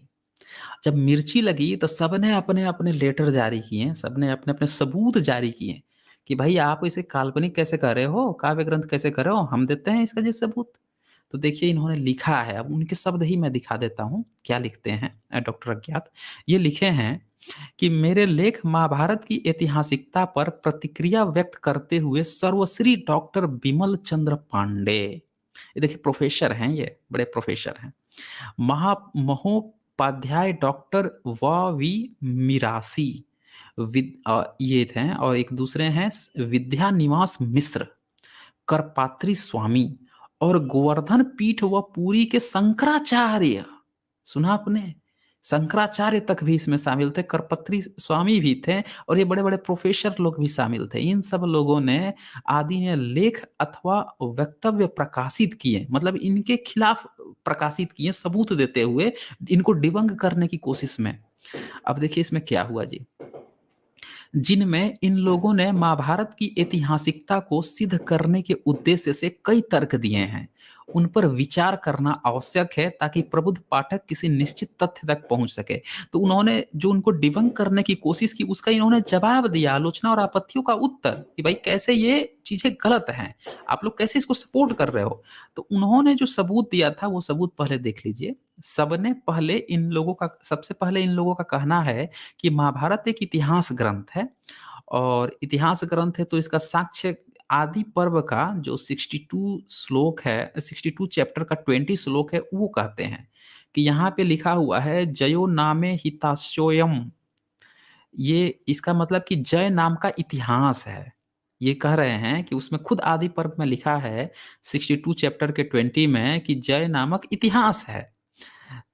जब मिर्ची लगी तो सबने अपने अपने लेटर जारी किए, सबने अपने अपने सबूत जारी किए कि भाई आप इसे काल्पनिक कैसे कर रहे हो, काव्य ग्रंथ कैसे कर रहे हो, हम देते हैं इसका जी सबूत। तो देखिए इन्होंने लिखा है, अब उनके शब्द ही मैं दिखा देता हूँ क्या लिखते हैं डॉक्टर अज्ञात। ये लिखे हैं कि मेरे लेख महाभारत की ऐतिहासिकता पर प्रतिक्रिया व्यक्त करते हुए सर्वश्री डॉक्टर बिमल चंद्र पांडे, ये देखिए प्रोफेसर हैं, ये बड़े प्रोफेसर हैं, महोपाध्याय डॉक्टर वी मिरासी, ये थे, और एक दूसरे हैं विद्या निवास मिश्र, करपात्री स्वामी, और गोवर्धन पीठ व पुरी के शंकराचार्य। सुना आपने? शंकराचार्य तक भी इसमें शामिल थे, करपत्री स्वामी भी थे, और ये बड़े बड़े प्रोफेसर लोग भी शामिल थे। इन सब लोगों ने आदि ने लेख अथवा वक्तव्य प्रकाशित किए, मतलब इनके खिलाफ प्रकाशित किए, सबूत देते हुए इनको डिबंग करने की कोशिश में। अब देखिए इसमें क्या हुआ जी, जिनमें इन लोगों ने महाभारत की ऐतिहासिकता को सिद्ध करने के उद्देश्य से कई तर्क दिए हैं, उन पर विचार करना आवश्यक है ताकि प्रबुद्ध पाठक किसी निश्चित तथ्य तक पहुंच सके। तो उन्होंने जो उनको डिबंक करने की कोशिश की, उसका इन्होंने जवाब दिया, आलोचना और आपत्तियों का उत्तर, कि भाई कैसे ये चीजें गलत हैं, आप लोग कैसे इसको सपोर्ट कर रहे हो। तो उन्होंने जो सबूत दिया था वो सबूत पहले देख लीजिए। सबसे पहले इन लोगों का कहना है कि महाभारत एक इतिहास ग्रंथ है, और इतिहास ग्रंथ है तो इसका साक्ष्य आदि पर्व का जो 62 श्लोक है, 62 चैप्टर का 20 श्लोक है, वो कहते हैं कि यहाँ पे लिखा हुआ है जयो नामे हिताशोयम। ये इसका मतलब कि जय नाम का इतिहास है। ये कह रहे हैं कि उसमें खुद आदि पर्व में लिखा है 62 चैप्टर के 20 में कि जय नामक इतिहास है।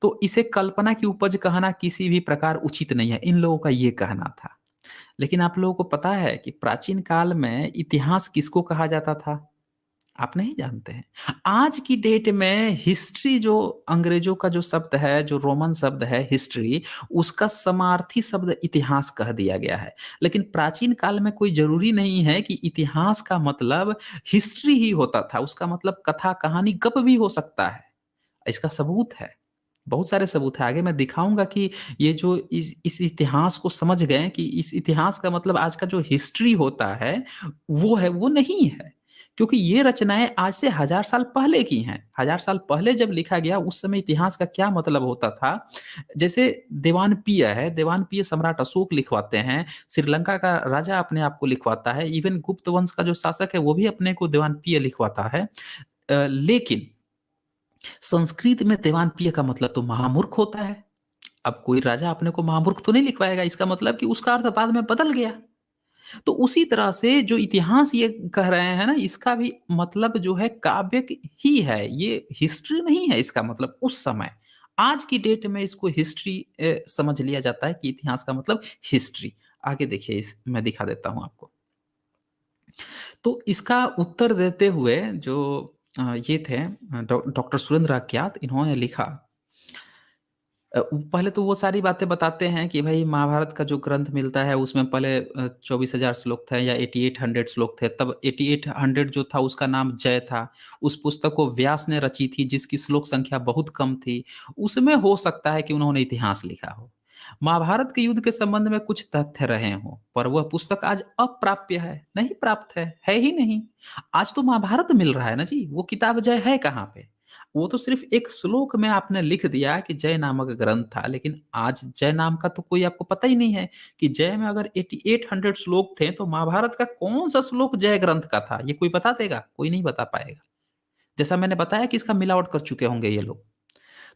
तो इसे कल्पना की उपज कहना किसी भी प्रकार उचित नहीं है, इन लोगों का ये कहना था। लेकिन आप लोगों को पता है कि प्राचीन काल में इतिहास किसको कहा जाता था? आप नहीं जानते हैं। आज की डेट में हिस्ट्री जो अंग्रेजों का जो शब्द है, जो रोमन शब्द है हिस्ट्री, उसका समार्थी शब्द इतिहास कह दिया गया है। लेकिन प्राचीन काल में कोई ज़रूरी नहीं है कि इतिहास का मतलब हिस्ट्री ही होता था, उसका मतलब कथा, कहानी, गप भी हो सकता है। इसका सबूत है, बहुत सारे सबूत हैं। आगे मैं दिखाऊँगा कि ये जो इस इतिहास को समझ गए कि इस इतिहास का मतलब आज का जो हिस्ट्री होता है, वो है, वो नहीं है। क्योंकि ये रचनाएँ आज से हज़ार साल पहले की हैं। हज़ार साल पहले जब लिखा गया, उस समय इतिहास का क्या मतलब होता था? जैसे देवानपीय है, देवानपीय सम्राट अशोक लिखवाते हैं, श्रीलंका का राजा अपने आप को लिखवाता है, इवन गुप्त वंश का जो शासक है, वो भी अपने को देवानपीय लिखवाता है। लेकिन संस्कृत में देवानप्रिय का मतलब तो महामूर्ख होता है। अब कोई राजा अपने को महामूर्ख तो नहीं लिखवाएगा, इसका मतलब कि उसका अर्थ बाद में बदल गया। तो उसी तरह से जो इतिहास ये कह रहे हैं ना, इसका भी मतलब जो है काव्य ही है, ये हिस्ट्री नहीं है इसका मतलब उस समय। आज की डेट में इसको हिस्ट्री समझ लिया जाता है कि इतिहास का मतलब हिस्ट्री। आगे देखिए, इस मैं दिखा देता हूँ आपको। तो इसका उत्तर देते हुए जो ये थे डॉक्टर सुरेंद्र आख्यात, इन्होंने लिखा पहले तो वो सारी बातें बताते हैं कि भाई महाभारत का जो ग्रंथ मिलता है उसमें पहले 24,000 श्लोक थे या 8800 श्लोक थे। तब 8800 जो था उसका नाम जय था। उस पुस्तक को व्यास ने रची थी जिसकी श्लोक संख्या बहुत कम थी। उसमें हो सकता है कि उन्होंने इतिहास लिखा हो। महाभारत के युद्ध के संबंध में कुछ तथ्य रहे हों, पर वह पुस्तक आज अप्राप्य है, नहीं प्राप्त है ही नहीं। आज तो महाभारत मिल रहा है ना जी, वो किताब जय है कहाँ पे? वो तो सिर्फ एक श्लोक में आपने लिख दिया कि जय नामक ग्रंथ था, लेकिन आज जय नाम का तो कोई आपको पता ही नहीं है कि जय में अगर 8800 श्लोक थे तो महाभारत का कौन सा श्लोक जय ग्रंथ का था, ये कोई बता देगा? कोई नहीं बता पाएगा। जैसा मैंने बताया कि इसका मिलावट कर चुके होंगे ये लोग,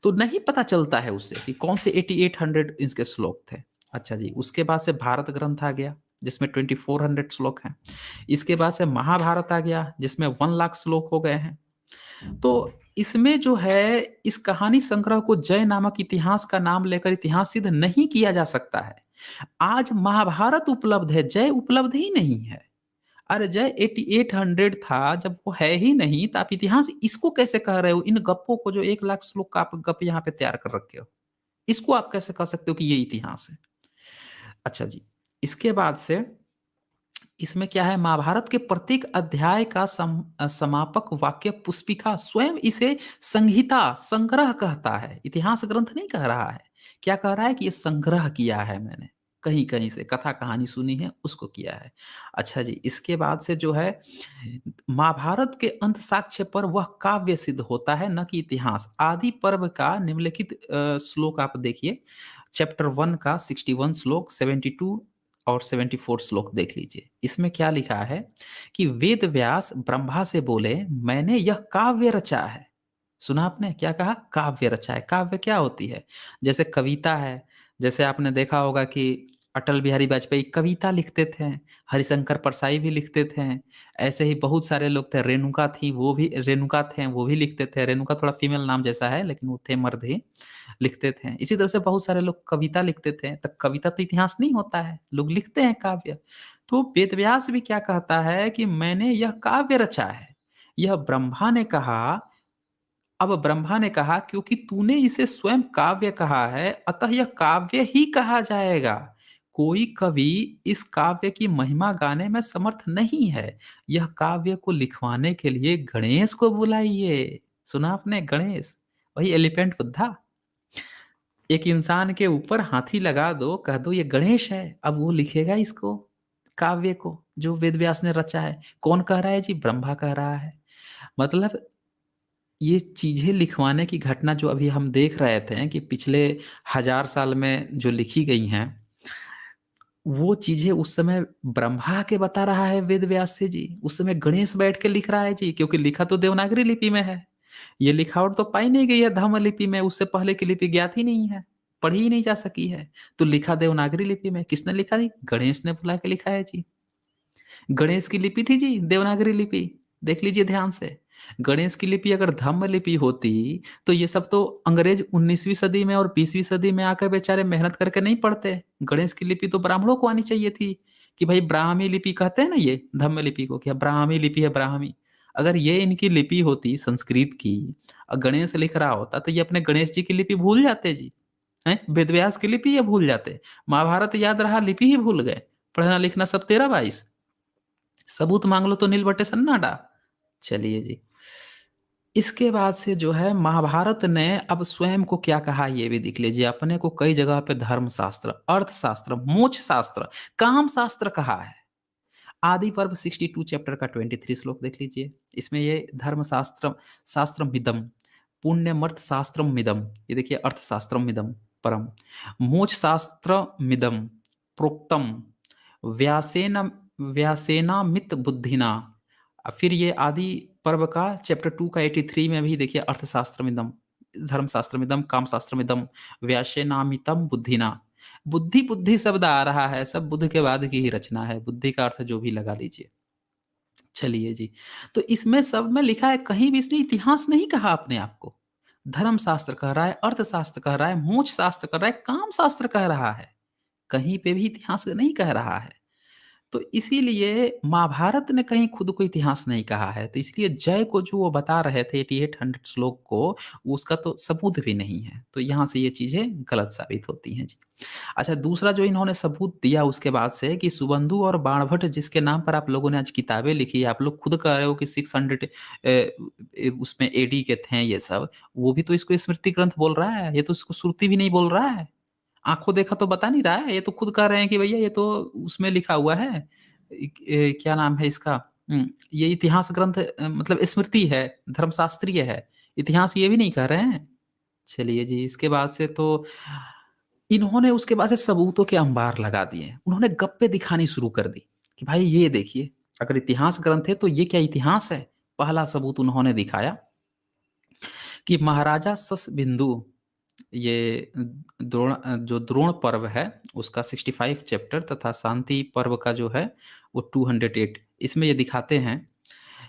तो नहीं पता चलता है उससे कि कौन से 8800 इसके श्लोक थे। अच्छा जी, उसके बाद से भारत ग्रंथ आ गया जिसमें 2400 श्लोक हैं। इसके बाद से महाभारत आ गया जिसमें 1 लाख श्लोक हो गए हैं। तो इसमें जो है, इस कहानी संग्रह को जय नामक इतिहास का नाम लेकर इतिहास सिद्ध नहीं किया जा सकता है। आज महाभारत उपलब्ध है, जय उपलब्ध ही नहीं है। अरे जय 8800 था, जब वो है ही नहीं तो आप इतिहास इसको कैसे कह रहे हो? इन गप्पों को, जो 1 लाख श्लोक का आप गप यहाँ पे तैयार कर रखे हो, इसको आप कैसे कह सकते हो कि ये इतिहास है? अच्छा जी, इसके बाद से इसमें क्या है, महाभारत के प्रत्येक अध्याय का समापक वाक्य पुष्पिका स्वयं इसे संहिता, संग्रह कहता है। इतिहास ग्रंथ नहीं कह रहा है। क्या कह रहा है कि ये संग्रह किया है मैंने, कहीं कहीं से कथा कहानी सुनी है उसको किया है। अच्छा जी, इसके बाद से जो है, महाभारत के अंत साक्ष्य पर वह काव्य सिद्ध होता है, न कि इतिहास। आदि पर्व का निम्नलिखित श्लोक आप देखिए, चैप्टर 1 का 61 श्लोक, 72 और 74 श्लोक देख लीजिए। इसमें क्या लिखा है कि वेद व्यास ब्रह्मा से बोले, मैंने यह काव्य रचा है। सुना आपने? क्या कहा? काव्य रचा है। काव्य क्या होती है? जैसे कविता है, जैसे आपने देखा होगा कि अटल बिहारी वाजपेयी कविता लिखते थे, हरिशंकर परसाई भी लिखते थे, ऐसे ही बहुत सारे लोग थे, रेणुका थी, वो भी रेणुका थे, वो भी लिखते थे। रेणुका थोड़ा फीमेल नाम जैसा है, लेकिन वो थे मर्द ही, लिखते थे। इसी तरह से बहुत सारे लोग कविता लिखते थे। तो कविता तो इतिहास नहीं होता है, लोग लिखते हैं काव्य। तो वेदव्यास भी क्या कहता है कि मैंने यह काव्य रचा है। यह ब्रह्मा ने कहा, अब ब्रह्मा ने कहा क्योंकि तूने इसे स्वयं काव्य कहा है, अतः यह काव्य ही कहा जाएगा। कोई कवि इस काव्य की महिमा गाने में समर्थ नहीं है। यह काव्य को लिखवाने के लिए गणेश को बुलाइए। सुना आपने? गणेश, वही एलिफेंट बुद्धा। एक इंसान के ऊपर हाथी लगा दो, कह दो ये गणेश है, अब वो लिखेगा इसको, काव्य को, जो वेद व्यास ने रचा है। कौन कह रहा है जी? ब्रह्मा कह रहा है। मतलब ये चीजें लिखवाने की घटना जो अभी हम देख रहे थे कि पिछले 1000 साल में जो लिखी गई हैं, वो चीजें उस समय ब्रह्मा के बता रहा है वेद व्यास से जी। उस समय गणेश बैठ के लिख रहा है जी, क्योंकि लिखा तो देवनागरी लिपि में है। ये लिखावट तो पाई नहीं गई है धम्म लिपि में, उससे पहले की लिपि ज्ञात ही नहीं है, पढ़ी ही नहीं जा सकी है। तो लिखा देवनागरी लिपि में। किसने लिखा जी? गणेश ने बुला के लिखा है जी। गणेश की लिपि थी जी देवनागरी लिपि, देख लीजिए ध्यान से। गणेश की लिपि अगर धम्म लिपि होती तो ये सब तो अंग्रेज 19वीं सदी में और 20वीं सदी में आकर बेचारे मेहनत करके नहीं पढ़ते। गणेश की लिपि तो ब्राह्मणों को आनी चाहिए थी कि भाई ब्राह्मी लिपि कहते हैं ना ये धम्म लिपि को, क्या ब्राह्मी लिपि है ब्राह्मी। अगर ये इनकी लिपि होती संस्कृत की और गणेश लिख रहा होता तो ये अपने गणेश जी की लिपि भूल जाते जी। हैं, वेद व्यास की लिपि ये भूल जाते, महाभारत याद रहा, लिपि ही भूल गए, पढ़ना लिखना सब 13-22, सबूत मांग लो तो नील बटे सन्नाडा। चलिए जी, इसके बाद से जो है महाभारत ने अब स्वयं को क्या कहा ये भी देख लीजिए। अपने को कई जगह पे धर्मशास्त्र, अर्थशास्त्र, मोक्ष शास्त्र, काम शास्त्र कहा है। आदि पर्व 62 चैप्टर का 23 श्लोक देख लीजिए। इसमें ये धर्मशास्त्र शास्त्रम मिदम, पुण्यमर्थ शास्त्रम मिदम, ये देखिए अर्थशास्त्रम मिदम परम, मोक्ष शास्त्र मिदम प्रोक्तम व्यासेन व्यासेनामित बुद्धिना। फिर ये आदि पर्व का चैप्टर 2 का 83 में भी देखिए अर्थशास्त्रमिदम, धर्मशास्त्रमिदम, कामशास्त्रमिदम, व्यासेनामितम बुद्धिना। बुद्धि बुद्धि शब्द आ रहा है, सब बुद्ध के बाद की ही रचना है, बुद्धि का अर्थ जो भी लगा लीजिए। चलिए जी, तो इसमें सब में लिखा है, कहीं भी इसने इतिहास नहीं कहा अपने आप को। धर्मशास्त्र कह रहा है, अर्थशास्त्र कह रहा है, मोक्ष शास्त्र कह रहा है, काम शास्त्र कह रहा है, कहीं पे भी इतिहास नहीं कह रहा है। तो इसीलिए महाभारत ने कहीं खुद को इतिहास नहीं कहा है, तो इसलिए जय को जो वो बता रहे थे 8800 श्लोक को, उसका तो सबूत भी नहीं है। तो यहाँ से ये चीज़ें गलत साबित होती हैं जी। अच्छा, दूसरा जो इन्होंने सबूत दिया उसके बाद से कि सुबंधु और बाणभट्ट जिसके नाम पर आप लोगों ने आज किताबें लिखी, आप लोग खुद कह रहे हो कि 600 उसमें एडी के थे ये सब, वो भी तो इसको स्मृति ग्रंथ बोल रहा है, ये तो इसको श्रुति भी नहीं बोल रहा है। आंखों देखा तो बता नहीं रहा है, ये तो खुद कह रहे हैं कि भैया ये तो उसमें लिखा हुआ है, क्या नाम है इसका, ये इतिहास ग्रंथ मतलब स्मृति है, धर्मशास्त्रीय है, इतिहास ये भी नहीं कह रहे हैं। चलिए जी, इसके बाद से तो इन्होंने उसके बाद से सबूतों के अंबार लगा दिए, उन्होंने गप्पे दिखानी शुरू कर दी कि भाई ये देखिए, अगर इतिहास ग्रंथ है तो ये क्या इतिहास है। पहला सबूत उन्होंने दिखाया कि महाराजा ससबिंदु, ये जो द्रोण पर्व है उसका 65 चैप्टर तथा शांति पर्व का जो है वो 208, इसमें ये दिखाते हैं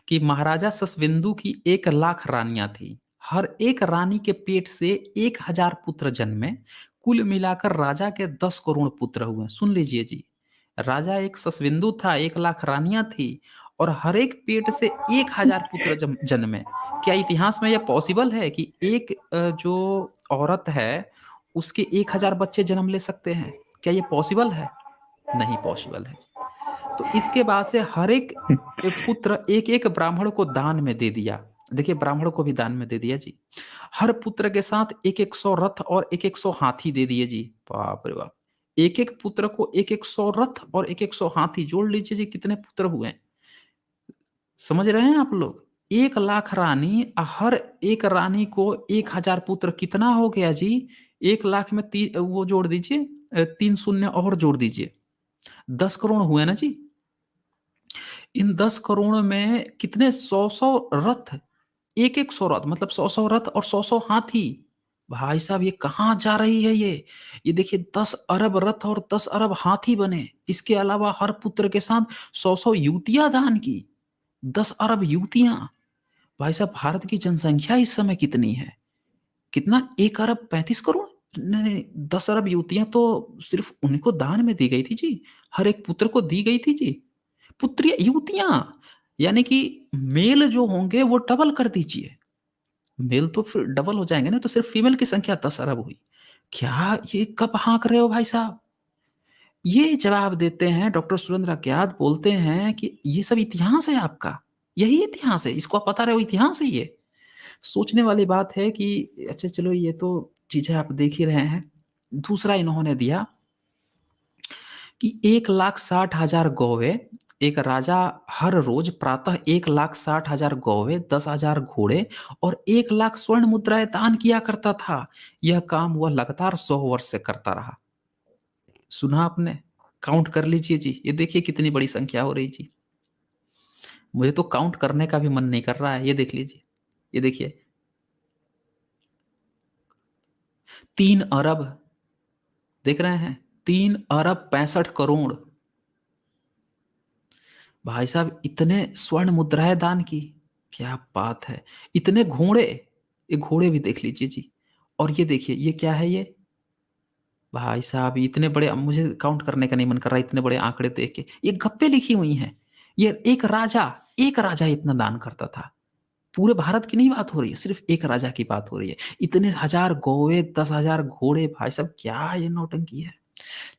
कि महाराजा ससबिंदु की 1,00,000 रानियां थी, हर एक रानी के पेट से 1,000 पुत्र जन्मे, कुल मिलाकर राजा के 10 करोड़ पुत्र हुए। सुन लीजिए जी, राजा एक ससबिंदु था, 1,00,000 रानियां थी और हर एक पेट से 1,000 पुत्र जन्मे। क्या इतिहास में यह पॉसिबल है कि एक जो औरत है उसके 1,000 बच्चे जन्म ले सकते हैं? क्या ये पॉसिबल है? नहीं पॉसिबल है। तो इसके बाद से हर एक पुत्र एक एक ब्राह्मण को दान में दे दिया। देखिए, ब्राह्मण को भी दान में दे दिया जी। हर पुत्र के साथ 100 रथ और 100 हाथी दे दिए जी। बाप रे बाप, एक एक पुत्र को 100 रथ और 100 हाथी, जोड़ लीजिए जी कितने पुत्र हुए। समझ रहे हैं आप लोग? 1,00,000 रानी, हर एक रानी को 1,000 पुत्र, कितना हो गया जी? 1,00,000 में वो जोड़ दीजिए, 3 शून्य और जोड़ दीजिए, 10 करोड़ हुए ना जी। इन 10 करोड़ में कितने 100 रथ, 100 रथ मतलब 100 रथ और 100 हाथी। भाई साहब, ये कहाँ जा रही है ये देखिए 10 अरब रथ और 10 अरब हाथी बने। इसके अलावा हर पुत्र के साथ 100 युवतियां दान की, 10 अरब युवतियां। भाई साहब, भारत की जनसंख्या इस समय कितनी है? कितना, 1,35 करोड़? नहीं, 10 अरब युवतियां तो सिर्फ उनको दान में दी गई थी जी, हर एक पुत्र को दी गई थी जी। पुत्री युवतियां, यानी कि मेल जो होंगे वो डबल कर दीजिए, मेल तो फिर डबल हो जाएंगे ना, तो सिर्फ फीमेल की संख्या 10 अरब हुई। क्या ये कब हाँक रहे हो भाई साहब? ये जवाब देते हैं डॉक्टर सुरेंद्र अज्ञात, बोलते हैं कि ये सब इतिहास है आपका, यही इतिहास है, इसको आप बता रहे हो इतिहास है ये। सोचने वाली बात है कि अच्छा चलो, ये तो चीजें आप देख ही रहे हैं। दूसरा इन्होंने दिया कि 1,60,000 गौवे, एक राजा हर रोज प्रातः 1,60,000 गौवे, 10,000 घोड़े और 1,00,000 स्वर्ण मुद्राएं दान किया करता था। यह काम वह लगातार 100 वर्ष से करता रहा। सुना आपने? काउंट कर लीजिए जी, ये देखिए कितनी बड़ी संख्या हो रही जी। मुझे तो काउंट करने का भी मन नहीं कर रहा है। ये देख लीजिए, ये देखिए 3 अरब, देख रहे हैं, 3 अरब 65 करोड़। भाई साहब, इतने स्वर्ण मुद्राएं दान की, क्या बात है। इतने घोड़े, ये घोड़े भी देख लीजिए जी। और ये देखिए, ये क्या है ये? भाई साहब, इतने बड़े, मुझे काउंट करने का नहीं मन कर रहा, इतने बड़े आंकड़े देख के। ये गप्पे लिखी हुई हैं, ये एक राजा इतना दान करता था। पूरे भारत की नहीं बात हो रही है, सिर्फ एक राजा की बात हो रही है। इतने हजार गौवे, 10,000 घोड़े, भाई साहब क्या ये नौटंकी है।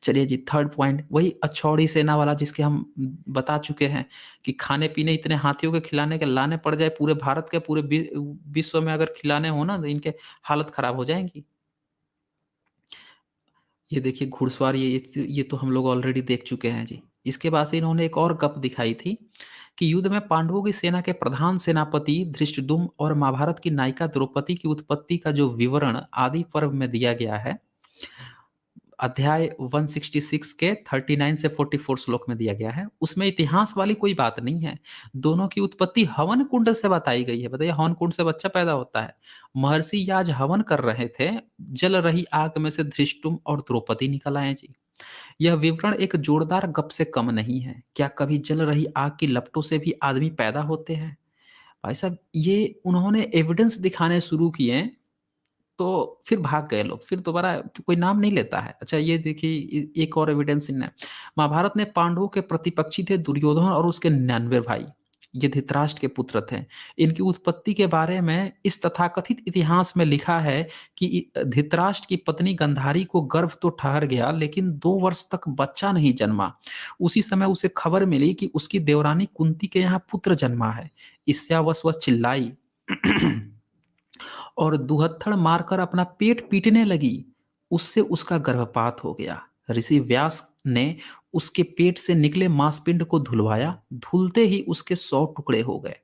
चलिए जी, थर्ड पॉइंट वही अछौड़ी सेना वाला जिसके हम बता चुके हैं कि खाने पीने इतने हाथियों के खिलाने के लाने पड़ जाए पूरे भारत के, पूरे विश्व में अगर खिलाने हो ना तो इनके हालत खराब हो जाएंगी। ये देखिए घुड़सवार, ये तो हम लोग ऑलरेडी देख चुके हैं जी। इसके बाद से इन्होंने एक और गप दिखाई थी कि युद्ध में पांडवों की सेना के प्रधान सेनापति धृष्टद्युम्न और महाभारत की नायिका द्रौपदी की उत्पत्ति का जो विवरण आदि पर्व में दिया गया है, अध्याय 166 के 39 से 44 श्लोक में दिया गया है, उसमें इतिहास वाली कोई बात नहीं है। दोनों की उत्पत्ति हवन कुंड से बताई गई है। बताइए, हवन कुंड से बच्चा पैदा होता है। महर्षि याज हवन कर रहे थे, जल रही आग में से धृष्टुम और द्रौपदी निकल आए जी। यह विवरण एक जोरदार गप से कम नहीं है। क्या कभी जल रही आग की लपटों से भी आदमी पैदा होते हैं? भाई साहब, ये उन्होंने एविडेंस दिखाने शुरू किए तो फिर भाग गए लोग, फिर दोबारा कोई नाम नहीं लेता है। अच्छा ये देखिए, एक और एविडेंस इनने, महाभारत में पांडवों के प्रतिपक्षी थे दुर्योधन और उसके 99 भाई, ये धृतराष्ट्र के पुत्र थे। इनकी उत्पत्ति के बारे में इस तथाकथित इतिहास में लिखा है कि धृतराष्ट्र की पत्नी गंधारी को गर्भ तो ठहर गया, लेकिन 2 वर्ष तक बच्चा नहीं जन्मा। उसी समय उसे खबर मिली कि उसकी देवरानी कुंती के यहाँ पुत्र जन्मा है। इससे वह चिल्लाई और दुहत्थड़ मारकर अपना पेट पीटने लगी। उससे उसका गर्भपात हो गया। ऋषि व्यास ने उसके पेट से निकले मांसपिंड को धुलवाया। धुलते ही उसके 100 टुकड़े हो गए।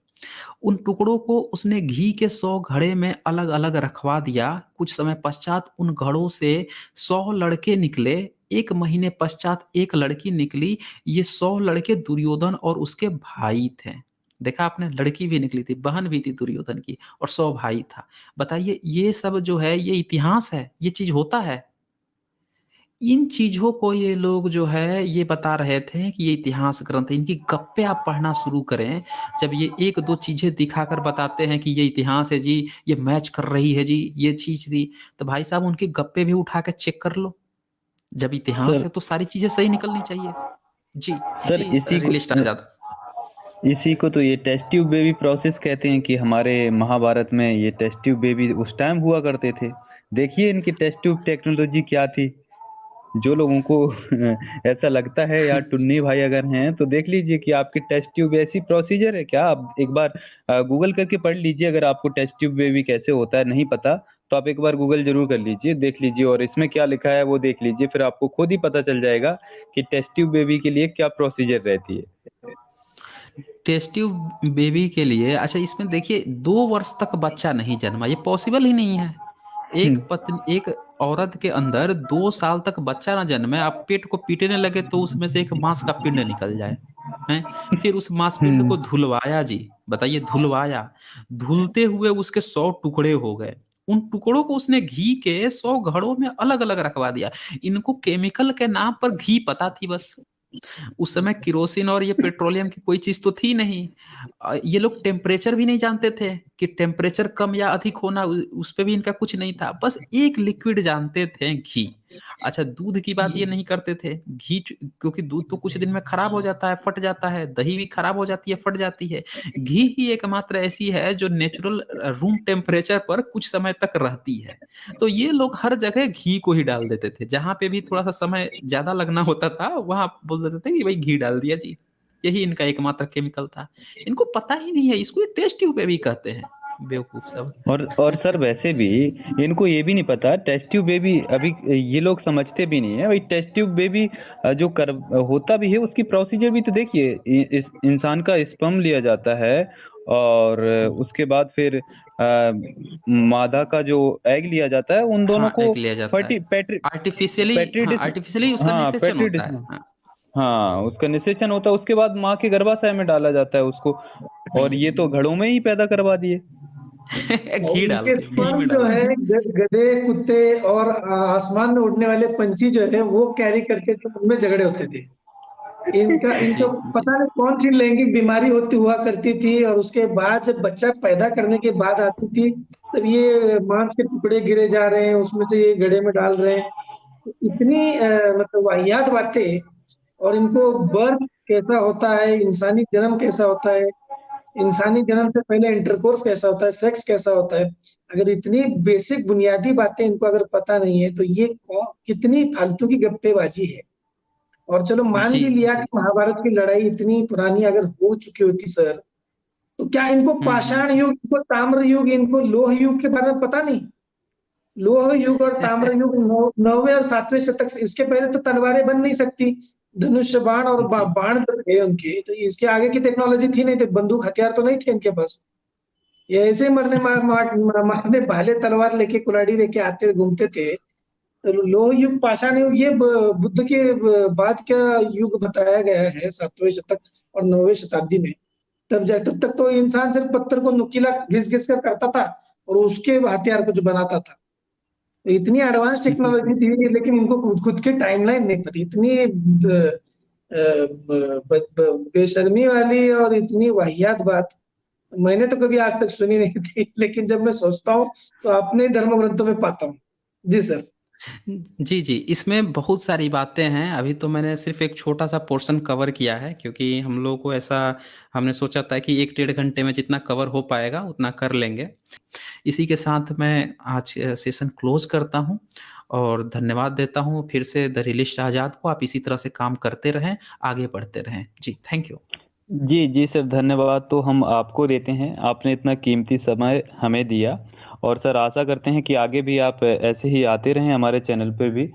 उन टुकड़ों को उसने घी के 100 घड़े में अलग अलग रखवा दिया। कुछ समय पश्चात उन घड़ों से 100 लड़के निकले। 1 महीने पश्चात एक लड़की निकली। ये 100 लड़के दुर्योधन और उसके भाई थे। देखा आपने, लड़की भी निकली थी, बहन भी थी दुर्योधन की, और 100 भाई था। बताइए, ये सब जो है ये इतिहास है, ये चीज होता है। इन चीजों को ये लोग जो है ये बता रहे थे कि ये इतिहास ग्रंथ है। इनकी गप्पे आप पढ़ना शुरू करें, जब ये 1-2 चीजें दिखाकर बताते हैं कि ये इतिहास है जी, ये मैच कर रही है जी, ये चीज थी, तो भाई साहब उनकी गप्पे भी उठा के चेक कर लो। जब इतिहास सर है तो सारी चीजें सही निकलनी चाहिए। जी सर जी, रियलिस्ट आजाद। इसी को तो ये टेस्ट ट्यूब बेबी प्रोसेस कहते हैं कि हमारे महाभारत में ये टेस्ट ट्यूब बेबी उस टाइम हुआ करते थे। देखिए इनकी टेस्ट ट्यूब टेक्नोलॉजी क्या थी। जो लोगों को ऐसा लगता है यार टुन्नी भाई अगर हैं तो देख लीजिए कि आपकी टेस्ट ट्यूब ऐसी प्रोसीजर है क्या। आप एक बार गूगल करके पढ़ लीजिए, अगर आपको टेस्ट ट्यूब बेबी कैसे होता है नहीं पता तो आप एक बार गूगल जरूर कर लीजिए, देख लीजिए और इसमें क्या लिखा है वो देख लीजिए, फिर आपको खुद ही पता चल जाएगा कि टेस्ट ट्यूब बेबी के लिए क्या प्रोसीजर रहती है। टेस्ट ट्यूब बेबी के लिए, अच्छा इसमें देखिए 2 वर्ष तक बच्चा नहीं जन्मा, ये पॉसिबल ही नहीं है। एक औरत के अंदर 2 साल तक बच्चा ना जन्मे, आप पेट को पीटने लगे तो उसमें से एक मांस का पिंड निकल जाए हैं। फिर उस मांस पिंड को धुलवाया जी, बताइए धुलवाया, धुलते हुए उसके 100 टुकड़े हो गए। उन टुकड़ों को उसने घी के 100 घड़ों में अलग अलग रखवा दिया। इनको केमिकल के नाम पर घी पता थी बस। उस समय केरोसिन और ये पेट्रोलियम की कोई चीज तो थी नहीं। ये लोग टेम्परेचर भी नहीं जानते थे कि टेम्परेचर कम या अधिक होना, उस पे भी इनका कुछ नहीं था। बस एक लिक्विड जानते थे, घी। अच्छा, दूध की बात ये नहीं करते थे। घी क्योंकि दूध तो कुछ दिन में खराब हो जाता है, फट जाता है, दही भी खराब हो जाती है, फट जाती है। घी ही एकमात्र ऐसी है जो नेचुरल रूम टेम्परेचर पर कुछ समय तक रहती है। तो ये लोग हर जगह घी को ही डाल देते थे। जहां पे भी थोड़ा सा समय ज्यादा लगना होता था वहां बोल देते थे कि भाई घी डाल दिया जी। यही इनका एकमात्र केमिकल था। इनको पता ही नहीं है, इसको टेस्ट ट्यूब बेबी कहते हैं, बेवकूफ सब। और सर वैसे भी इनको ये भी नहीं पता टेस्ट ट्यूब बेबी, अभी ये लोग समझते भी नहीं है भाई टेस्ट ट्यूब बेबी जो कर होता भी है उसकी प्रोसीजर भी तो देखिए। इस इंसान का स्पर्म लिया जाता है और उसके बाद फिर मादा का जो एग लिया जाता है, उन दोनों को एग लिया जाता है आर्टिफिशियली, उसका निषेचन होता है। हाँ उसका निषेचन होता है, उसके बाद माँ के गर्भाशय में डाला जाता है उसको, और ये तो घड़ों में ही पैदा करवा दिए। घी डाल उनके के, घी स्पर्म में जो डाल है गधे, कुत्ते और आसमान में उड़ने वाले पंछी जो है वो कैरी करते थे, उनमें झगड़े होते थे। इनको जी पता नहीं कौन सी लैंगिक बीमारी होती हुआ करती थी, और उसके बाद जब बच्चा पैदा करने के बाद आती थी तब ये मांस के टुकड़े गिरे जा रहे हैं, उसमें से ये गड्ढे में डाल रहे हैं। इतनी मतलब वाहियात बातें। और इनको बर्थ कैसा होता है, इंसानी जन्म कैसा होता है, इंसानी जन्म से पहले इंटरकोर्स कैसा होता है, सेक्स कैसा होता है। अगर इतनी बेसिक बुनियादी बातें इनको अगर पता नहीं है तो ये कितनी फालतू की गप्पेबाजी है। और चलो मान जी, भी लिया जी। कि महाभारत की लड़ाई इतनी पुरानी अगर हो चुकी होती सर, तो क्या इनको पाषाण युग, इनको ताम्र युग, इनको लोह युग के बारे में पता नहीं? लोह युग और ताम्र युग 9वें और 7वें शतक से, इसके पहले तो तलवारें बन नहीं सकती। धनुष बाण और जी। बाण जो थे उनके, तो इसके आगे की टेक्नोलॉजी थी नहीं, तो बंदूक हथियार तो नहीं थे इनके पास। ये ऐसे ही मारने भाले तलवार लेके कुल्हाड़ी लेके आते घूमते थे। तो लोह युग, पाषाण युग, ये बुद्ध के बाद का युग बताया गया है 7वें शतक और 9वीं शताब्दी में। तब तक तो इंसान सिर्फ पत्थर को नुकीला घिस घिस कर करता था और उसके हथियार को जो बनाता था। तो इतनी एडवांस टेक्नोलॉजी थी, लेकिन इनको खुद की टाइमलाइन नहीं पती। इतनी बेशर्मी वाली और इतनी वाहियात बात मैंने तो कभी आज तक सुनी नहीं थी, लेकिन जब मैं सोचता हूँ तो अपने धर्म ग्रंथों में पाता हूँ। जी सर। जी, जी। इसमें बहुत सारी बातें हैं। अभी तो मैंने सिर्फ़ एक छोटा-सा पोर्शन कवर किया है क्योंकि हम लोगों को ऐसा हमने सोचा था कि 1 डेढ़ घंटे में जितना कवर हो पाएगा उतना कर लेंगे। इसी के साथ मैं आज सेशन क्लोज़ करता हूँ और धन्यवाद देता हूँ फिर से द रियलिस्ट आज़ाद को। आप इसी तरह से काम करते रहें, आगे बढ़ते रहें। जी, थैंक यू। जी, जी सर, धन्यवाद तो हम आपको देते हैं। आपने इतना कीमती समय हमें दिया और सर आशा करते हैं कि आगे भी आप ऐसे ही आते रहें हमारे चैनल पे भी।